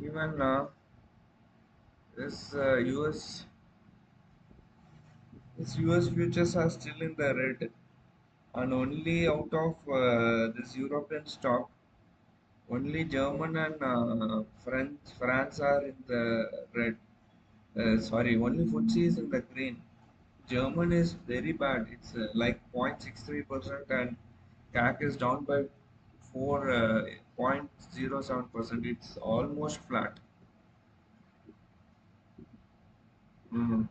Even this US futures are still in the red, and only out of this European stock, only German and France are in the red. Sorry, only FTSE is in the green. German is very bad. It's like 0.63%, and CAC is down by 4.07%. It's almost flat. Mm.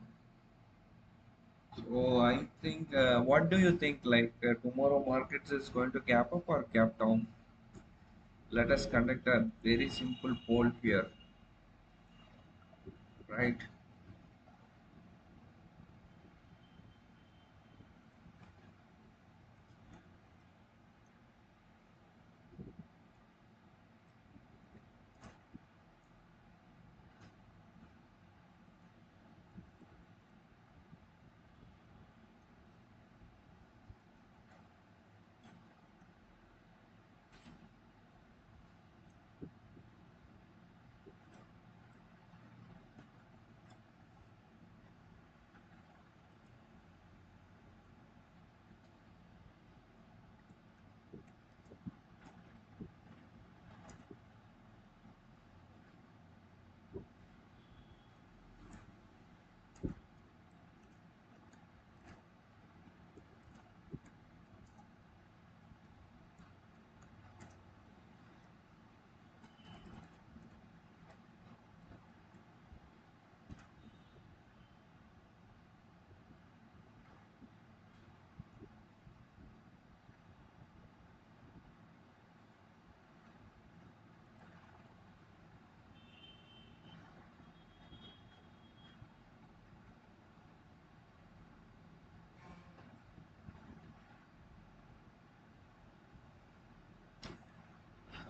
So I think, what do you think? Tomorrow markets is going to gap up or gap down? Let us conduct a very simple poll here, right?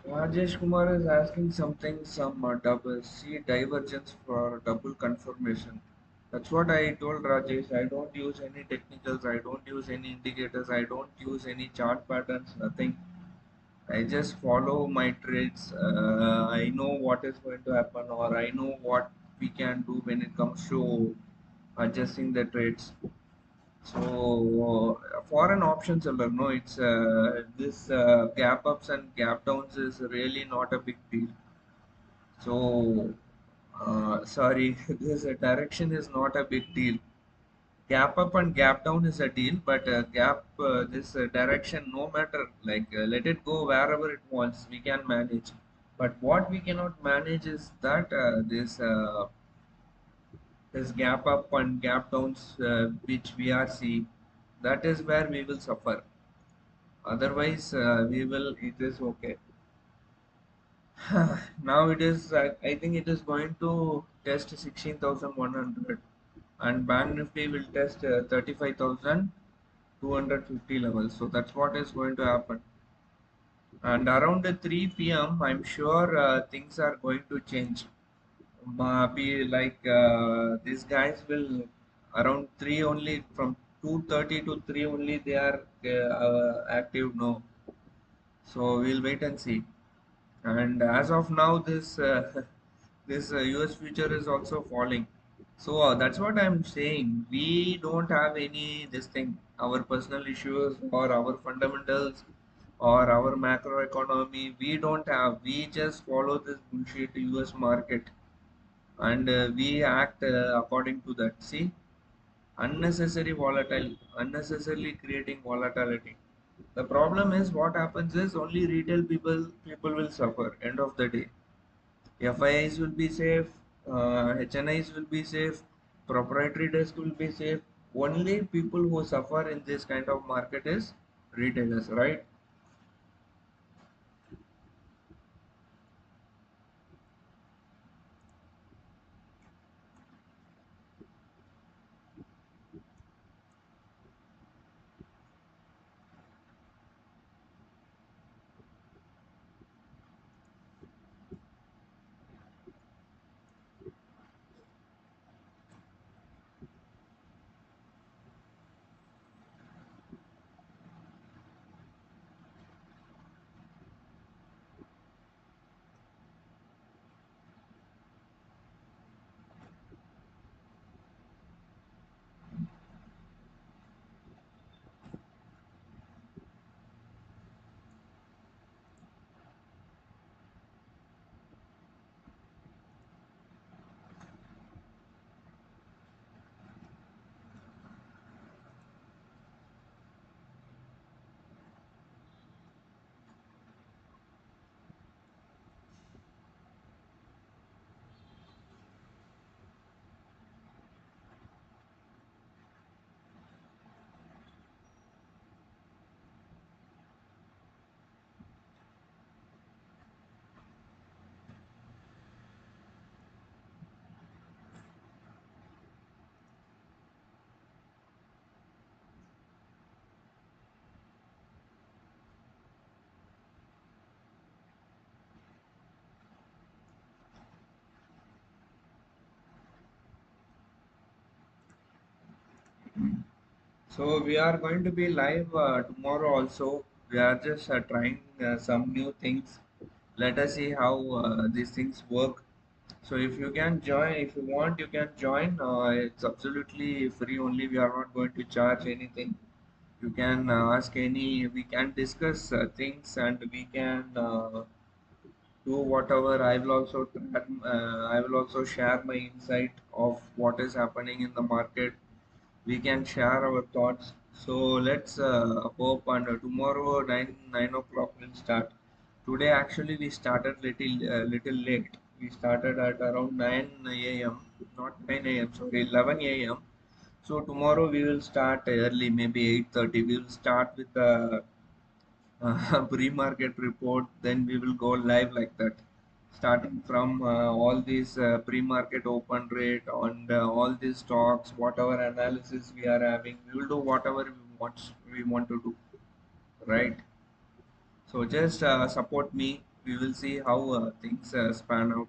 Rajesh Kumar is asking something, some double see divergence for double confirmation. That's what I told Rajesh. I don't use any technicals, I don't use any indicators, I don't use any chart patterns, nothing. I just follow my trades. I know what is going to happen, or I know what we can do when it comes to adjusting the trades. So for an option seller, no, it's this gap ups and gap downs is really not a big deal. So sorry, this direction is not a big deal. Gap up and gap down is a deal, but gap this direction, no matter, like let it go wherever it wants, we can manage. But what we cannot manage is that this gap up and gap downs which we are seeing. That is where we will suffer. Otherwise, we will. It is okay. Now it is. I think it is going to test 16,100, and Bank Nifty will test 35,250 levels. So that's what is going to happen. And around 3 p.m., I'm sure things are going to change. Be like these guys will around 3 only, from 2:30 to 3 only they are active. No, so we'll wait and see. And as of now, this this US future is also falling. So that's what I'm saying. We don't have any this thing, our personal issues or our fundamentals or our macroeconomy. We don't have. We just follow this bullshit US market, and we act according to that. See, unnecessary volatile, unnecessarily creating volatility. The problem is what happens is only retail people will suffer. End of the day, FIIs will be safe, HNIs will be safe, proprietary desk will be safe. Only people who suffer in this kind of market is retailers, right? So we are going to be live tomorrow also. We are just trying some new things. Let us see how these things work. So if you can join, if you want, you can join. It's absolutely free only. We are not going to charge anything. You can ask any. We can discuss things, and we can do whatever. I will also I will also share my insight of what is happening in the market. We can share our thoughts. So let's hope, and tomorrow 9 o'clock will start. Today actually we started little late. We started at around 9 a.m. Not 9 a.m. Sorry, 11 a.m. So tomorrow we will start early, maybe 8:30. We will start with the pre-market report. Then we will go live like that, starting from all these pre-market open rate on all these stocks, whatever analysis we are having. We will do whatever we want to do, right? So just support me. We will see how things span out.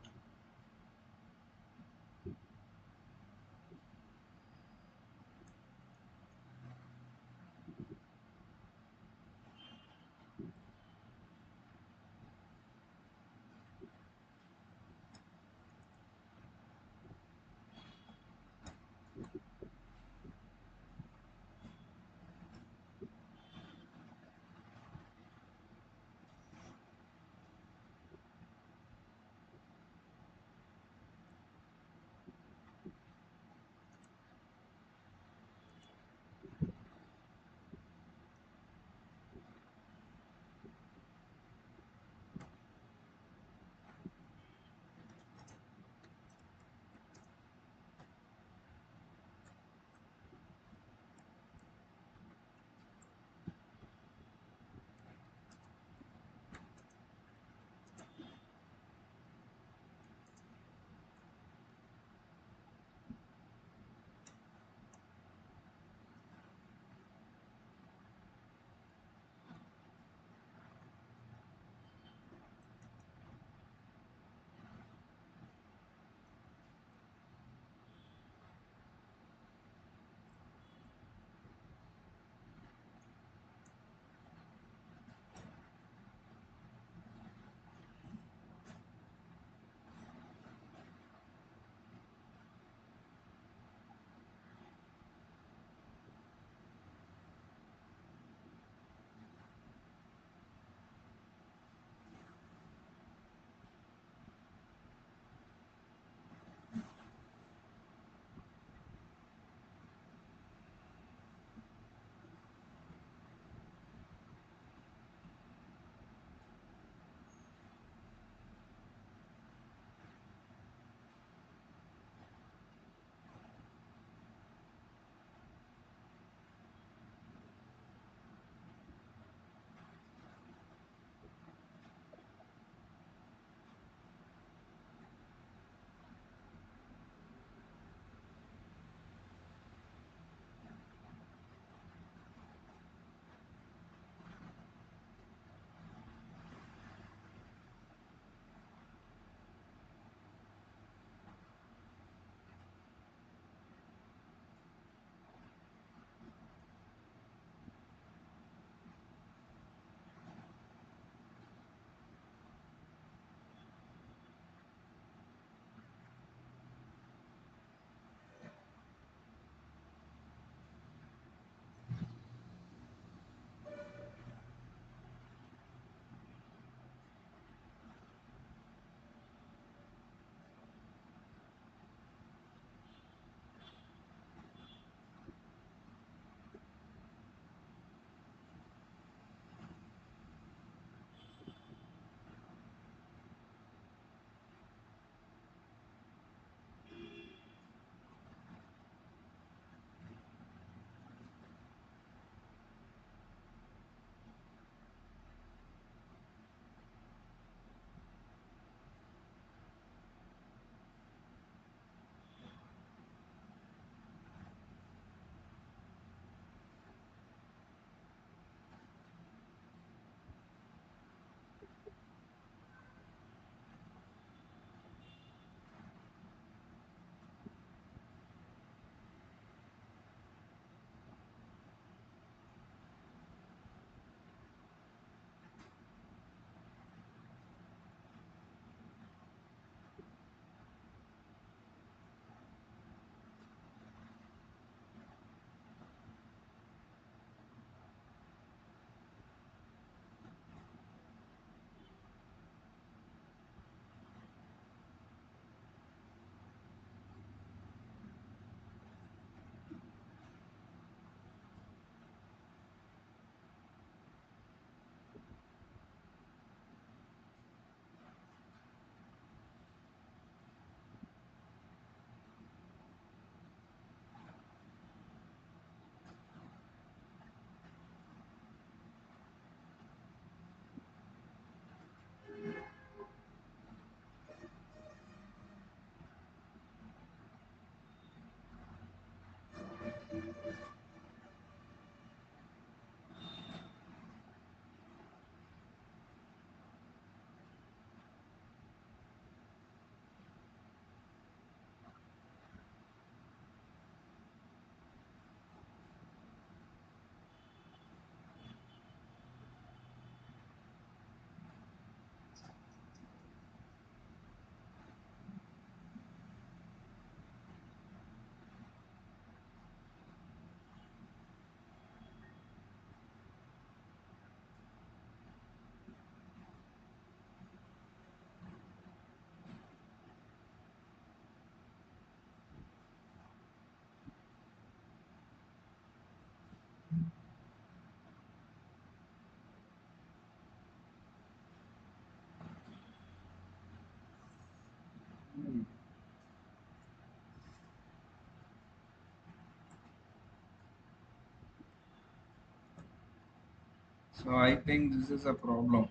So I think this is a problem.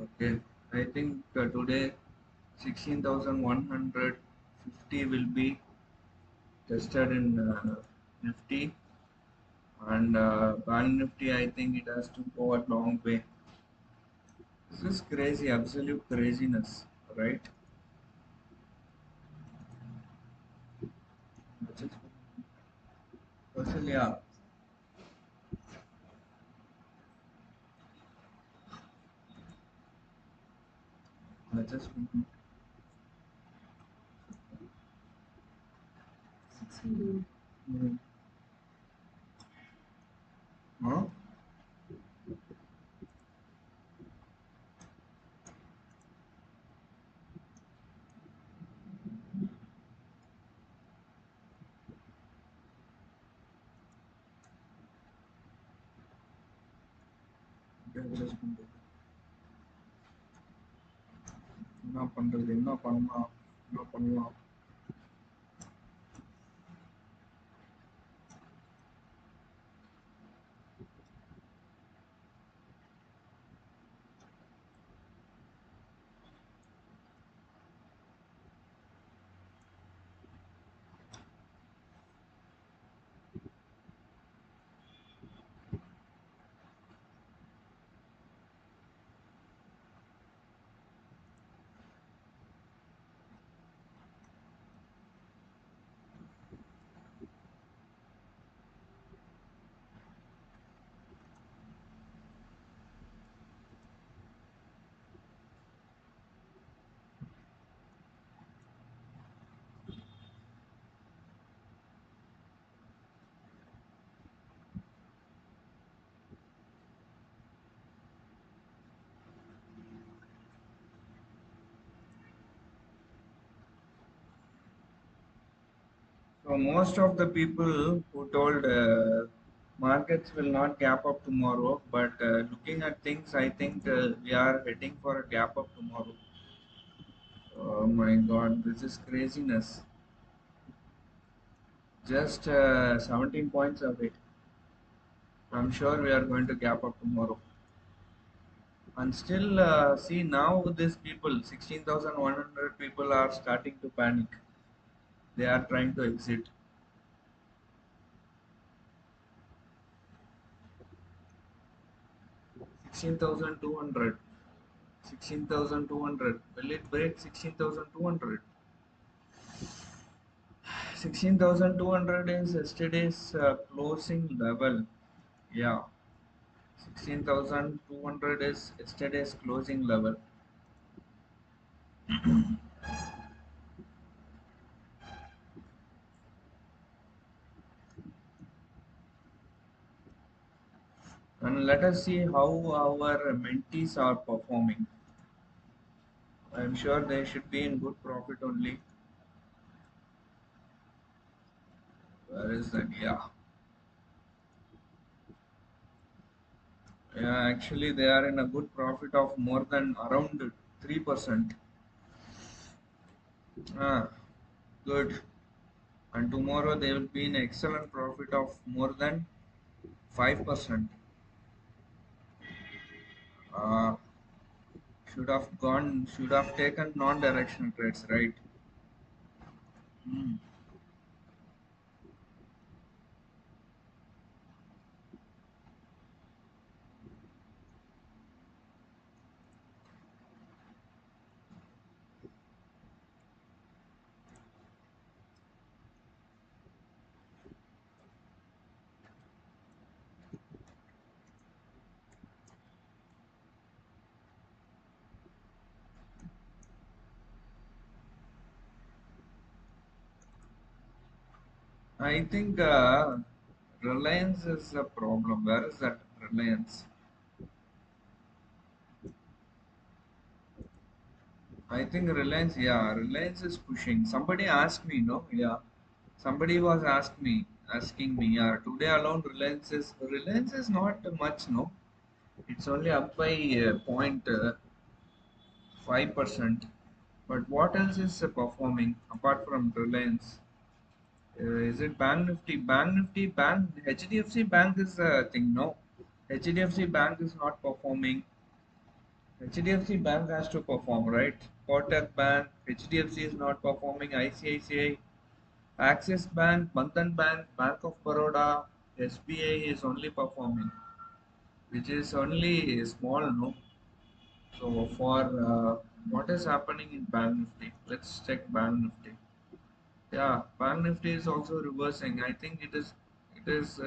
Okay, I think today 16,150 will be tested in Nifty, and Bank Nifty. I think it has to go a long way. This is crazy, absolute craziness, right? Yeah. Just mm, huh? Just என்ன பண்றது, என்ன பண்ணலாம், என்ன பண்ணலாம். So most of the people who told markets will not gap up tomorrow, but looking at things, I think we are heading for a gap up tomorrow. Oh my God, this is craziness. Just 17 points away. I'm sure we are going to gap up tomorrow. And still, see now these people, 16,100 people are starting to panic. They are trying to exit. 16,200. 16,200. Will it break 16,200? 16,200 is yesterday's closing level. Yeah, 16,200 is yesterday's closing level. And let us see how our mentees are performing. I'm sure they should be in good profit only. Where is that? Yeah. Yeah, actually they are in a good profit of more than around 3%. Ah, good. And tomorrow they will be in excellent profit of more than 5%. Uh, should have taken non-directional trades, right? Hmm. I think Reliance is a problem. Where is that Reliance? I think Reliance, yeah, Reliance is pushing. Somebody asked me, no, yeah, somebody was asking me, yeah, today alone Reliance is not much, no, it's only up by 0.5%. But what else is performing apart from Reliance? Is it Bank Nifty? Bank Nifty, Bank HDFC Bank is a thing. No, HDFC Bank is not performing. HDFC Bank has to perform, right? Kotak Bank, HDFC is not performing. ICICI, Axis Bank, Bandhan Bank, Bank of Baroda, SBI is only performing, which is only small, no? So for what is happening in Bank Nifty? Let's check Bank Nifty. Yeah, Bank Nifty is also reversing. I think it is. It is.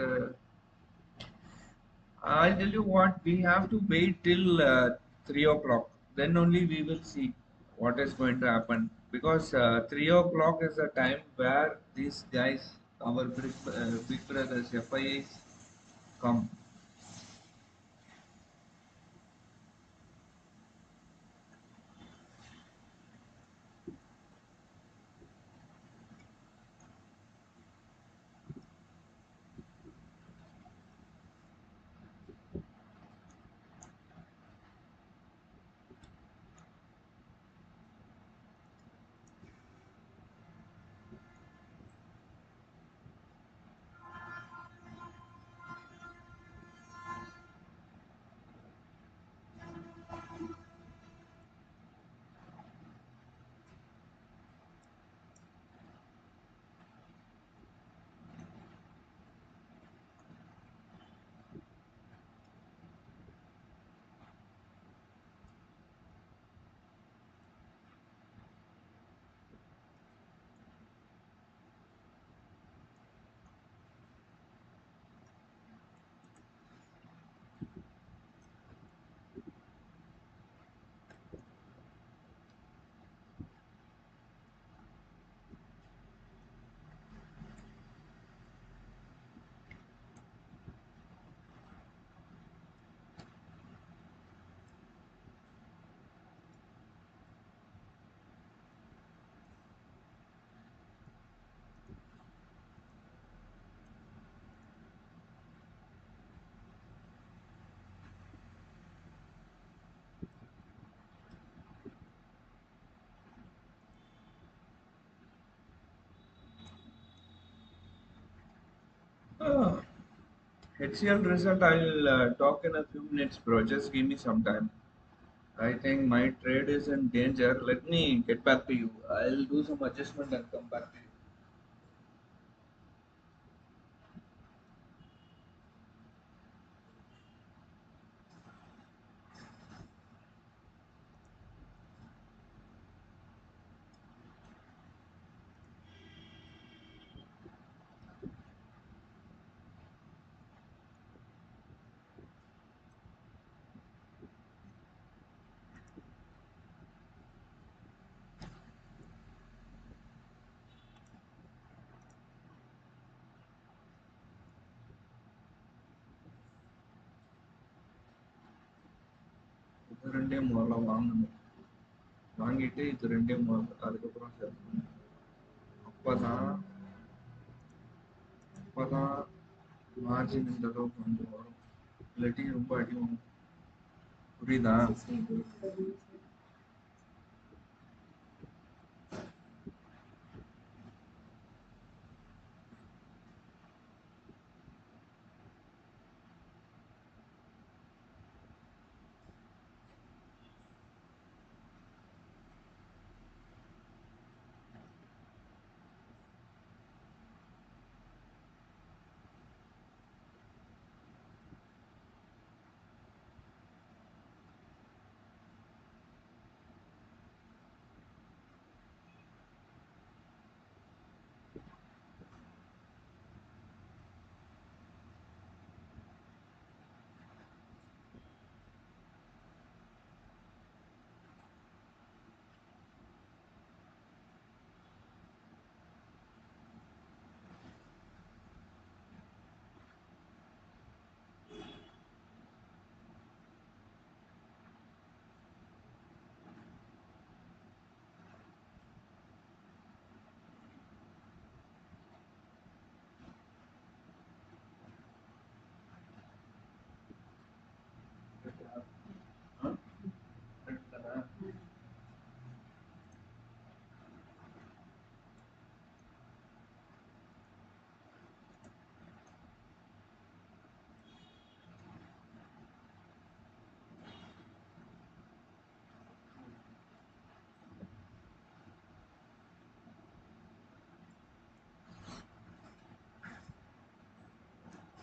I'll tell you what. We have to wait till 3 o'clock. Then only we will see what is going to happen. Because 3 o'clock is a time where these guys, our big brothers, FIAs, come. HCL result. I'll talk in a few minutes, bro. Just give me some time. I think my trade is in danger. Let me get back to you. I'll do some adjustment and come back to you. இது ரெண்டே முதல்ல வாங்கணும். வாங்கிட்டு இது ரெண்டே முதல்ல அதுக்கப்புறம் sell பண்ணணும். அப்பதான் அப்பதான் மார்ஜின் இந்த அளவுக்கு கொஞ்சம் வரும். இல்லாட்டி ரொம்ப அடி வாங்கும். புரியுதா?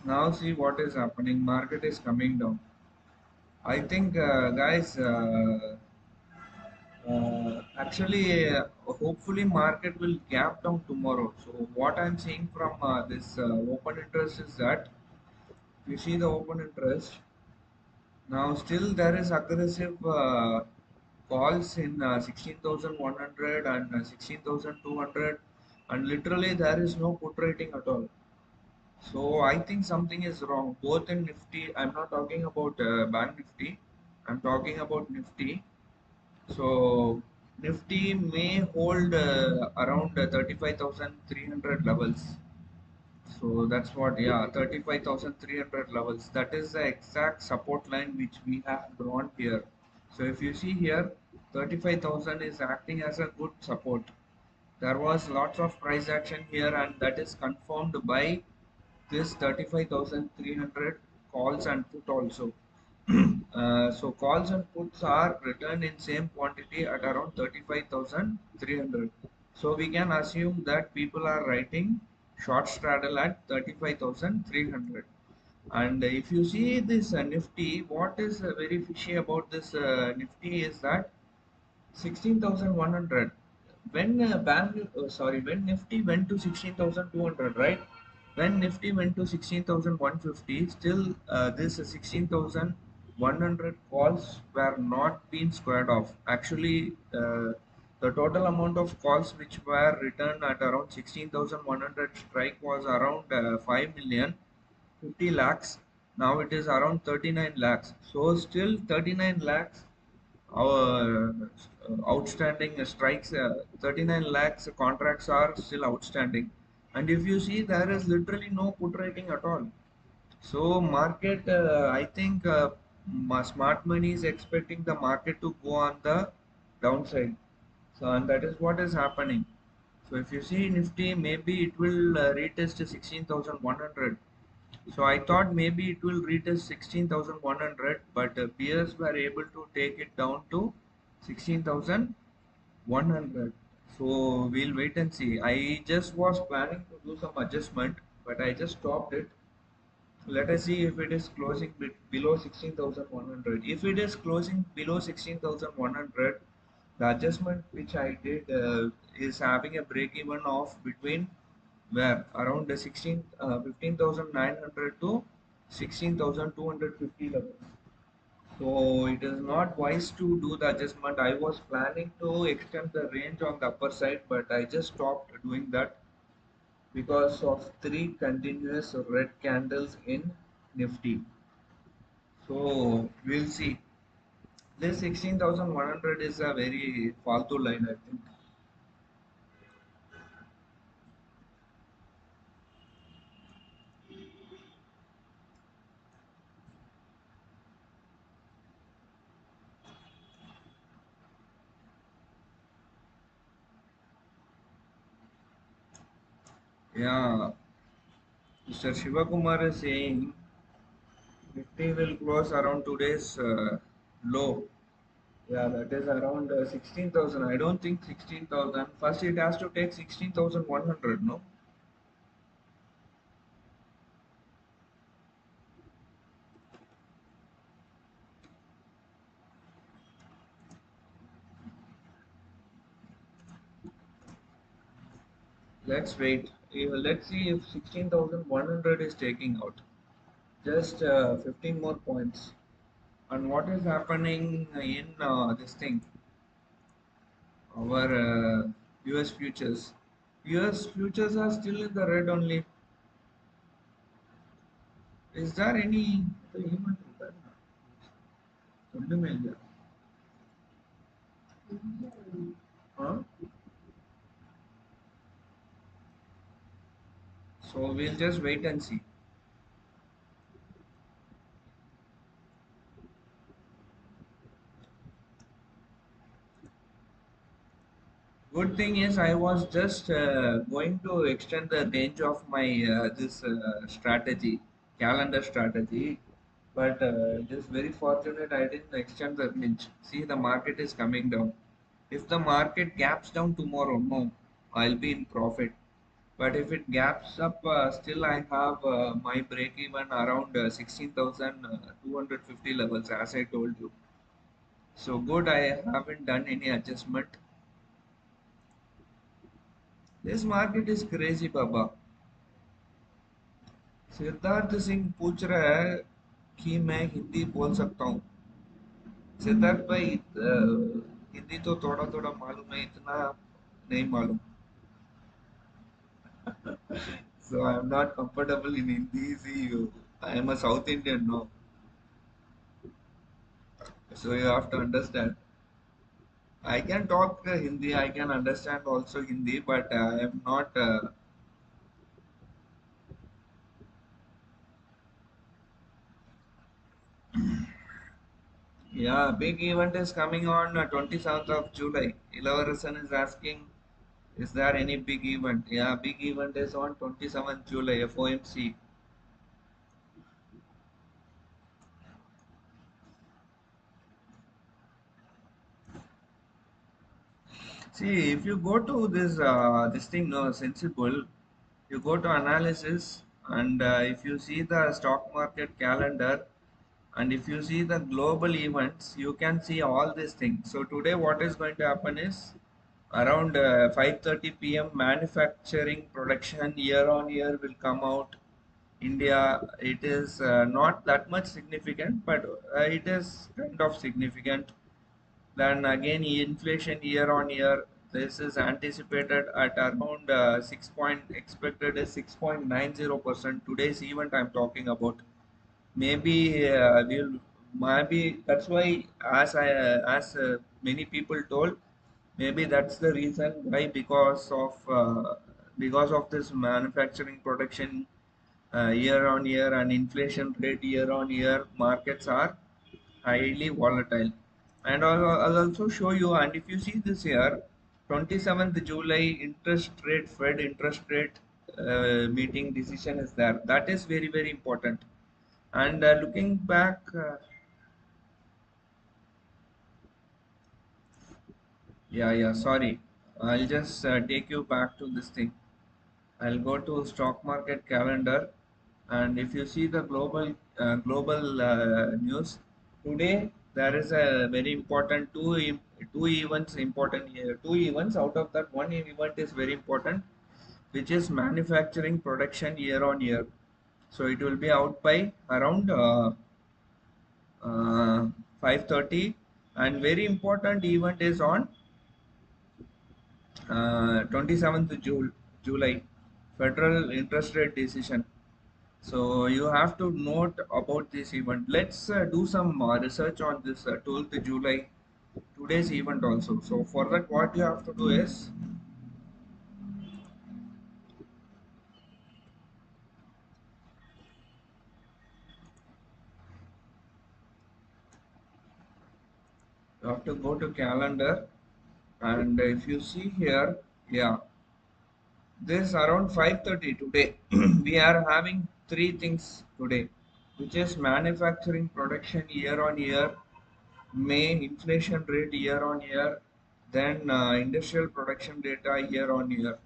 Now see what is happening. Market is coming down. I think, guys, hopefully market will gap down tomorrow. So what I'm seeing from this open interest is that if you see the open interest, now still there is aggressive calls in 16,100 and 16,200, and literally there is no put rating at all. So I think something is wrong both in Nifty. I'm not talking about Bank Nifty. I'm talking about Nifty. So Nifty may hold around 35,300 levels. So that's what, yeah, 35,300 levels. That is the exact support line which we have drawn here. So if you see here, 35,000 is acting as a good support. There was lots of price action here, and that is confirmed by this 35,300 calls and put also. So calls and puts are returned in same quantity at around 35,300. So we can assume that people are writing short straddle at 35,300. And if you see this Nifty, what is very fishy about this Nifty is that 16,100. When when Nifty went to 16,200, right? When Nifty went to 16,150, still this 16,100 calls were not being squared off. Actually, the total amount of calls which were returned at around 16,100 strike was around 5 million 50 lakhs. Now it is around 39 lakhs. So still 39 lakhs our outstanding strikes, 39 lakhs contracts are still outstanding. And if you see, there is literally no put rating at all. So market, I think smart money is expecting the market to go on the downside. So and that is what is happening. So if you see Nifty, maybe it will retest 16,100. So I thought maybe it will retest 16,100, but peers were able to take it down to 16,100. So we'll wait and see. I just was planning to do some adjustment, but I just stopped it. Let us see if it is closing below 16,100. If it is closing below 16,100, the adjustment which I did is having a break even of between where around the 15,900 to 16,250 levels. So it is not wise to do the adjustment. I was planning to extend the range on the upper side, but I just stopped doing that because of three continuous red candles in Nifty. So we'll see. This 16,100 is a very faltu line, I think. Yeah, Mr. Shivakumar is saying Nifty will close around today's low. Yeah, that is around 16,000. I don't think 16,000. First, it has to take 16,100, no? Let's wait. Let's see if 16,100 is taking out. Just 15 more points. And what is happening in this thing? Our US futures. US futures are still in the red only. Is there any event? ஒண்ணுமே இல்ல. Huh? So we'll just wait and see. Good thing is I was just going to extend the range of my this strategy, calendar strategy, but it is very fortunate I didn't extend the range. See, the market is coming down. If the market gaps down tomorrow, no, I'll be in profit. But if it gaps up, still I have my break even around 16,250 levels, as I told you. So good, I haven't done any adjustment. This market is crazy, Baba. Siddharth Singh पूछ रहा है कि मैं हिंदी बोल सकता हूँ. सिद्धार्थ भाई, हिंदी तो थोड़ा थोड़ा मालूम है, इतना नहीं मालूम. So I am not comfortable in Hindi. See, I am a South Indian, no. So you have to understand. I can talk Hindi, I can understand also Hindi, but I am not. Yeah, big event is coming on 27th of July. Ilavaran is asking, is there any big event? Yeah, big event is on 27th July, FOMC. See, if you go to this thing, no, sensible, you go to analysis, and if you see the stock market calendar, and if you see the global events, you can see all these things. So today what is going to happen is around 5:30 p.m. manufacturing production year on year will come out. India, it is not that much significant, but it is kind of significant. Then again, inflation year on year, this is anticipated at around 6 point, expected is 6.90%. Today's event I'm talking about. Maybe we'll, maybe that's why, as many people told, maybe that's the reason why, because of this manufacturing production year on year and inflation rate year on year, markets are highly volatile. And I'll also show you, and if you see this year, 27th July interest rate, Fed interest rate meeting decision is there. That is very, very important. And looking back, yeah, sorry. I'll just take you back to this thing. I'll go to stock market calendar, and if you see the global news today, there is a very important two events important here. Two events out of that, one event is very important, which is manufacturing production year on year. So it will be out by around uh, 5:30, and very important event is on 27th July, federal interest rate decision. So you have to note about this event. Let's do some research on this 12th July, today's event also. So for that, what you have to do is, you have to go to calendar, and if you see here, yeah, this around 5:30 today. We are having three things today, which is manufacturing production year on year, May inflation rate year on year, then industrial production data year on year.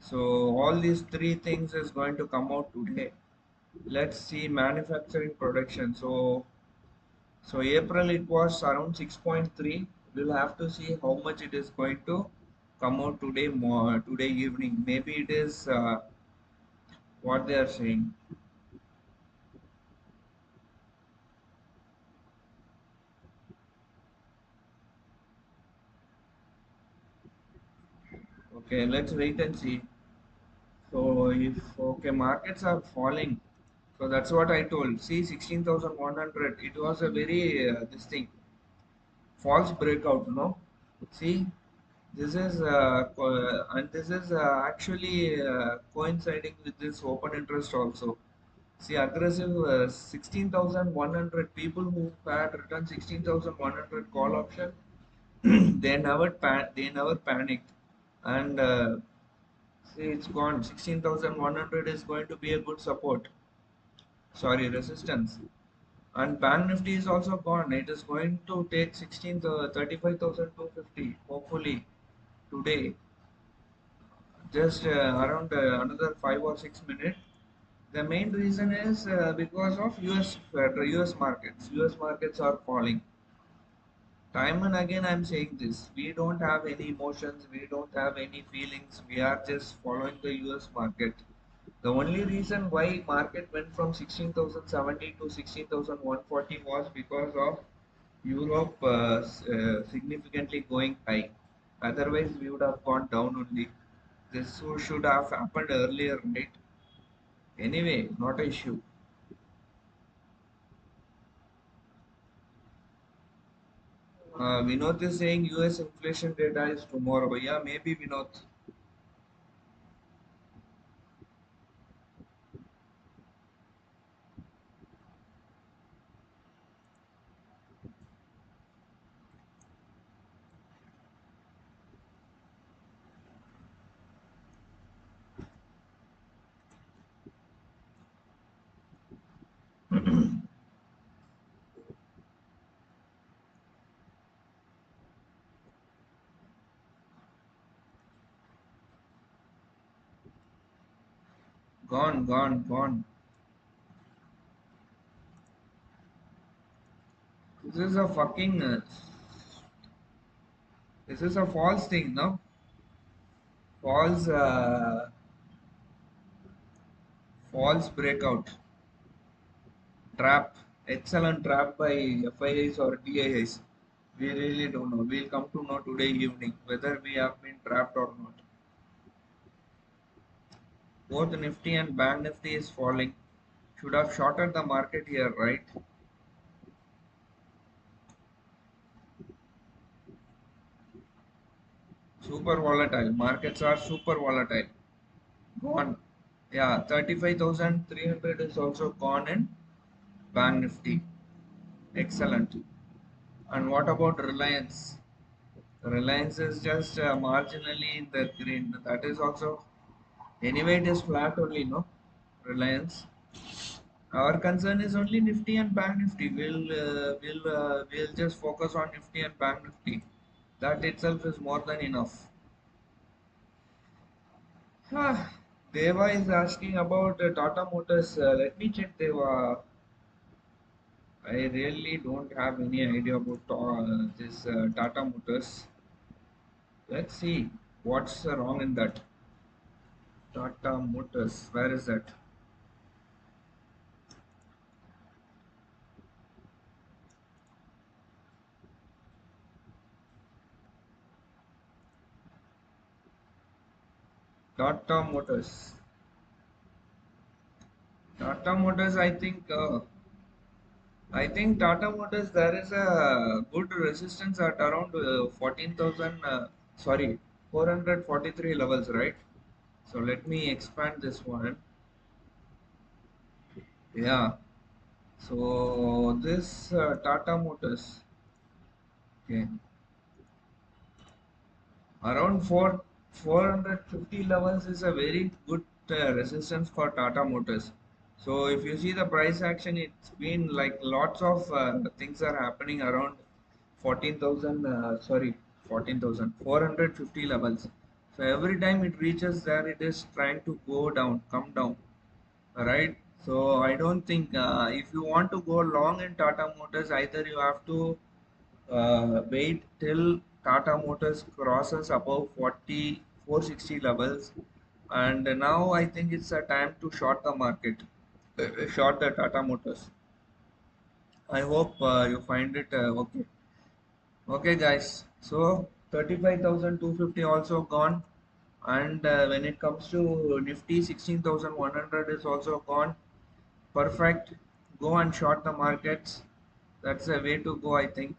So all these three things is going to come out today. Let's see manufacturing production. So April it was around 6.3. We'll have to see how much it is going to come out today, more today evening. Maybe it is what they are saying. Okay, let's wait and see. So if okay, markets are falling. So that's what I told. See, 16,100. It was a very this thing, false breakout. No, see, this is and this is actually coinciding with this open interest also. See, aggressive 16,100 people who had returned 16,100 call option. They never panicked, and see, it's gone. 16,100 is going to be a good support. Sorry, resistance. And Bank Nifty is also gone. It is going to take 35,250 hopefully today. just around another 5 or 6 minutes. The main reason is because of US markets. US markets are falling. Time and again, I'm saying this. We don't have any emotions. We don't have any feelings. We are just following the US market. The only reason why market went from 16,070 to 16,140 was because of Europe significantly going high. Otherwise, we would have gone down only. This should have happened earlier, right? Anyway, not an issue. Vinod is saying US inflation data is tomorrow. Yeah, maybe Vinod. Gone, gone, gone. This is a fucking. This is a false thing, no? False, false breakout trap. Excellent trap by FIIs or DIIs. We really don't know. We'll come to know today evening whether we have been trapped or not. Both Nifty and Bank Nifty is falling. Should have shorted the market here, right? Super volatile. Markets are super volatile. Gone. Yeah, 35,300 is also gone in Bank Nifty. Excellent. And what about Reliance? Reliance is just marginally in the green. That is also, anyway, it is flat only, no? Reliance. Our concern is only Nifty and Bank Nifty. We'll just focus on Nifty and Bank Nifty. That itself is more than enough. Ah, Deva is asking about Tata Motors. Let me check Deva. I really don't have any idea about this Tata Motors. Let's see what's wrong in that. Tata Motors. Where is that? Tata Motors. Tata Motors. I think Tata Motors. There is a good resistance at around 14,000. Sorry, 443 levels, right? So let me expand this one. Yeah. So this Tata Motors. Okay. Around 450 levels is a very good resistance for Tata Motors. So if you see the price action, it's been like lots of things are happening around 14,000, 14,000, 450 levels. So every time it reaches there, it is trying to go down, come down, right? So I don't think if you want to go long in Tata Motors, either you have to wait till Tata Motors crosses above 460 levels, and now I think it's a time to short the market, short the Tata Motors. I hope you find it okay. Okay, guys. So 35,250 also gone, and when it comes to Nifty, 16,100 is also gone. Perfect. Go and short the markets. That's a way to go, I think.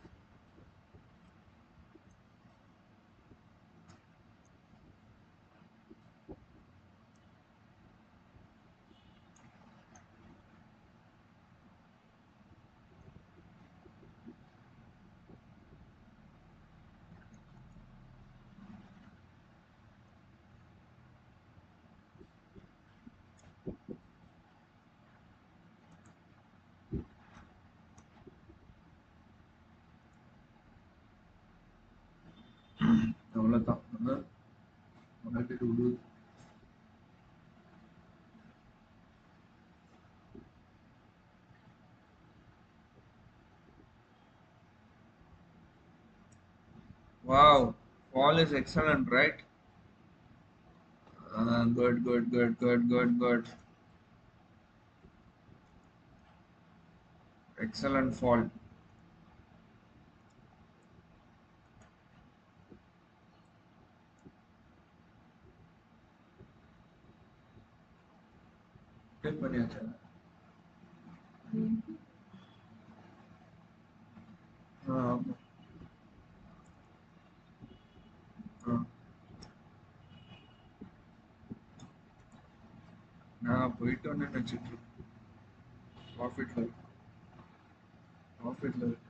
Wow, fall is excellent, right? Good, good, good, good, good, good. Excellent fall. Click பண்ணியாச்சா? ஆமா. ஆ. நான் போயிட்டோன்னு நினைச்சிட்டு இருக்கேன். ப்ராஃபிட்ல இருக்கு. ப்ராஃபிட்ல இருக்கு.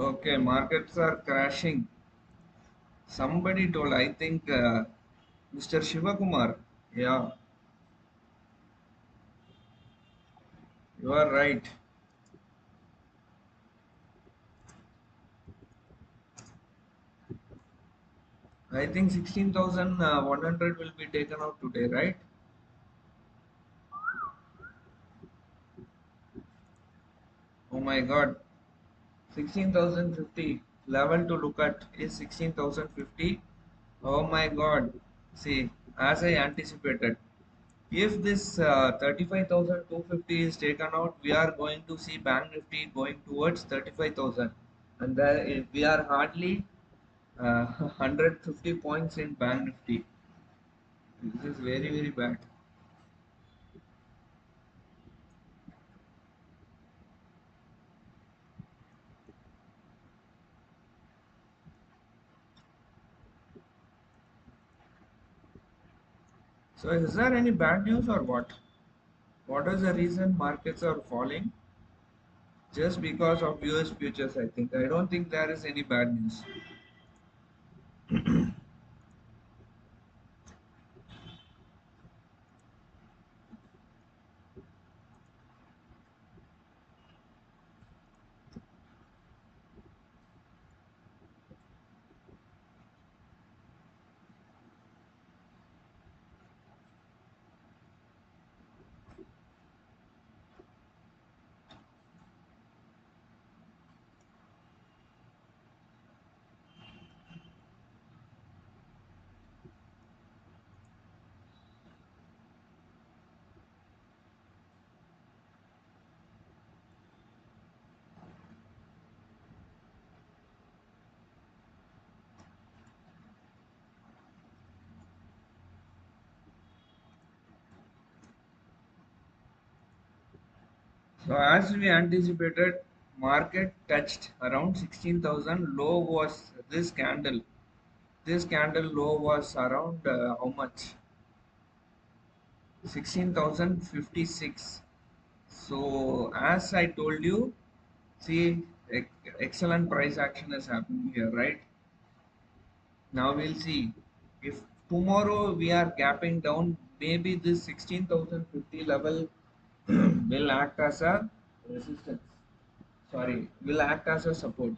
Okay, markets are crashing. Somebody told, I think Mr. Shivakumar. Yeah, you are right. I think 16,100 will be taken out today, right? Oh my God, 16,050. Level to look at is 16,050. Oh my God. See, as I anticipated, if this 35,250 is taken out, we are going to see Bank Nifty going towards 35,000. And there we are hardly 150 points in Bank Nifty. This is very, very bad. So, is there any bad news or what? What is the reason markets are falling? Just because of US futures, I think. I don't think there is any bad news. So as we anticipated, market touched around 16,000. Low was this candle. This candle low was around how much? 16,056. So as I told you, see, excellent price action is happening here, right? Now we'll see if tomorrow we are gapping down. Maybe this 16,050 level will act as a resistance. Sorry, will act as a support.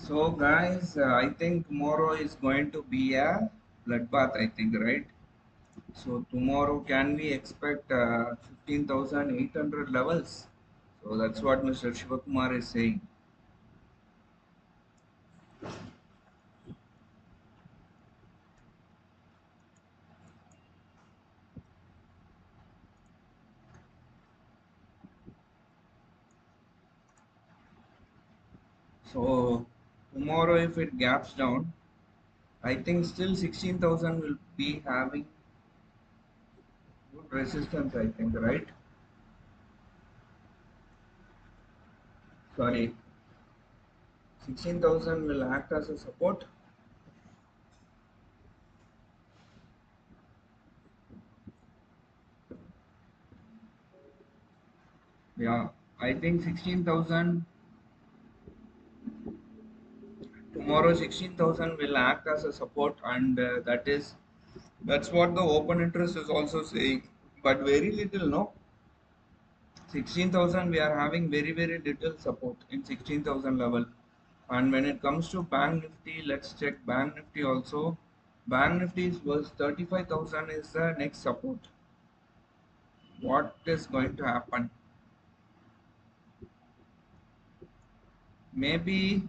So guys, I think tomorrow is going to be a bloodbath, I think, right? So tomorrow can we expect 15,800 levels? So that's what Mr. Shivakumar is saying. So tomorrow if it gaps down, I think still 16,000 will be having good resistance, I think, right? Sorry, 16,000 will act as a support. Yeah, I think 16,000 tomorrow 16,000 will act as a support, and that's what the open interest is also saying, but very little, no. 16,000 we are having very little support in 16,000 level. And when it comes to Bank Nifty, let's check Bank Nifty also. Bank Nifty was 35,000 is the next support. What is going to happen? Maybe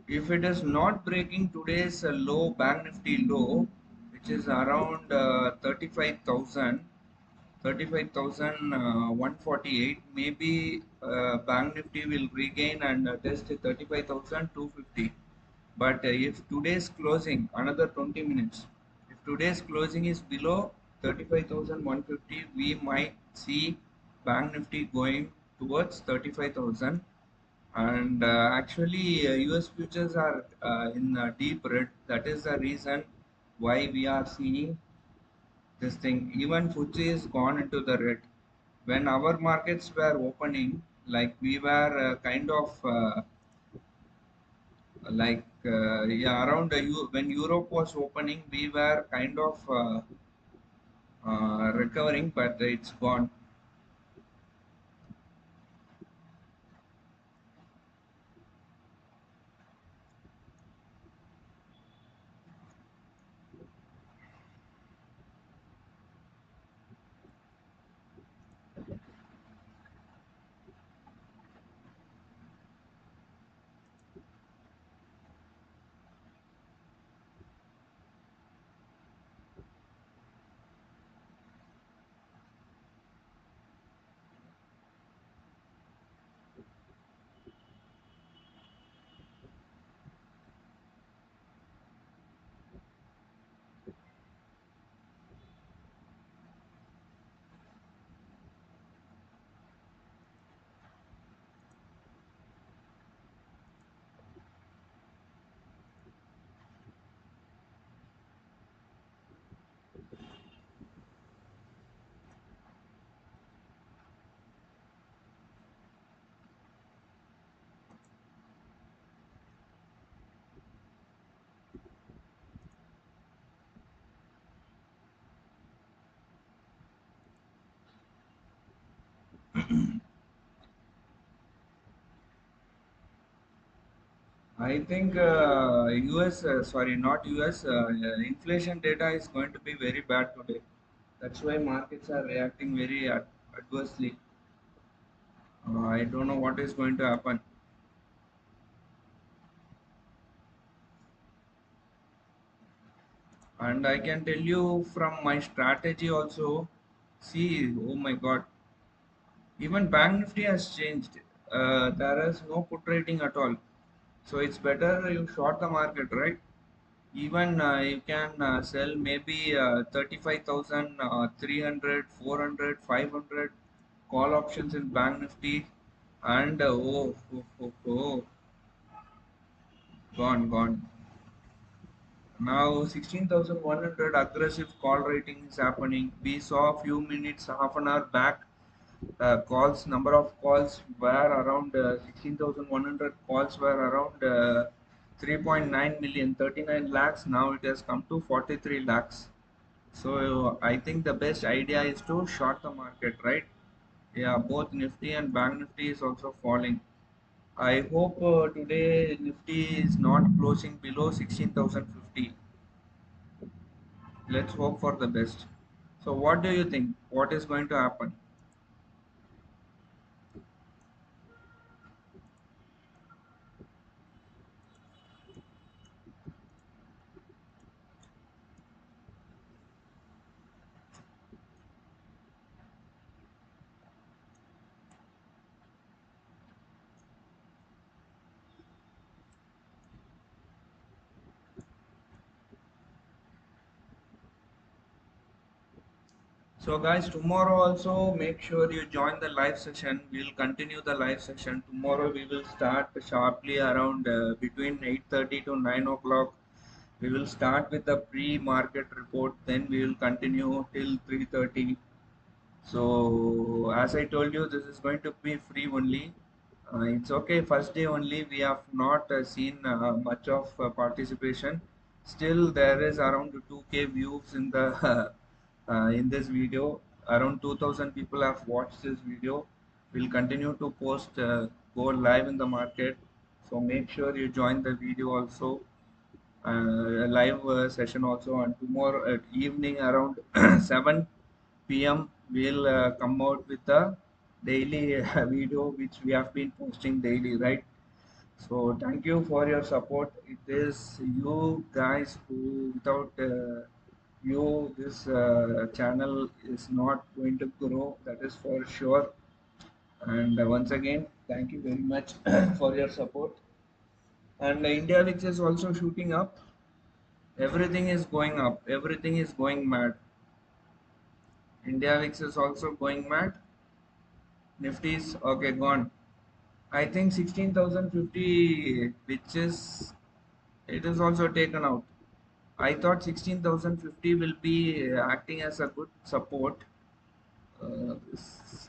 if it is not breaking today's low, Bank Nifty low, which is around 35,000, 148, maybe Bank Nifty will regain and test 35,250. But if today's closing, another 20 minutes, if today's closing is below 35,150, we might see Bank Nifty going towards 35,000. And actually, US futures are in deep red. That is the reason why we are seeing this thing. Even Fuji is gone into the red. When our markets were opening, like we were kind of yeah, around when Europe was opening, we were kind of recovering, but it's gone. I think US, sorry, not US, inflation data is going to be very bad today. That's why markets are reacting very adversely. I don't know what is going to happen. And I can tell you from my strategy also. See, oh my God, even Bank Nifty has changed. There is no put trading at all. So it's better you short the market, right? Even you can sell maybe 35,000, 300, 400, 500 call options in Bank Nifty, and gone, gone. Now 16,100 aggressive call rating is happening. We saw a few minutes, half an hour back, calls, number of calls were around 16,100 calls were around 3.9 million, 39 lakhs. Now it has come to 43 lakhs. So I think the best idea is to short the market, right? Yeah, both Nifty and Bank Nifty is also falling. I hope today Nifty is not closing below 16,050. Let's hope for the best. So what do you think? What is going to happen? So guys, tomorrow also make sure you join the live session. We'll continue the live session. Tomorrow we will start sharply around between 8:30 to 9 o'clock. We will start with the pre-market report. Then we will continue till 3:30. So as I told you, this is going to be free only. It's okay. First day only. We have not seen much of participation. Still, there is around 2K views in the in this video. Around 2,000 people have watched this video. We'll continue to post, go live in the market. So make sure you join the video also, a live session also. And tomorrow at evening around 7 p.m. we'll come out with a daily video which we have been posting daily, right? So thank you for your support. It is you guys who, without you, this channel is not going to grow. That is for sure. And once again, thank you very much for your support. And India, which is also shooting up, everything is going up. Everything is going mad. India VIX is also going mad. Nifty is okay, gone. I think 16,050, which is it is also taken out. I thought 16,050 will be acting as a good support. This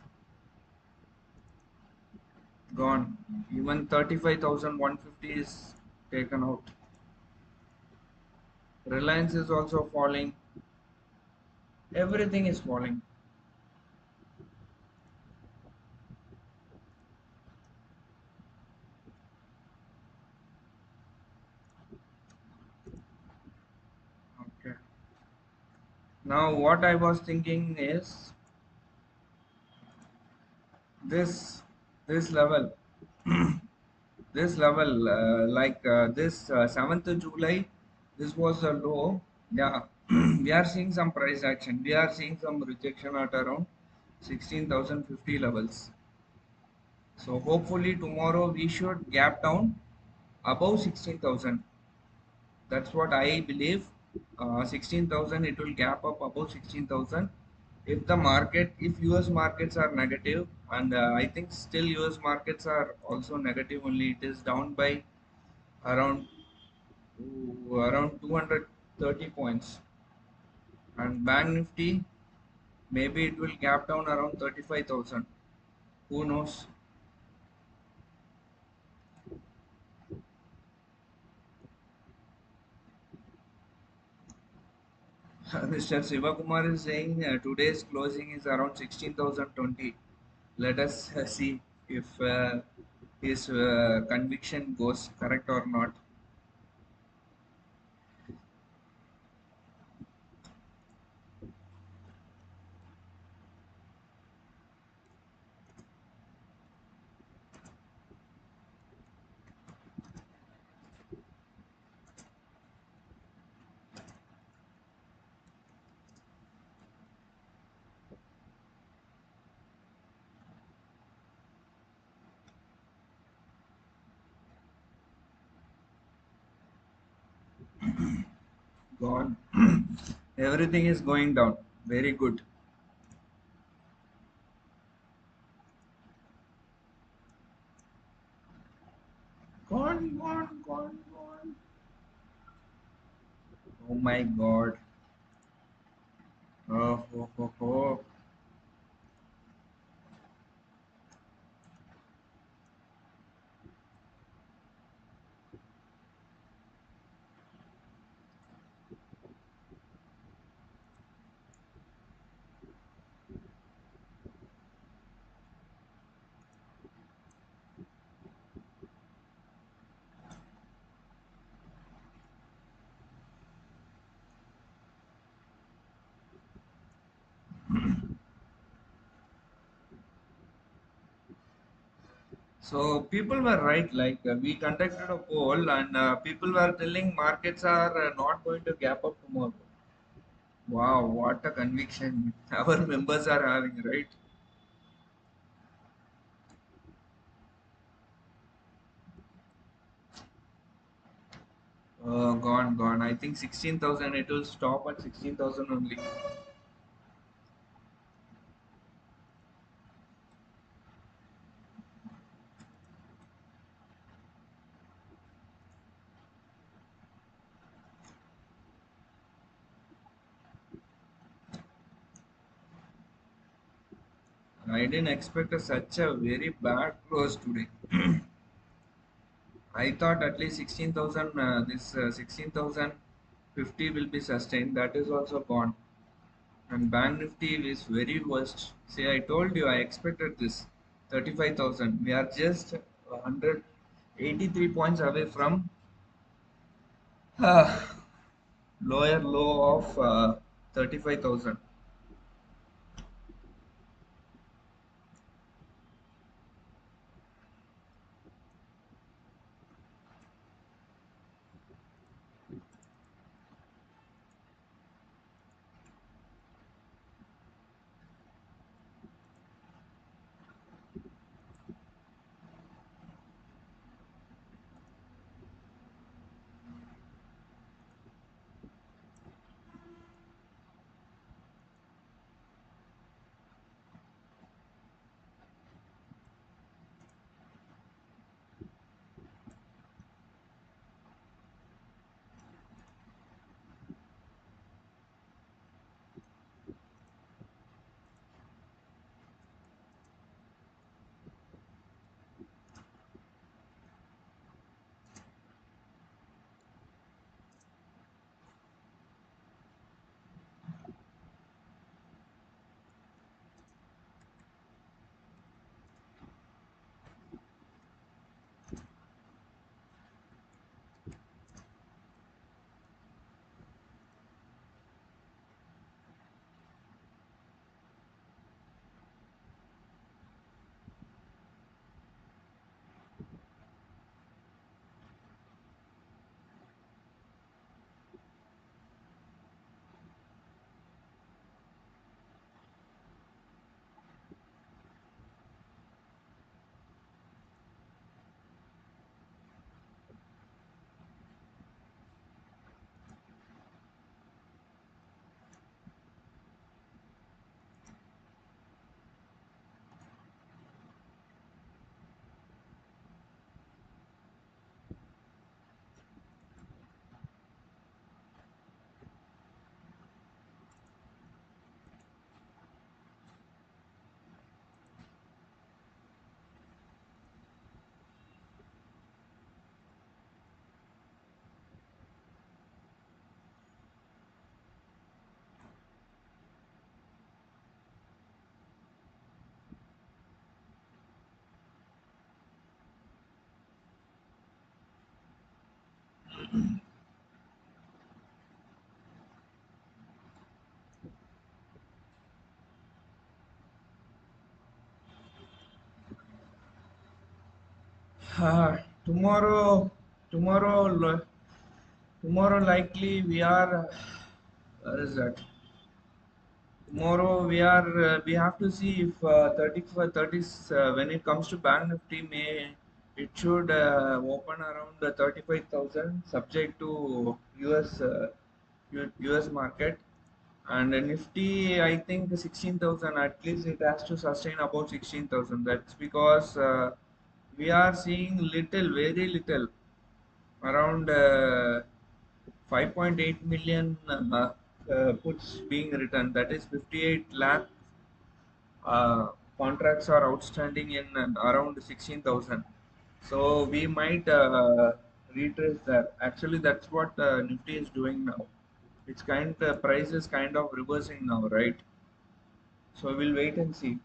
gone. Even 35,150 is taken out. Reliance is also falling. Everything is falling. Okay. Now what I was thinking is this this level this level this 7th July, this was a low. Yeah, we are seeing some price action. We are seeing some rejection at around 16,050 levels. So hopefully tomorrow we should gap down above 16,000. That's what I believe. 16,000, it will gap up above 16,000. If the market, if US markets are negative, and I think still US markets are also negative only, it is down by around around 230 points. And Bank Nifty, maybe it will gap down around 35,000. Who knows? Mr. Sivakumar is saying today's closing is around 16,020. Let us see if his conviction goes correct or not. Gone. Everything is going down. Very good. Gone, gone, gone, gone. Oh my God. Oh, oh, oh, oh. So people were right. Like we conducted a poll, and people were telling markets are not going to gap up tomorrow. Wow, what a conviction our members are having, right? Gone, gone. I think 16,000. It will stop at 16,000 only. I didn't expect such a very bad close today. I thought at least 16,000, this 16,050 will be sustained. That is also gone. And Bank Nifty is very worst. See, I told you I expected this 35,000. We are just 183 points away from uh, lower low of 35,000. Tomorrow, tomorrow, tomorrow likely we are. Where is that? Tomorrow we have to see if 30 for 30 when it comes to Bank Nifty may it should open around the 35,000 subject to US market, and Nifty I think 16,000 at least it has to sustain about 16,000. That's because we are seeing little, very little, around 5.8 million puts being written. That is 58 lakh uh, contracts are outstanding in around 16,000. So we might retrace that. Actually, that's what Nifty is doing now. It's price is kind of reversing now, right? So we'll wait and see.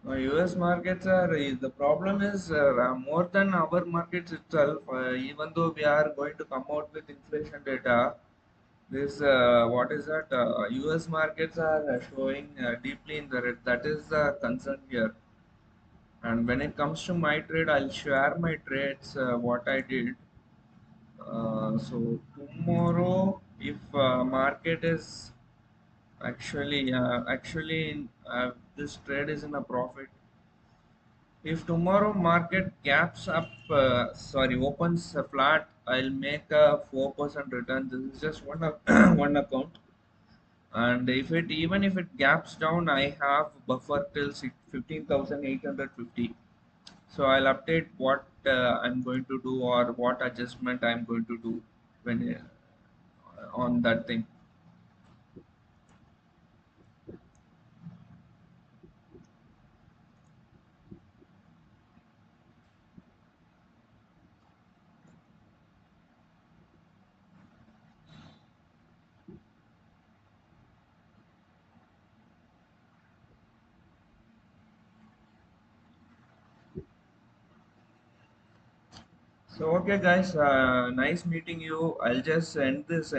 US markets are the problem is more than our markets itself. Even though we are going to come out with inflation data, this what is that? US markets are showing deeply in the red. That is the concern here. And when it comes to my trade, I'll share my trades what I did. So tomorrow, if market is actually this trade is in a profit. If tomorrow market gaps up, opens flat, I'll make a 4% return. This is just one one account. And even if it gaps down, I have buffer till 15,850. So I'll update what I'm going to do or what adjustment I'm going to do when on that thing. So okay, guys, nice meeting you. I'll just end this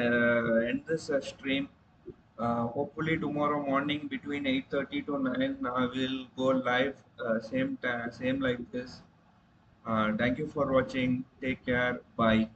stream. Hopefully tomorrow morning between 8:30 to 9, we'll go live. Same time, same like this. Thank you for watching. Take care. Bye.